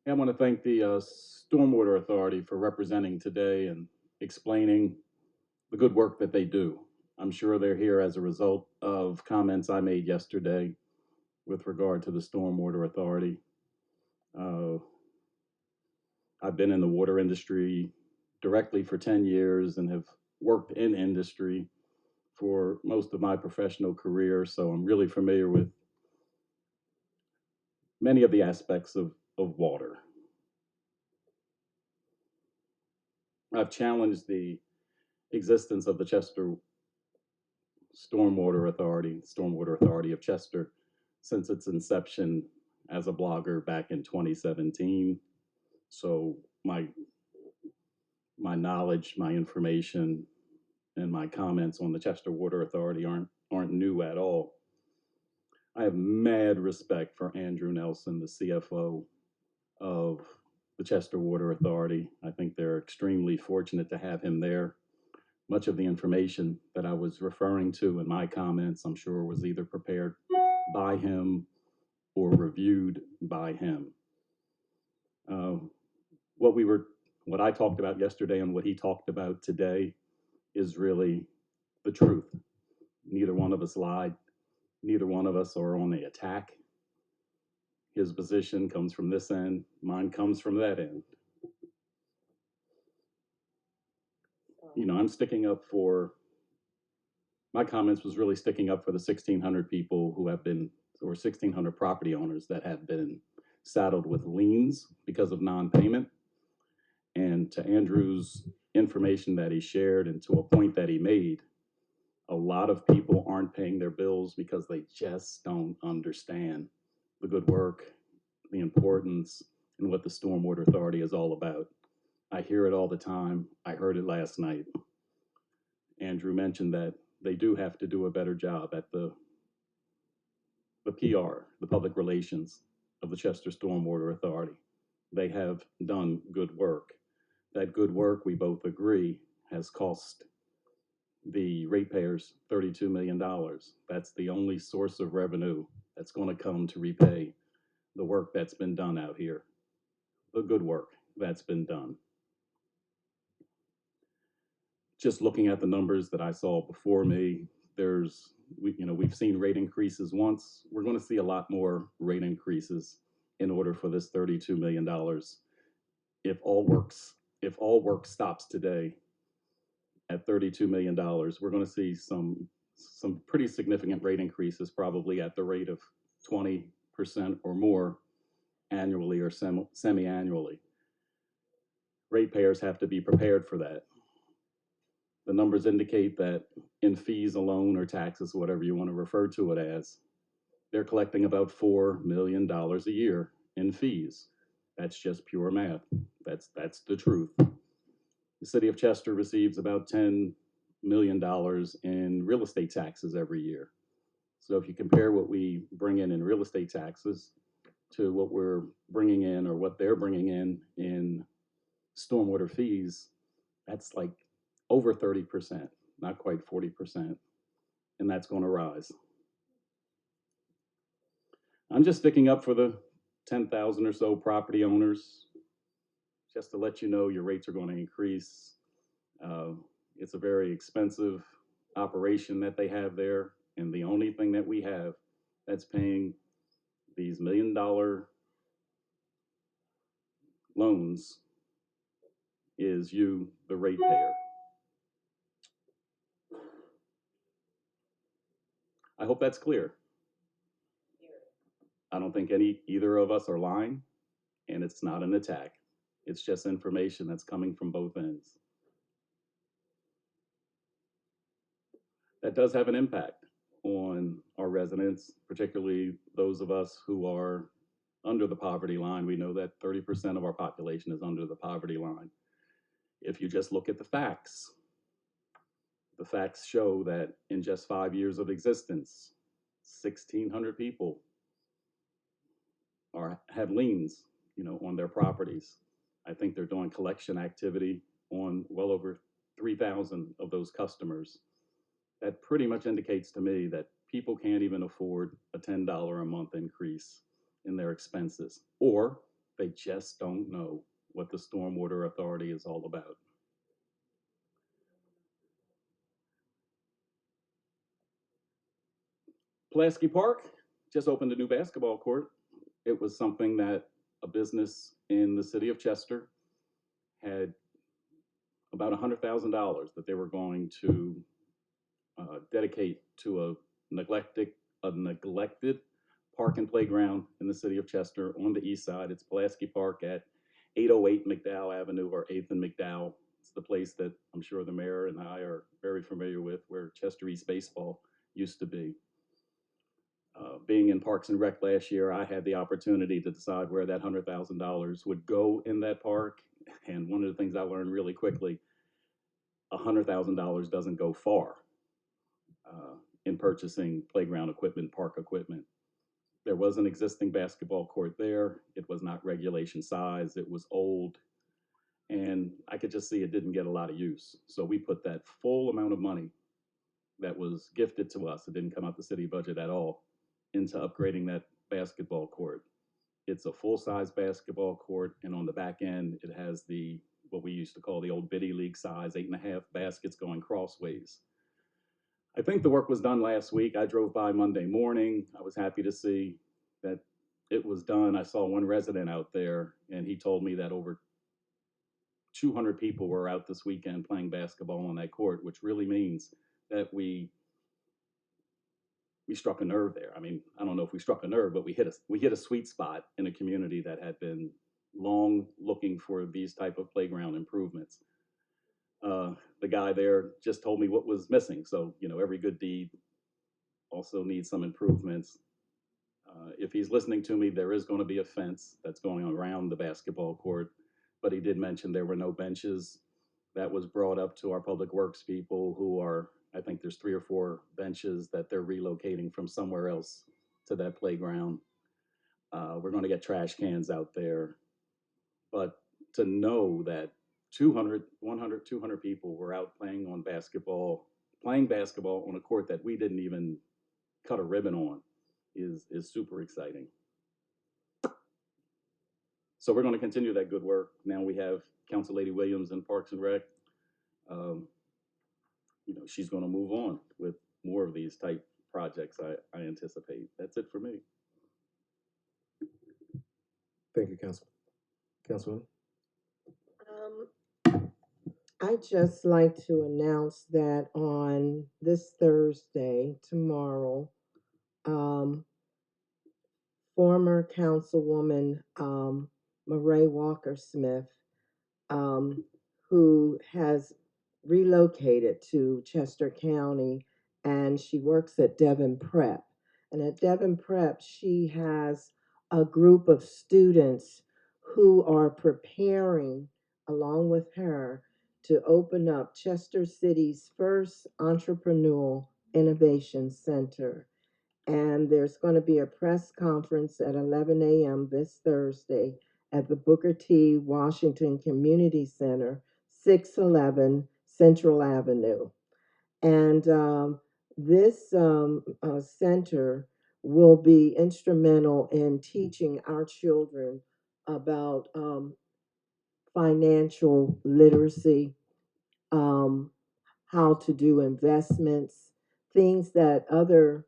I want to thank the Stormwater Authority for representing today and explaining the good work that they do. I'm sure they're here as a result of comments I made yesterday with regard to the Stormwater Authority. I've been in the water industry directly for 10 years and have worked in industry for most of my professional career, so I'm really familiar with many of the aspects of water. I've challenged the existence of the Chester Stormwater Authority of Chester, since its inception as a blogger back in 2017. So my knowledge, my information, and my comments on the Chester Water Authority aren't new at all. I have mad respect for Andrew Nelson, the CFO of the Chester Water Authority. I think they're extremely fortunate to have him there. Much of the information that I was referring to in my comments, I'm sure, was either prepared by him or reviewed by him. What I talked about yesterday and what he talked about today is really the truth. Neither one of us lied. Neither one of us are on the attack. His position comes from this end. Mine comes from that end. I'm sticking up for, my comments was really sticking up for the 1,600 people who have been, or 1,600 property owners that have been saddled with liens because of non-payment. And to Andrew's information that he shared and to a point that he made, a lot of people aren't paying their bills because they just don't understand the good work, the importance, and what the Stormwater Authority is all about. I hear it all the time. I heard it last night. Andrew mentioned that they do have to do a better job at the PR, the public relations of the Chester Stormwater Authority. They have done good work. That good work, we both agree, has cost the ratepayers $32 million. That's the only source of revenue that's going to come to repay the work that's been done out here, the good work that's been done. Just looking at the numbers that I saw before me, we've seen rate increases once. We're going to see a lot more rate increases in order for this $32 million. If all work stops today at $32 million, we're going to see some pretty significant rate increases, probably at the rate of 20% or more annually or semi-annually. Ratepayers have to be prepared for that. The numbers indicate that in fees alone or taxes, whatever you want to refer to it as, they're collecting about $4 million a year in fees. That's just pure math. That's the truth. The city of Chester receives about $10 million in real estate taxes every year. So if you compare what we bring in real estate taxes to what we're bringing in or what they're bringing in stormwater fees, that's like over 30%, not quite 40%, and that's going to rise. I'm just sticking up for the 10,000 or so property owners, just to let you know your rates are going to increase. It's a very expensive operation that they have there, and the only thing that we have that's paying these $1 million loans is you, the ratepayer. I hope that's clear. I don't think either of us are lying, and it's not an attack. It's just information that's coming from both ends. That does have an impact on our residents, particularly those of us who are under the poverty line. We know that 30% of our population is under the poverty line. If you just look at the facts show that in just 5 years of existence, 1,600 people have liens, on their properties. I think they're doing collection activity on well over 3,000 of those customers. That pretty much indicates to me that people can't even afford a $10 a month increase in their expenses, or they just don't know what the Stormwater Authority is all about. Pulaski Park just opened a new basketball court. It was something that a business in the city of Chester had about $100,000 that they were going to dedicate to a neglected park and playground in the city of Chester on the east side. It's Pulaski Park at 808 McDowell Avenue, or 8th and McDowell. It's the place that I'm sure the mayor and I are very familiar with, where Chester East baseball used to be. Being in Parks and Rec last year, I had the opportunity to decide where that $100,000 would go in that park. And one of the things I learned really quickly, $100,000 doesn't go far in purchasing playground equipment, park equipment. There was an existing basketball court there. It was not regulation size. It was old. And I could just see it didn't get a lot of use. So we put that full amount of money that was gifted to us, it didn't come out the city budget at all, into upgrading that basketball court. It's a full-size basketball court, and on the back end, it has what we used to call the old biddy league size, 8.5 baskets going crossways. I think the work was done last week. I drove by Monday morning. I was happy to see that it was done. I saw one resident out there, and he told me that over 200 people were out this weekend playing basketball on that court, which really means that we struck a nerve there. I mean, I don't know if we struck a nerve, but we hit a sweet spot in a community that had been long looking for these type of playground improvements. The guy there just told me what was missing. So, every good deed also needs some improvements. If he's listening to me, there is going to be a fence that's going around the basketball court, but he did mention there were no benches. That was brought up to our public works people, who are, I think there's 3 or 4 benches that they're relocating from somewhere else to that playground. We're going to get trash cans out there. But to know that 200 people were out playing basketball on a court that we didn't even cut a ribbon on is super exciting. So we're going to continue that good work. Now we have Council Lady Williams in Parks and Rec. She's going to move on with more of these type projects, I anticipate. That's it for me. Thank you, Councilwoman. I'd just like to announce that on this Thursday, tomorrow, former Councilwoman Murray Walker Smith, who has relocated to Chester County, and she works at Devon Prep. And at Devon Prep, she has a group of students who are preparing, along with her, to open up Chester City's first entrepreneurial innovation center. And there's going to be a press conference at 11 a.m. this Thursday at the Booker T. Washington Community Center, 611 Central Avenue. And this center will be instrumental in teaching our children about financial literacy, how to do investments, things that other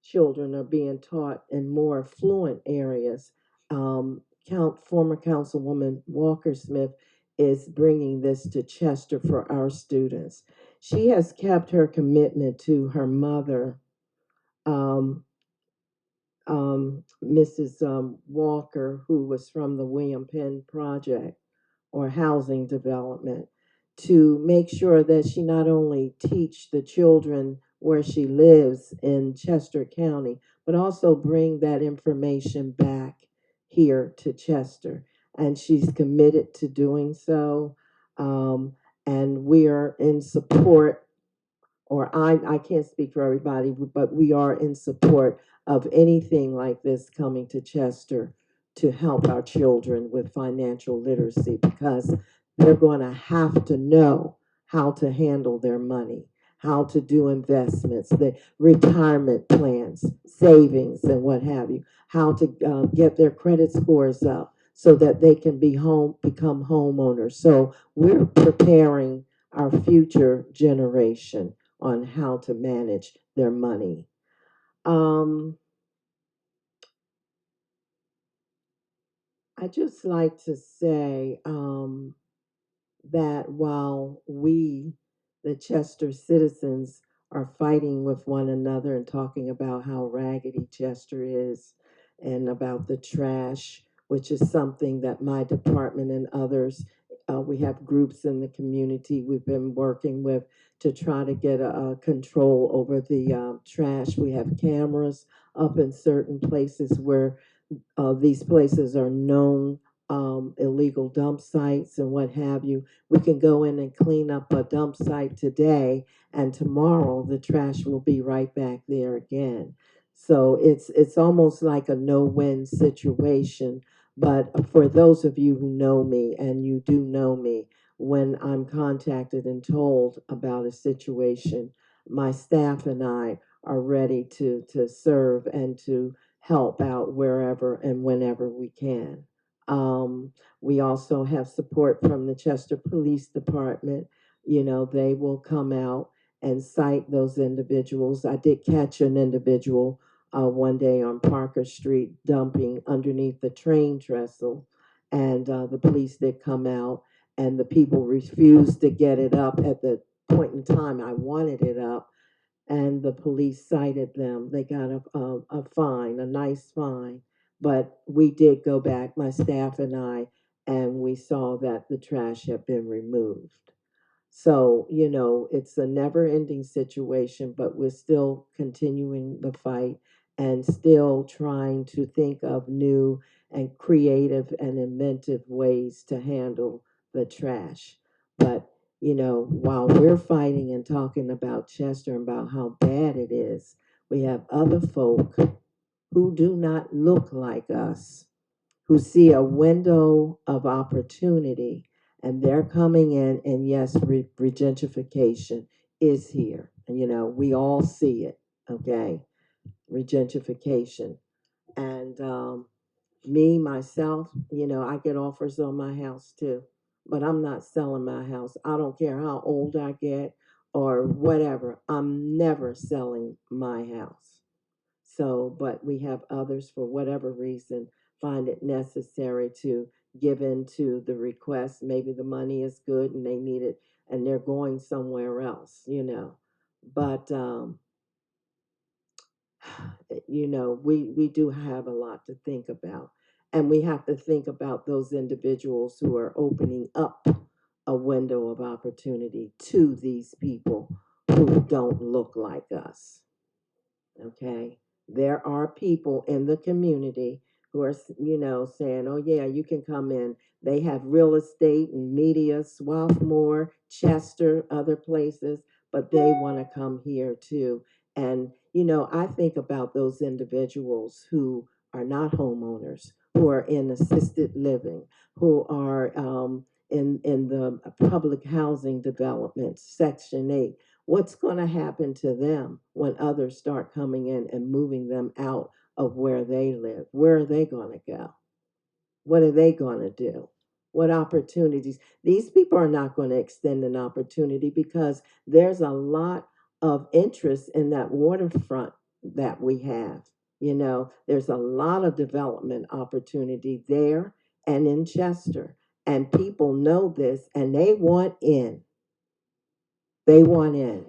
children are being taught in more affluent areas. Former Councilwoman Walker Smith is bringing this to Chester for our students. She has kept her commitment to her mother, um, Mrs. Walker, who was from the William Penn Project or housing development, to make sure that she not only teach the children where she lives in Chester County, but also bring that information back here to Chester. And she's committed to doing so. And we are in support, or I can't speak for everybody, but we are in support of anything like this coming to Chester to help our children with financial literacy, because they're going to have to know how to handle their money, how to do investments, the retirement plans, savings, and what have you, how to get their credit scores up so that they can become homeowners. So we're preparing our future generation on how to manage their money. I just like to say that while we, the Chester citizens, are fighting with one another and talking about how raggedy Chester is and about the trash, which is something that my department and others, we have groups in the community we've been working with to try to get a control over the trash. We have cameras up in certain places where these places are known illegal dump sites and what have you. We can go in and clean up a dump site today, and tomorrow the trash will be right back there again. So it's almost like a no-win situation. But for those of you who know me, and you do know me, when I'm contacted and told about a situation, my staff and I are ready to serve and to help out wherever and whenever we can. We also have support from the Chester Police Department. You know, they will come out and cite those individuals. I did catch an individual one day on Parker Street dumping underneath the train trestle, and the police did come out, and the people refused to get it up at the point in time I wanted it up, and the police cited them. They got a fine, a nice fine. But we did go back, my staff and I, and we saw that the trash had been removed. So, you know, it's a never ending situation, but we're still continuing the fight and still trying to think of new and creative and inventive ways to handle the trash. But, you know, while we're fighting and talking about Chester and about how bad it is, we have other folk who do not look like us, who see a window of opportunity, and they're coming in, and yes, regentification is here. And, you know, we all see it, okay? Regentification. And me, myself, you know, I get offers on my house too, but I'm not selling my house. I don't care how old I get or whatever. I'm never selling my house. So, but we have others, for whatever reason, find it necessary to give in to the request. Maybe the money is good and they need it and they're going somewhere else, you know. But, you know, we do have a lot to think about. And we have to think about those individuals who are opening up a window of opportunity to these people who don't look like us. Okay, there are people in the community who are, you know, saying, oh yeah, you can come in. They have real estate and media, Swarthmore, Chester, other places, but they want to come here too. And, you know, I think about those individuals who are not homeowners, who are in assisted living, who are in the public housing development, Section 8. What's going to happen to them when others start coming in and moving them out of where they live? Where are they going to go? What are they going to do? What opportunities? These people are not going to extend an opportunity because there's a lot of interest in that waterfront that we have. You know, there's a lot of development opportunity there and in Chester. And people know this and they want in. They want in.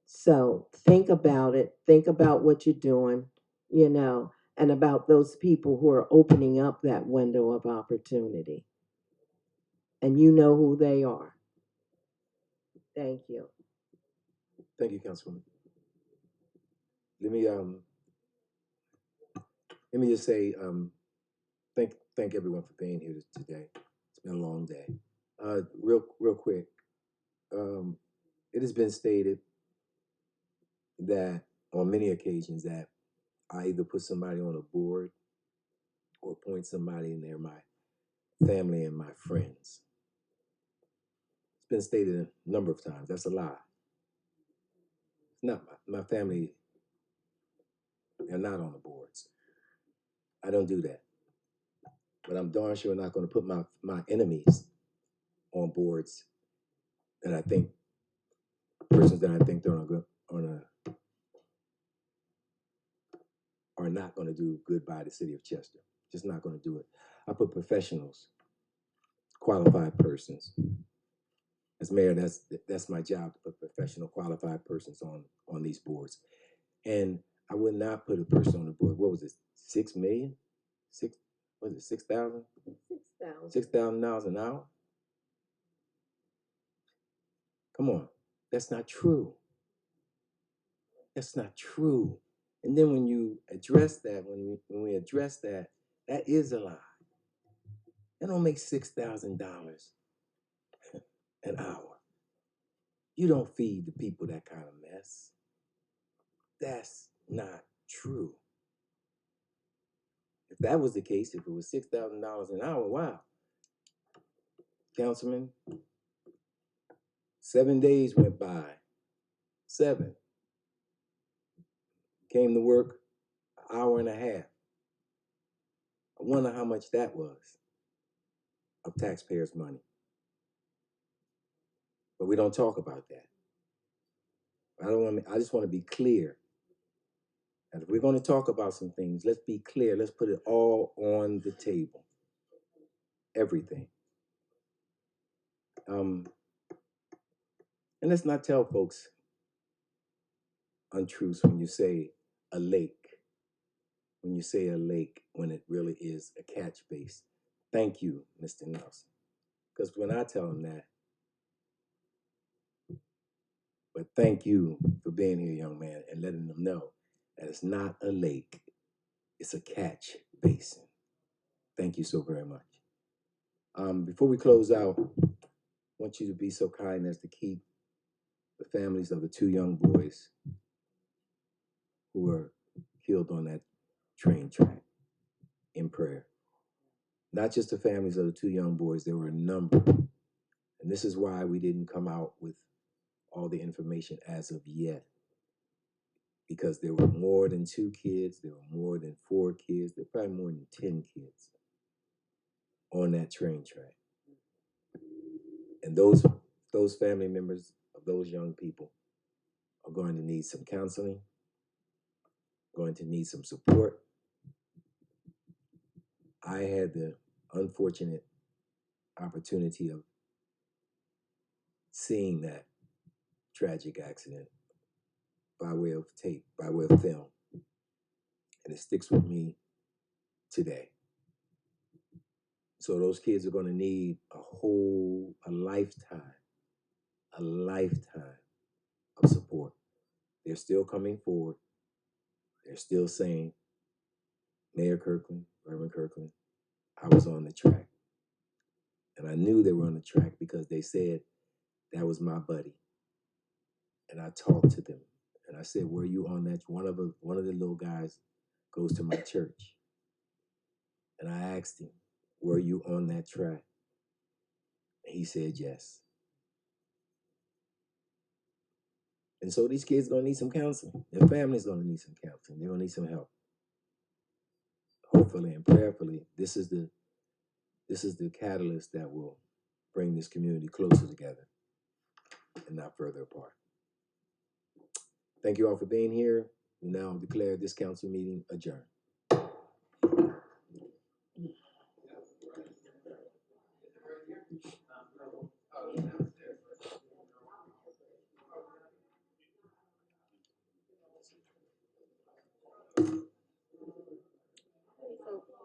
So think about it. Think about what you're doing, you know, and about those people who are opening up that window of opportunity. And you know who they are. Thank you. Thank you, Councilwoman. Let me just say thank everyone for being here today. It's been a long day. Real quick, it has been stated that on many occasions that I either put somebody on a board or appoint somebody and they're my family and my friends. It's been stated a number of times. That's a lie. It's not my family. They're not on the boards. I don't do that. But I'm darn sure not going to put my enemies on boards that I think persons that I think they're are not going to do good by the city of Chester. Just not going to do it. I put professionals, qualified persons. As mayor, that's my job, to put professional, qualified persons on these boards. And I would not put a person on the board. What was it? 6 million? Was it 6,000? $6,000 an hour? Come on, that's not true. That's not true. And then when you address that, when we address that, that is a lie. They don't make $6,000 an hour. You don't feed the people that kind of mess. That's not true. If that was the case, if it was $6,000 an hour, wow. Councilman, 7 days went by. 7. Came to work an hour and a half. I wonder how much that was of taxpayers' money. But we don't talk about that. I just want to be clear. And if we're going to talk about some things, let's be clear. Let's put it all on the table. Everything. And let's not tell folks untruths when you say a lake. When you say a lake, when it really is a catch base. Thank you, Mr. Nelson. Because when I tell them that, but thank you for being here, young man, and letting them know that it's not a lake, it's a catch basin. Thank you so very much. Before we close out, I want you to be so kind as to keep the families of the 2 young boys who were killed on that train track in prayer. Not just the families of the 2 young boys, there were a number. And this is why we didn't come out with all the information as of yet. Because there were more than 2 kids, there were more than 4 kids, there were probably more than 10 kids on that train track. And those family members of those young people are going to need some counseling, going to need some support. I had the unfortunate opportunity of seeing that tragic accident by way of tape, by way of film. And it sticks with me today. So those kids are going to need a lifetime of support. They're still coming forward. They're still saying, Mayor Kirkland, Reverend Kirkland, I was on the track. And I knew they were on the track because they said, that was my buddy. And I talked to them. And I said, were you on that? One of the little guys goes to my church. And I asked him, were you on that track? And he said, yes. And so these kids are going to need some counseling. Their family's going to need some counseling. They're going to need some help. Hopefully and prayerfully, this is the catalyst that will bring this community closer together and not further apart. Thank you all for being here. We now declare this council meeting adjourned. So,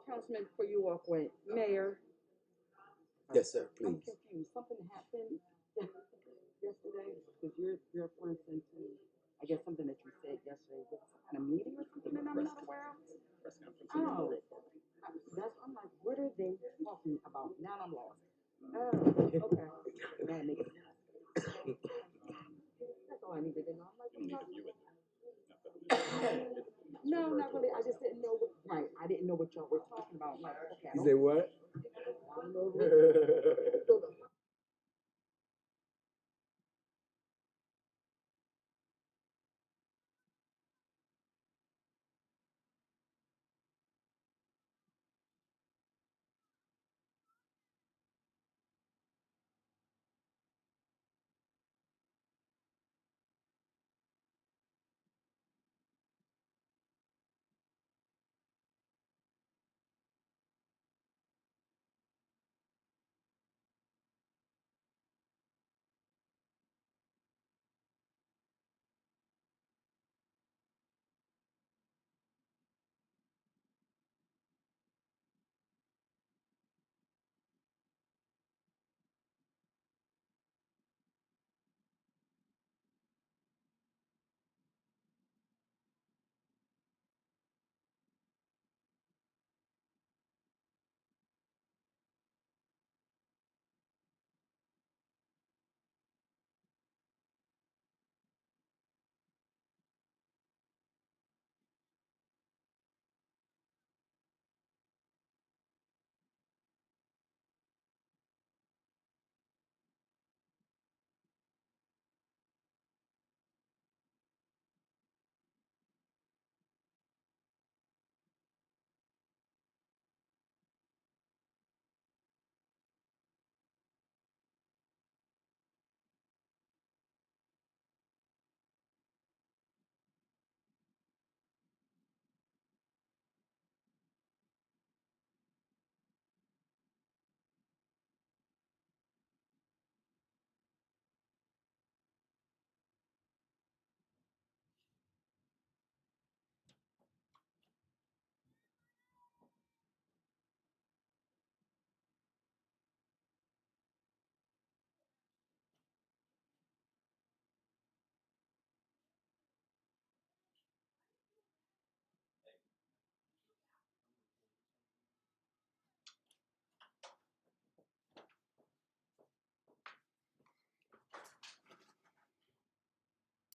Councilman, before you walk away, Mayor. Yes, sir, I'm please. confused. Something happened yesterday, because you're referencing to, I guess, something that you said yesterday. Was some kind of meeting or something that I'm not aware of? Oh, I'm like, what are they talking about? Now I'm lost. Oh, okay. Gotta make it. That's all I needed to know. I'm like, no, not really. I just didn't know what, right. I didn't know what y'all were talking about. I'm like, okay. You say what? I don't know what